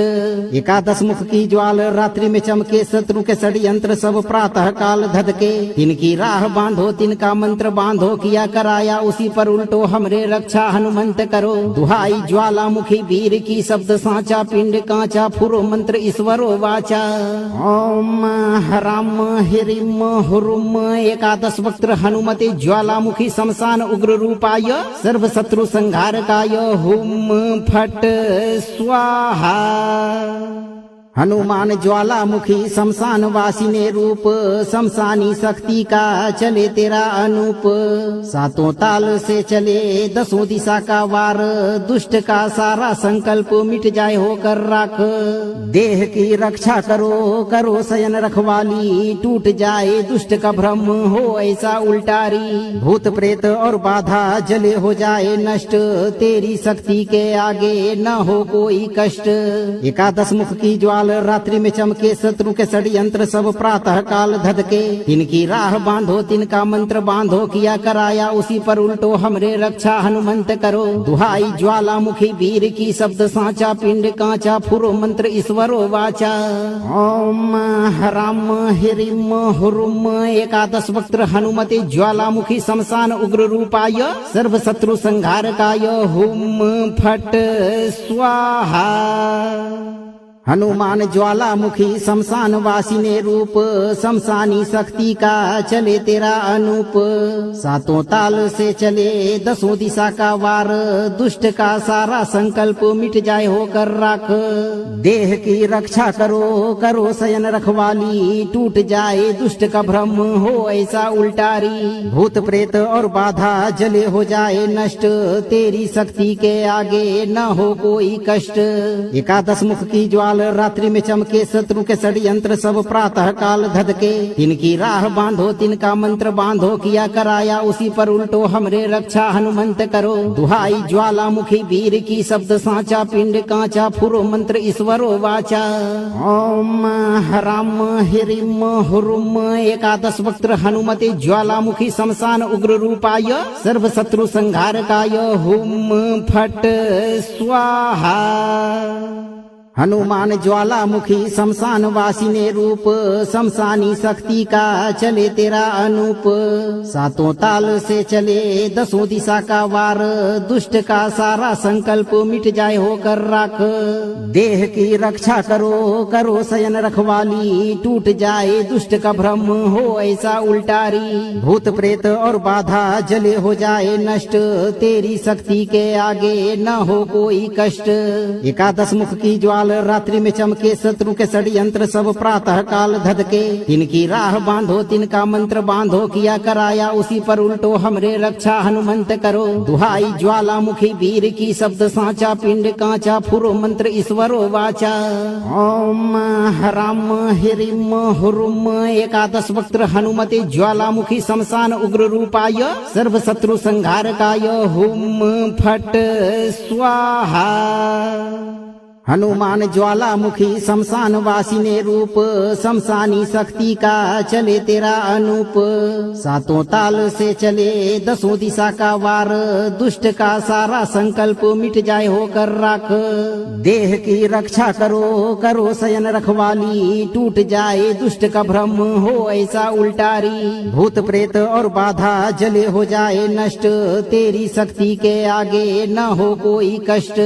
एकादश मुख की ज्वाला रात्रि में चमके शत्रु के षड्यंत्र सब प्रातः काल धधके तिनकी राह बांधो तिनका मंत्र बांधो किया कराया उसी पर उल्टो हमरे रक्षा हनुमंत करो दुहाई ज्वालामुखी वीर की शब्द साचा पिंड कांचा फुरो मंत्र ईश्वरो वाचा ओम हराम हिरिम हुरुम एकादश वक्त्र हनुमते ज्वालामुखी शमशान उग्र रूपाय सर्व शत्रु संहारकाय हुम फट स्वाहा हनुमान ज्वालामुखी शमशान वासिने रूप शमशानी शक्ति का चले तेरा अनूप सातों ताल से चले दसों दिशा का वार दुष्ट का सारा संकल्प मिट जाए होकर राख देह की रक्षा करो करो शयन रखवाली टूट जाए दुष्ट का भ्रम हो ऐसा उल्टारी भूत प्रेत और बाधा जले हो जाए नष्ट तेरी शक्ति के आगे न हो कोई कष्ट एकादश मुख की ज्वाला रात्रि में चमके शत्रु के षड्यंत्र सब प्रातः काल धधके तिनकी राह बांधो तिनका मंत्र बांधो किया कराया उसी पर उल्टो हमरे रक्षा हनुमंत करो दुहाई ज्वालामुखी वीर की शब्द साचा पिंड कांचा फुरो मंत्र ईश्वरो वाचा ओम हराम हिरिम हुरुम एकादश वक्त्र हनुमते ज्वालामुखी शमशान उग्र रूपाय सर्व शत्रु संहारकाय हुम फट स्वाहा हनुमान ज्वालामुखी शमशान वासिने रूप शमशानी शक्ति का चले तेरा अनूप सातों ताल से चले दसों दिशा का वार दुष्ट का सारा संकल्प मिट जाए होकर राख देह की रक्षा करो करो शयन रखवाली टूट जाए दुष्ट का भ्रम हो ऐसा उल्टारी भूत प्रेत और बाधा जले हो जाए नष्ट तेरी शक्ति के आगे न हो कोई कष्ट एकादश मुख की ज्वाला रात्रि में चमके शत्रु के षड्यंत्र सब प्रातः काल धधके तिनकी राह बांधो तिनका मंत्र बांधो किया कराया उसी पर उल्टो हमरे रक्षा हनुमंत करो दुहाई ज्वालामुखी वीर की शब्द साचा पिंड कांचा फुरो मंत्र ईश्वरो वाचा ओम हराम हिरिम हुरुम एकादश वक्त्र हनुमते ज्वालामुखी शमशान उग्र रूपाय सर्व शत्रु संहारकाय हुम फट स्वाहा हनुमान ज्वालामुखी शमशान वासिने रूप शमशानी शक्ति का चले तेरा अनूप सातों ताल से चले दसों दिशा का वार दुष्ट का सारा संकल्प मिट जाए होकर राख देह की रक्षा करो करो शयन रखवाली टूट जाए दुष्ट का भ्रम हो ऐसा उल्टारी भूत प्रेत और बाधा जले हो जाए नष्ट तेरी शक्ति के आगे न हो कोई कष्ट एकादश मुख की ज्वाला ज्वाल रात्रि में चमके, शत्रु के षड्यंत्र सब प्रातः काल धधके। तिनकी राह बांधो, तिनका मंत्र बांधो, किया कराया उसी पर उल्टो, हमरे रक्षा हनुमंत करो। दुहाई ज्वालामुखी वीर की, शब्द साचा पिंड कांचा, फुरो मंत्र ईश्वरो वाचा। ओम हराम हिरिम हुरुम एकादश वक्त्र हनुमते ज्वालामुखी शमशान उग्र रूपाय, सर्व शत्रु संहारकाय, हुम फट स्वाहा। हनुमान ज्वालामुखी शमशान वासिने रूप, शमशानी शक्ति का चले तेरा अनूप। सातों ताल से चले दसों दिशा का वार, दुष्ट का सारा संकल्प मिट जाए होकर राख। देह की रक्षा करो, करो शयन रखवाली, टूट जाए दुष्ट का भ्रम हो ऐसा उल्टारी। भूत प्रेत और बाधा जले हो जाए नष्ट, तेरी शक्ति के आगे न हो कोई कष्ट।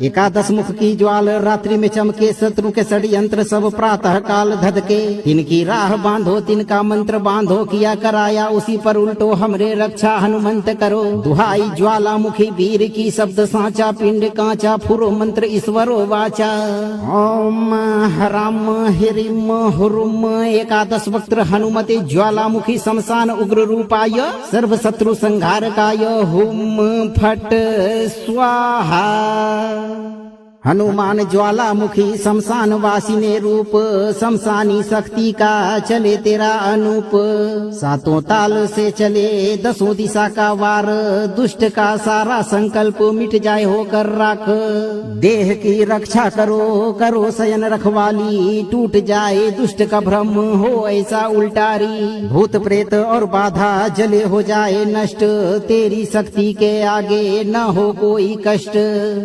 एकादश मुख की ज्वाल रात्रि में चमके, शत्रु के षड्यंत्र सब प्रातः काल धधके। तिनकी राह बांधो, तिनका मंत्र बांधो, किया कराया उसी पर उल्टो, हमरे रक्षा हनुमंत करो। दुहाई ज्वालामुखी वीर की, शब्द साचा पिंड कांचा, फुरो मंत्र ईश्वरो वाचा। ओम हराम हिरिम हुरुम एकादश वक्त्र हनुमते ज्वालामुखी शमशान उग्र रूपाय, सर्व शत्रु संहारकाय, हुम फट स्वाहा। हनुमान ज्वालामुखी शमशान वासिने रूप, शमशानी शक्ति का चले तेरा अनूप। सातों ताल से चले दसों दिशा का वार, दुष्ट का सारा संकल्प मिट जाए होकर राख। देह की रक्षा करो, करो शयन रखवाली, टूट जाए दुष्ट का भ्रम हो ऐसा उल्टारी। भूत प्रेत और बाधा जले हो जाए नष्ट, तेरी शक्ति के आगे न हो कोई कष्ट।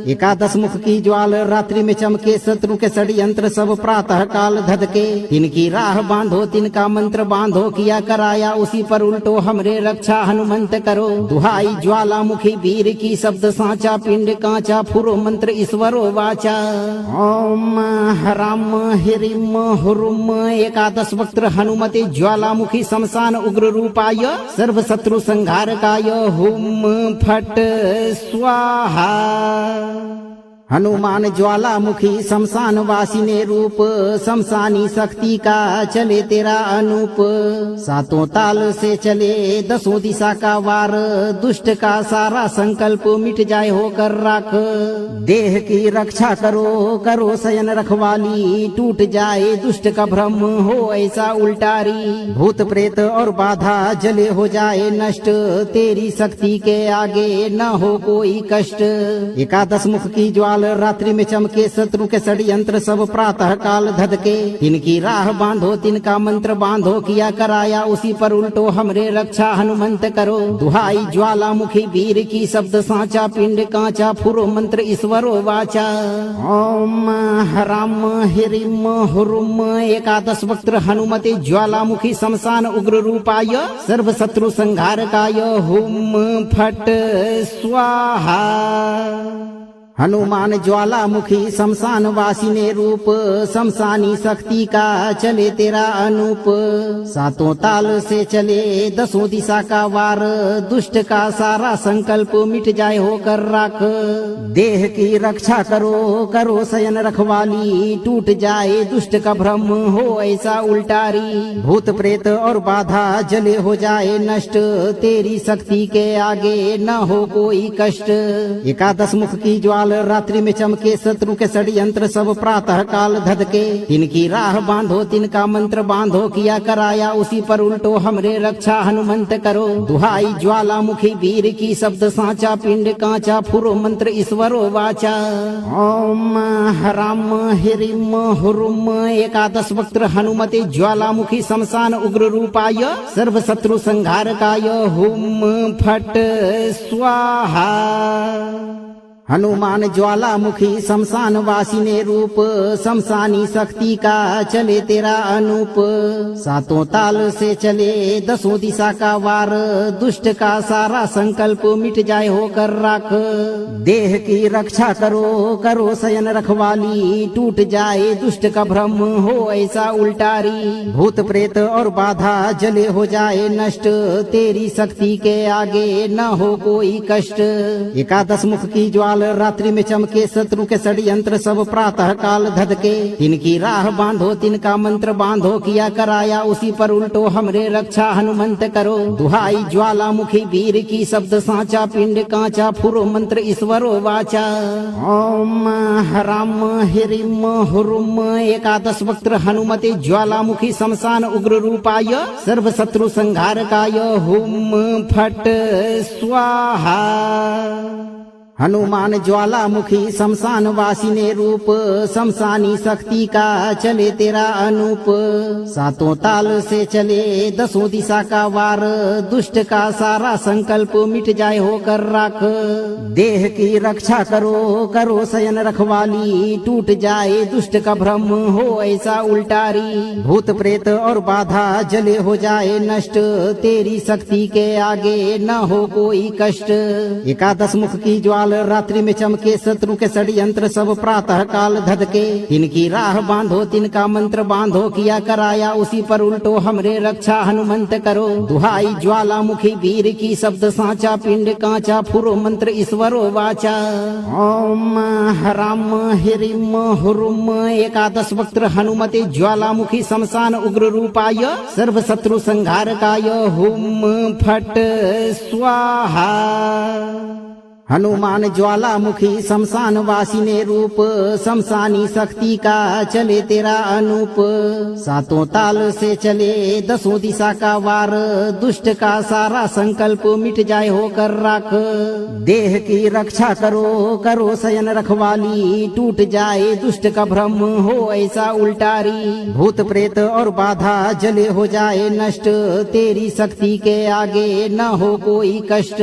एकादश मुख की ज्वाल रात्रि में चमके, शत्रु के षड्यंत्र सब प्रातः काल धधके। तिनकी राह बांधो, तिनका मंत्र बांधो, किया कराया उसी पर उल्टो, हमरे रक्षा हनुमंत करो। दुहाई ज्वालामुखी वीर की, शब्द साचा पिंड कांचा, फुरो मंत्र ईश्वरो वाचा। ओम हराम हिरिम हुरुम एकादश वक्त्र हनुमते ज्वालामुखी शमशान उग्र रूपाय, सर्व शत्रु संहारकाय, हुम फट स्वाहा। हनुमान ज्वालामुखी शमशान वासिने रूप, शमशानी शक्ति का चले तेरा अनूप। सातों ताल से चले दसों दिशा का वार, दुष्ट का सारा संकल्प मिट जाए होकर राख। देह की रक्षा करो, करो शयन रखवाली, टूट जाए दुष्ट का भ्रम हो ऐसा उल्टारी। भूत प्रेत और बाधा जले हो जाए नष्ट, तेरी शक्ति के आगे न हो कोई कष्ट। एकादश मुख की ज्वाल रात्रि में चमके, शत्रु के षड्यंत्र सब प्रातः काल धधके। तिनकी राह बांधो, तिनका मंत्र बांधो, किया कराया उसी पर उल्टो, हमरे रक्षा हनुमंत करो। दुहाई ज्वालामुखी वीर की, शब्द साचा पिंड कांचा, फुरो मंत्र ईश्वरो वाचा। ओम हराम हिरिम हुरुम एकादश वक्त्र हनुमते ज्वालामुखी शमशान उग्र रूपाय, सर्व शत्रु संहारकाय, हुम फट स्वाहा। हनुमान ज्वालामुखी शमशान वासिने रूप, शमशानी शक्ति का चले तेरा अनूप। सातों ताल से चले दसों दिशा का वार, दुष्ट का सारा संकल्प मिट जाए होकर राख। देह की रक्षा करो, करो शयन रखवाली, टूट जाए दुष्ट का भ्रम हो ऐसा उल्टारी। भूत प्रेत और बाधा जले हो जाए नष्ट, तेरी शक्ति के आगे न हो कोई कष्ट। एकादश मुख की ज्वाल रात्रि में चमके, शत्रु के षड्यंत्र सब प्रातः काल धधके। तिनकी राह बांधो, तिनका मंत्र बांधो, किया कराया उसी पर उल्टो, हमरे रक्षा हनुमंत करो। दुहाई ज्वालामुखी वीर की, शब्द साचा पिंड कांचा, फुरो मंत्र ईश्वरो वाचा। ओम हराम हिरिम हुरुम एकादश वक्त्र हनुमते ज्वालामुखी शमशान उग्र रूपाय, सर्व शत्रु संहारकाय, हुम फट स्वाहा। हनुमान ज्वालामुखी शमशान वासिने रूप, शमशानी शक्ति का चले तेरा अनूप। सातों ताल से चले दसों दिशा का वार, दुष्ट का सारा संकल्प मिट जाए होकर राख। देह की रक्षा करो, करो शयन रखवाली, टूट जाए दुष्ट का भ्रम हो ऐसा उल्टारी। भूत प्रेत और बाधा जले हो जाए नष्ट, तेरी शक्ति के आगे न हो कोई कष्ट। एकादश मुख की ज्वाल ज्वाल रात्रि में चमके, शत्रु के षड्यंत्र सब प्रातः काल धधके। तिनकी राह बांधो, तिनका मंत्र बांधो, किया कराया उसी पर उल्टो, हमरे रक्षा हनुमंत करो। दुहाई ज्वालामुखी वीर की, शब्द साचा पिंड कांचा, फुरो मंत्र ईश्वरो वाचा। ओम हराम हिरिम हुरुम एकादश वक्त्र हनुमते ज्वालामुखी शमशान उग्र रूपाय, सर्व शत्रु संहारकाय, हुम फट स्वाहा। हनुमान ज्वालामुखी शमशान वासिने रूप, शमशानी शक्ति का चले तेरा अनूप। सातों ताल से चले दसों दिशा का वार, दुष्ट का सारा संकल्प मिट जाए होकर राख। देह की रक्षा करो, करो शयन रखवाली, टूट जाए दुष्ट का भ्रम हो ऐसा उल्टारी। भूत प्रेत और बाधा जले हो जाए नष्ट, तेरी शक्ति के आगे न हो कोई कष्ट। एकादश मुख की ज्वाल रात्रि में चमके, शत्रु के षड्यंत्र सब प्रातः काल धधके। तिनकी राह बांधो, तिनका मंत्र बांधो, किया कराया उसी पर उल्टो, हमरे रक्षा हनुमंत करो। दुहाई ज्वालामुखी वीर की, शब्द साचा पिंड कांचा, फुरो मंत्र ईश्वरो वाचा। ओम हराम हिरिम हुरुम एकादश वक्त्र हनुमते ज्वालामुखी शमशान उग्र रूपाय, सर्व शत्रु संहारकाय, हुम फट स्वाहा। हनुमान ज्वालामुखी शमशान वासिने रूप, शमशानी शक्ति का चले तेरा अनूप। सातों ताल से चले दसों दिशा का वार, दुष्ट का सारा संकल्प मिट जाए होकर राख। देह की रक्षा करो, करो शयन रखवाली, टूट जाए दुष्ट का भ्रम हो ऐसा उल्टारी। भूत प्रेत और बाधा जले हो जाए नष्ट, तेरी शक्ति के आगे न हो कोई कष्ट।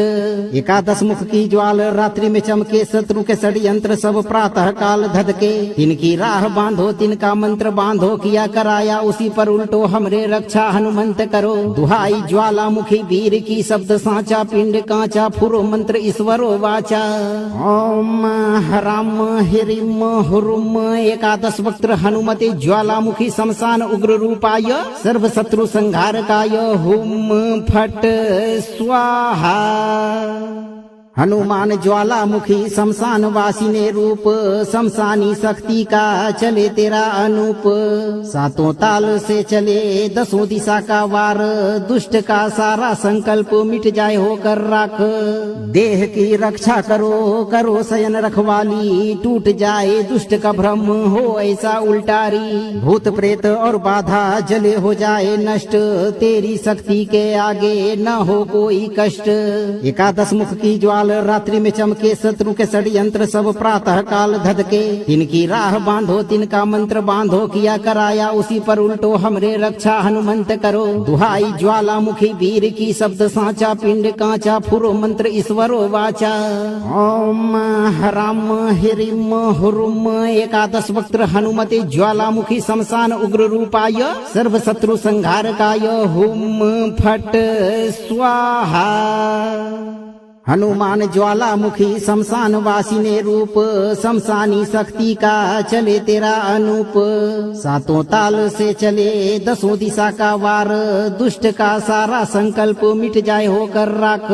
एकादश मुख की ज्वाल रात्रि में चमके, शत्रु के षड्यंत्र सब प्रातः काल धधके। तिनकी राह बांधो, तिनका मंत्र बांधो, किया कराया उसी पर उल्टो, हमरे रक्षा हनुमंत करो। दुहाई ज्वालामुखी वीर की, शब्द साचा पिंड कांचा, फुरो मंत्र ईश्वरो वाचा। ओम हराम हिरिम हुरुम एकादश वक्त्र हनुमते ज्वालामुखी शमशान उग्र रूपाय, सर्व शत्रु संहारकाय, हुम फट स्वाहा। हनुमान ज्वालामुखी शमशान वासिने रूप, शमशानी शक्ति का चले तेरा अनूप। सातों ताल से चले दसों दिशा का वार, दुष्ट का सारा संकल्प मिट जाए होकर राख। देह की रक्षा करो, करो शयन रखवाली, टूट जाए दुष्ट का भ्रम हो ऐसा उल्टारी। भूत प्रेत और बाधा जले हो जाए नष्ट, तेरी शक्ति के आगे न हो कोई कष्ट। एकादश मुख की ज्वाल रात्रि में चमके, शत्रु के षड्यंत्र सब प्रातः काल धधके। तिनकी राह बांधो, तिनका मंत्र बांधो, किया कराया उसी पर उल्टो, हमरे रक्षा हनुमंत करो। दुहाई ज्वालामुखी वीर की, शब्द साचा पिंड कांचा, फुरो मंत्र ईश्वरो वाचा। ओम हराम हिरिम हुरुम एकादश वक्त्र हनुमते ज्वालामुखी शमशान उग्र रूपाय, सर्व शत्रु संहारकाय, हुम फट स्वाहा। हनुमान ज्वालामुखी शमशान वासिने रूप, शमशानी शक्ति का चले तेरा अनूप। सातों ताल से चले दसों दिशा का वार, दुष्ट का सारा संकल्प मिट जाए होकर राख।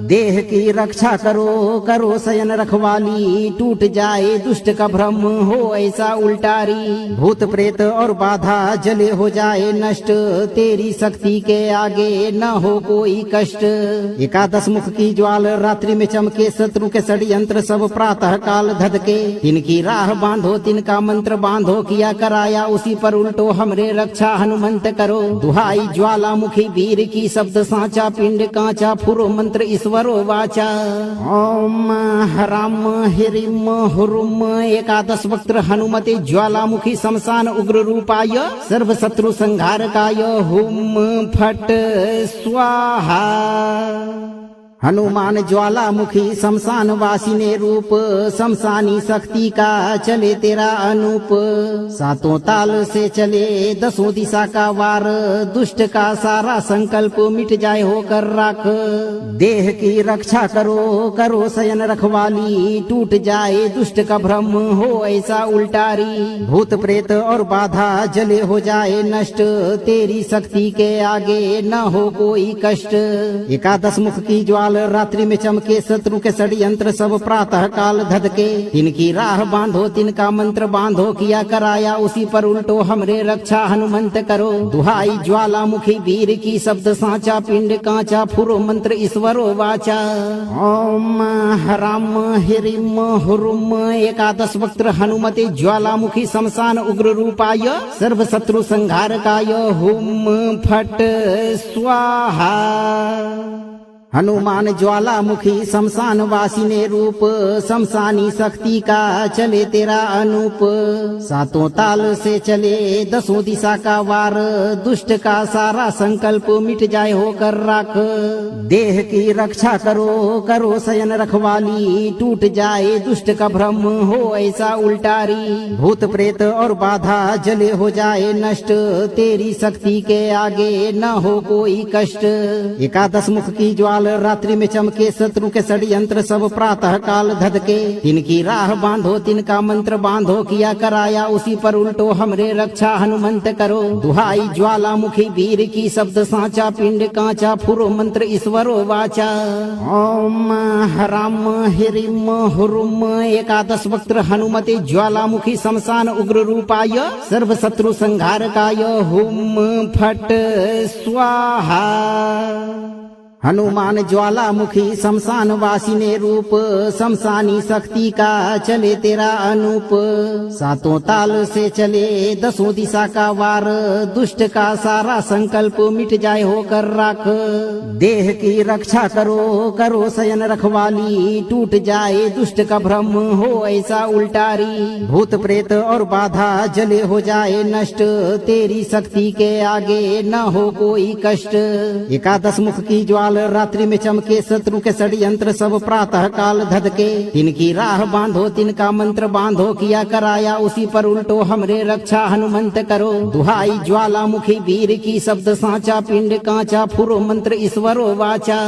देह की रक्षा करो, करो शयन रखवाली, टूट जाए दुष्ट का भ्रम हो ऐसा उल्टारी। भूत प्रेत और बाधा जले हो जाए नष्ट, तेरी शक्ति के आगे न हो कोई कष्ट। एकादश मुख की ज्वाल रात्रि में चमके, शत्रु के षड्यंत्र सब प्रातः काल धधके। तिनकी राह बांधो, तिनका मंत्र बांधो, किया कराया उसी पर उल्टो, हमरे रक्षा हनुमंत करो। दुहाई ज्वालामुखी वीर की, शब्द साचा पिंड कांचा, फुरो मंत्र ईश्वरो वाचा। ओम हराम हिरिम हुरुम एकादश वक्त्र हनुमते ज्वालामुखी शमशान उग्र रूपाय, सर्व शत्रु संहारकाय, हुम फट स्वाहा। हनुमान ज्वालामुखी शमशान वासिने रूप, शमशानी शक्ति का चले तेरा अनूप। सातों ताल से चले दसों दिशा का वार, दुष्ट का सारा संकल्प मिट जाए होकर राख। देह की रक्षा करो, करो शयन रखवाली, टूट जाए दुष्ट का भ्रम हो ऐसा उल्टारी। भूत प्रेत और बाधा जले हो जाए नष्ट, तेरी शक्ति के आगे न हो कोई कष्ट। एकादश मुख की ज्वाल ज्वाल रात्रि में चमके, शत्रु के षड्यंत्र सब प्रातः काल धधके। तिनकी राह बांधो, तिनका मंत्र बांधो, किया कराया उसी पर उल्टो हमरे रक्षा हनुमंत करो। दुहाई ज्वालामुखी वीर की, शब्द साचा पिंड कांचा, फुरो मंत्र ईश्वरो वाचा। ओम हराम हिरिम हुरुम एकादश वक्त्र हनुमते ज्वालामुखी शमशान उग्र रूपाय, सर्व शत्रु संहारकाय, हुम फट स्वाहा। हनुमान ज्वालामुखी शमशान वासिने रूप, शमशानी शक्ति का चले तेरा अनूप। सातों ताल से चले दसों दिशा का वार, दुष्ट का सारा संकल्प मिट जाए होकर राख। देह की रक्षा करो, करो शयन रखवाली, टूट जाए दुष्ट का भ्रम हो ऐसा उल्टारी। भूत प्रेत और बाधा जले हो जाए नष्ट, तेरी शक्ति के आगे न हो कोई कष्ट। एकादश मुख की ज्वाल रात्रि में चमके, शत्रु के षड्यंत्र सब प्रातः काल धधके। तिनकी राह बांधो, तिनका मंत्र बांधो, किया कराया उसी पर उल्टो हमरे रक्षा हनुमंत करो। दुहाई ज्वालामुखी वीर की, शब्द साचा पिंड कांचा, फुरो मंत्र ईश्वरो वाचा। ओम हराम हिरिम हुरुम एकादश वक्त्र हनुमते ज्वालामुखी शमशान उग्र रूपाय, सर्व शत्रु संहारकाय, हुम फट स्वाहा। हनुमान ज्वालामुखी शमशान वासिने रूप, शमशानी शक्ति का चले तेरा अनूप। सातों ताल से चले दसों दिशा का वार, दुष्ट का सारा संकल्प मिट जाए होकर राख। देह की रक्षा करो, करो शयन रखवाली, टूट जाए दुष्ट का भ्रम हो ऐसा उल्टारी। भूत प्रेत और बाधा जले हो जाए नष्ट, तेरी शक्ति के आगे न हो कोई कष्ट। एकादश मुख की ज्वाल रात्रि में चमके, शत्रु के षड्यंत्र सब प्रातः काल धधके। तिनकी राह बांधो, तिनका मंत्र बांधो, किया कराया उसी पर उल्टो हमरे रक्षा हनुमंत करो। दुहाई ज्वालामुखी वीर की, शब्द साचा पिंड कांचा, फुरो मंत्र ईश्वरो वाचा।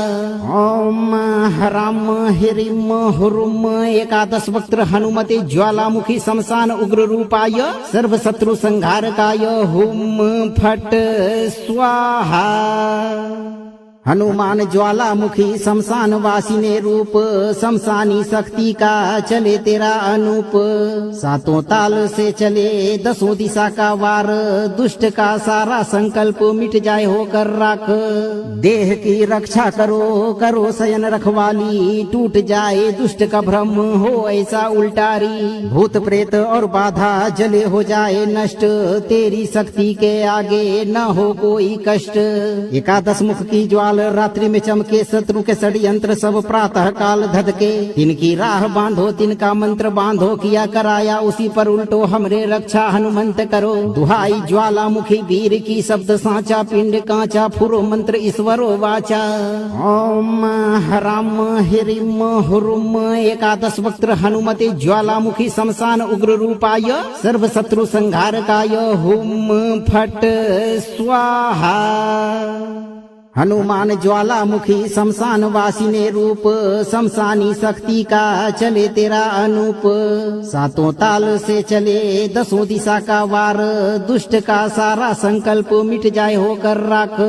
ओम हराम हिरिम हुरुम एकादश वक्त्र हनुमते ज्वालामुखी शमशान उग्र रूपाय, सर्व शत्रु संहारकाय, हुम फट स्वाहा। हनुमान ज्वालामुखी शमशान वासिने रूप, शमशानी शक्ति का चले तेरा अनूप। सातों ताल से चले दसों दिशा का वार, दुष्ट का सारा संकल्प मिट जाए होकर राख। देह की रक्षा करो, करो शयन रखवाली, टूट जाए दुष्ट का भ्रम हो ऐसा उल्टारी। भूत प्रेत और बाधा जले हो जाए नष्ट, तेरी शक्ति के आगे न हो कोई कष्ट। एकादश मुख की ज्वाल रात्रि में चमके, शत्रु के षड्यंत्र सब प्रातः काल धधके। तिनकी राह बांधो, तिनका मंत्र बांधो, किया कराया उसी पर उल्टो हमरे रक्षा हनुमंत करो। दुहाई ज्वालामुखी वीर की, शब्द साचा पिंड कांचा, फुरो मंत्र ईश्वरो वाचा। ओम हराम हिरिम हुरुम एकादश वक्त्र हनुमते ज्वालामुखी शमशान उग्र रूपाय, सर्व शत्रु संहारकाय, हुम फट स्वाहा। हनुमान ज्वालामुखी शमशान वासिने रूप, शमशानी शक्ति का चले तेरा अनूप। सातों ताल से चले दसों दिशा का वार, दुष्ट का सारा संकल्प मिट जाए होकर राख।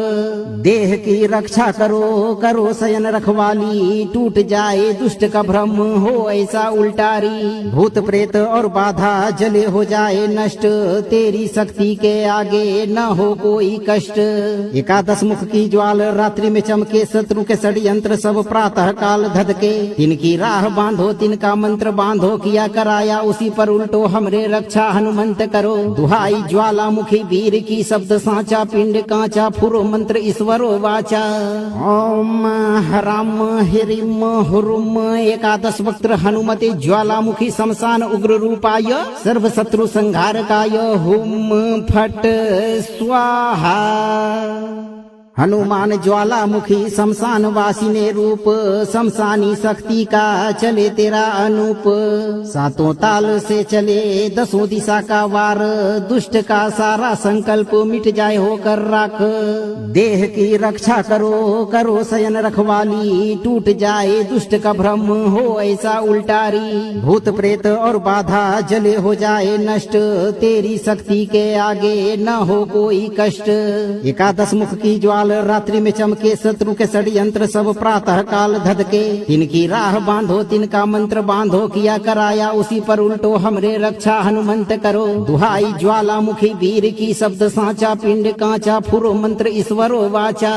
देह की रक्षा करो, करो शयन रखवाली, टूट जाए दुष्ट का भ्रम हो ऐसा उल्टारी। भूत प्रेत और बाधा जले हो जाए नष्ट, तेरी शक्ति के आगे न हो कोई कष्ट। एकादश मुख की ज्वाल रात्रि में चमके, शत्रु के षड्यंत्र सब प्रातः काल धधके। तिनकी राह बांधो, तिनका मंत्र बांधो, किया कराया उसी पर उल्टो हमरे रक्षा हनुमंत करो। दुहाई ज्वालामुखी वीर की, शब्द साचा पिंड कांचा, फुरो मंत्र ईश्वरो वाचा। ओम हराम हिरिम हुरुम एकादश वक्त्र हनुमते ज्वालामुखी शमशान उग्र रूपाय, सर्व शत्रु संहारकाय, हुम फट स्वाहा। हनुमान ज्वालामुखी शमशान वासिने रूप, शमशानी शक्ति का चले तेरा अनूप। सातों ताल से चले दसों दिशा का वार, दुष्ट का सारा संकल्प मिट जाए होकर राख। देह की रक्षा करो, करो शयन रखवाली, टूट जाए दुष्ट का भ्रम हो ऐसा उल्टारी। भूत प्रेत और बाधा जले हो जाए नष्ट, तेरी शक्ति के आगे न हो कोई कष्ट। एकादश मुख की ज्वाल ज्वाल रात्रि में चमके, शत्रु के षड्यंत्र सब प्रातः काल धधके। तिनकी राह बांधो, तिनका मंत्र बांधो, किया कराया उसी पर उल्टो हमरे रक्षा हनुमंत करो। दुहाई ज्वालामुखी वीर की, शब्द साचा पिंड कांचा, फुरो मंत्र ईश्वरो वाचा।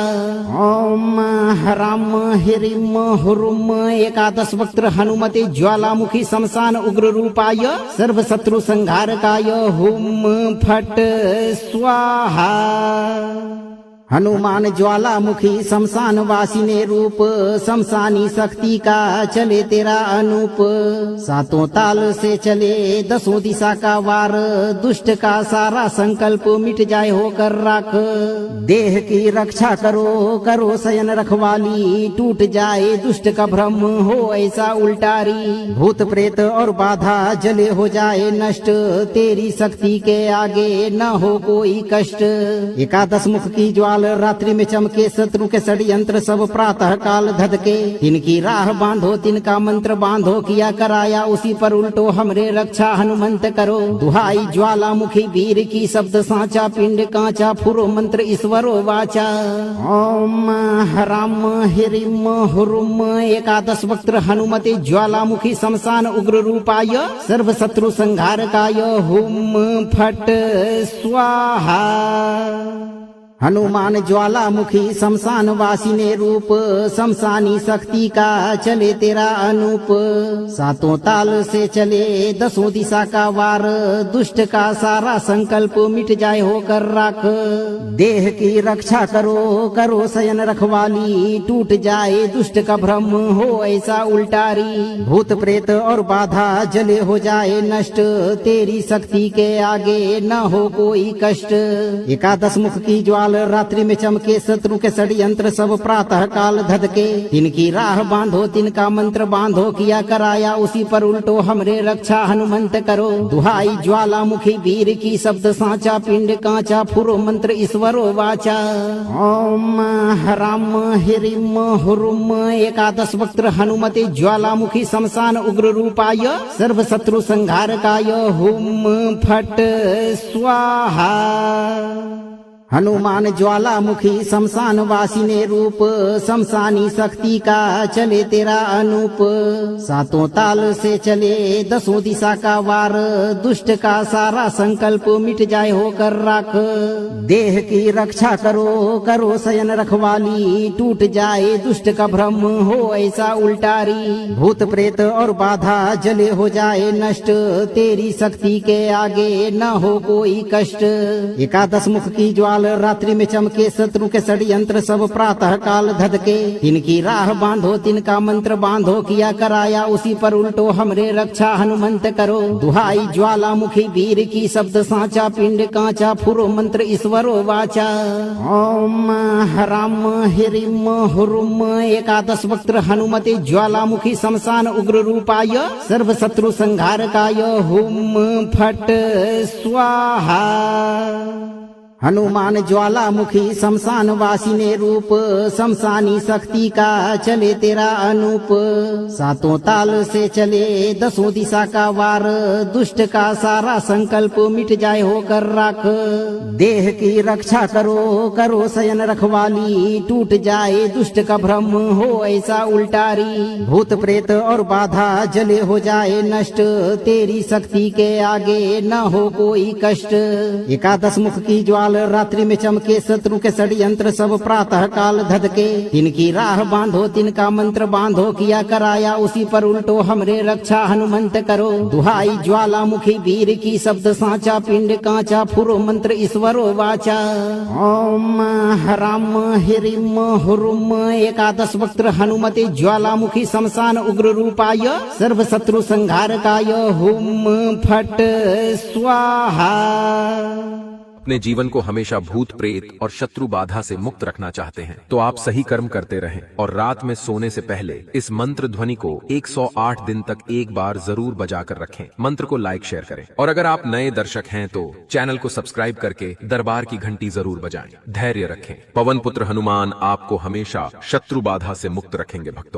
ओम हराम हिरिम हुरुम एकादश वक्त्र हनुमते ज्वालामुखी शमशान उग्र रूपाय, सर्व शत्रु संहारकाय, हुम फट स्वाहा। हनुमान ज्वालामुखी शमशान वासिने रूप, शमशानी शक्ति का चले तेरा अनूप। सातों ताल से चले दसों दिशा का वार, दुष्ट का सारा संकल्प मिट जाए होकर राख। देह की रक्षा करो, करो शयन रखवाली, टूट जाए दुष्ट का भ्रम हो ऐसा उल्टारी। भूत प्रेत और बाधा जले हो जाए नष्ट, तेरी शक्ति के आगे न हो कोई कष्ट। एकादश मुख की ज्वाला रात्रि में चमके, शत्रु के षड्यंत्र सब प्रातः काल धधके। तिनकी राह बांधो, तिनका मंत्र बांधो, किया कराया उसी पर उल्टो हमरे रक्षा हनुमंत करो। दुहाई ज्वालामुखी वीर की, शब्द साचा पिंड कांचा, फुरो मंत्र ईश्वरो वाचा। ओम हराम हिरिम हुरुम एकादश वक्त्र हनुमते ज्वालामुखी शमशान उग्र रूपाय, सर्व शत्रु संहारकाय, हुम फट स्वाहा। हनुमान ज्वालामुखी शमशान वासिने रूप, शमशानी शक्ति का चले तेरा अनूप। सातों ताल से चले दसों दिशा का वार, दुष्ट का सारा संकल्प मिट जाए होकर राख। देह की रक्षा करो, करो शयन रखवाली, टूट जाए दुष्ट का भ्रम हो ऐसा उल्टारी। भूत प्रेत और बाधा जले हो जाए नष्ट, तेरी शक्ति के आगे न हो कोई कष्ट। एकादश मुख की ज्वाला रात्रि में चमके, शत्रु के षड्यंत्र सब प्रातः काल धधके। तिनकी राह बांधो, तिनका मंत्र बांधो, किया कराया उसी पर उल्टो हमरे रक्षा हनुमंत करो। दुहाई ज्वालामुखी वीर की, शब्द साचा पिंड कांचा, फुरो मंत्र ईश्वरो वाचा। ओम हराम हिरिम हुरुम एकादश वक्त्र हनुमते ज्वालामुखी शमशान उग्र रूपाय, सर्व शत्रु संहारकाय, हुम फट स्वाहा। हनुमान ज्वालामुखी शमशान वासिने रूप, शमशानी शक्ति का चले तेरा अनूप। सातों ताल से चले दसों दिशा का वार, दुष्ट का सारा संकल्प मिट जाए होकर राख। देह की रक्षा करो, करो शयन रखवाली, टूट जाए दुष्ट का भ्रम हो ऐसा उल्टारी। भूत प्रेत और बाधा जले हो जाए नष्ट, तेरी शक्ति के आगे न हो कोई कष्ट। एकादश मुख की ज्वाला रात्रि में चमके, शत्रु के षड्यंत्र सब प्रातः काल धधके। तिनकी राह बांधो, तिनका मंत्र बांधो, किया कराया उसी पर उल्टो हमरे रक्षा हनुमंत करो। दुहाई ज्वालामुखी वीर की, शब्द साचा पिंड कांचा, फुरो मंत्र ईश्वरो वाचा। ओम हराम हिरिम हुरुम एकादश वक्त्र हनुमते ज्वालामुखी शमशान उग्र रूपाय, सर्व शत्रु संहारकाय, हुम फट स्वाहा। हनुमान ज्वालामुखी शमशान वासिने रूप, शमशानी शक्ति का चले तेरा अनूप। सातों ताल से चले दसों दिशा का वार, दुष्ट का सारा संकल्प मिट जाए होकर राख। देह की रक्षा करो, करो शयन रखवाली, टूट जाए दुष्ट का भ्रम हो ऐसा उल्टारी। भूत प्रेत और बाधा जले हो जाए नष्ट, तेरी शक्ति के आगे न हो कोई कष्ट। एकादश मुख की ज्वाला रात्रि में चमके, शत्रु के षड्यंत्र सब प्रातः काल धधके। तिनकी राह बांधो, तिनका मंत्र बांधो, किया कराया उसी पर उल्टो हमरे रक्षा हनुमंत करो। दुहाई ज्वालामुखी वीर की, शब्द साचा पिंड कांचा, फुरो मंत्र ईश्वरो वाचा। ओम हराम हिरिम हुरुम एकादश वक्त्र हनुमते ज्वालामुखी शमशान उग्र रूपाय, सर्व शत्रु संहारकाय, हुम फट स्वाहा। अपने जीवन को हमेशा भूत प्रेत और शत्रु बाधा से मुक्त रखना चाहते हैं तो आप सही कर्म करते रहें और रात में सोने से पहले इस मंत्र ध्वनि को 108 दिन तक एक बार जरूर बजाकर रखें। मंत्र को लाइक शेयर करें और अगर आप नए दर्शक हैं तो चैनल को सब्सक्राइब करके दरबार की घंटी जरूर बजाएं। धैर्य रखें। पवन पुत्र हनुमान आपको हमेशा शत्रु बाधा से मुक्त रखेंगे भक्तों।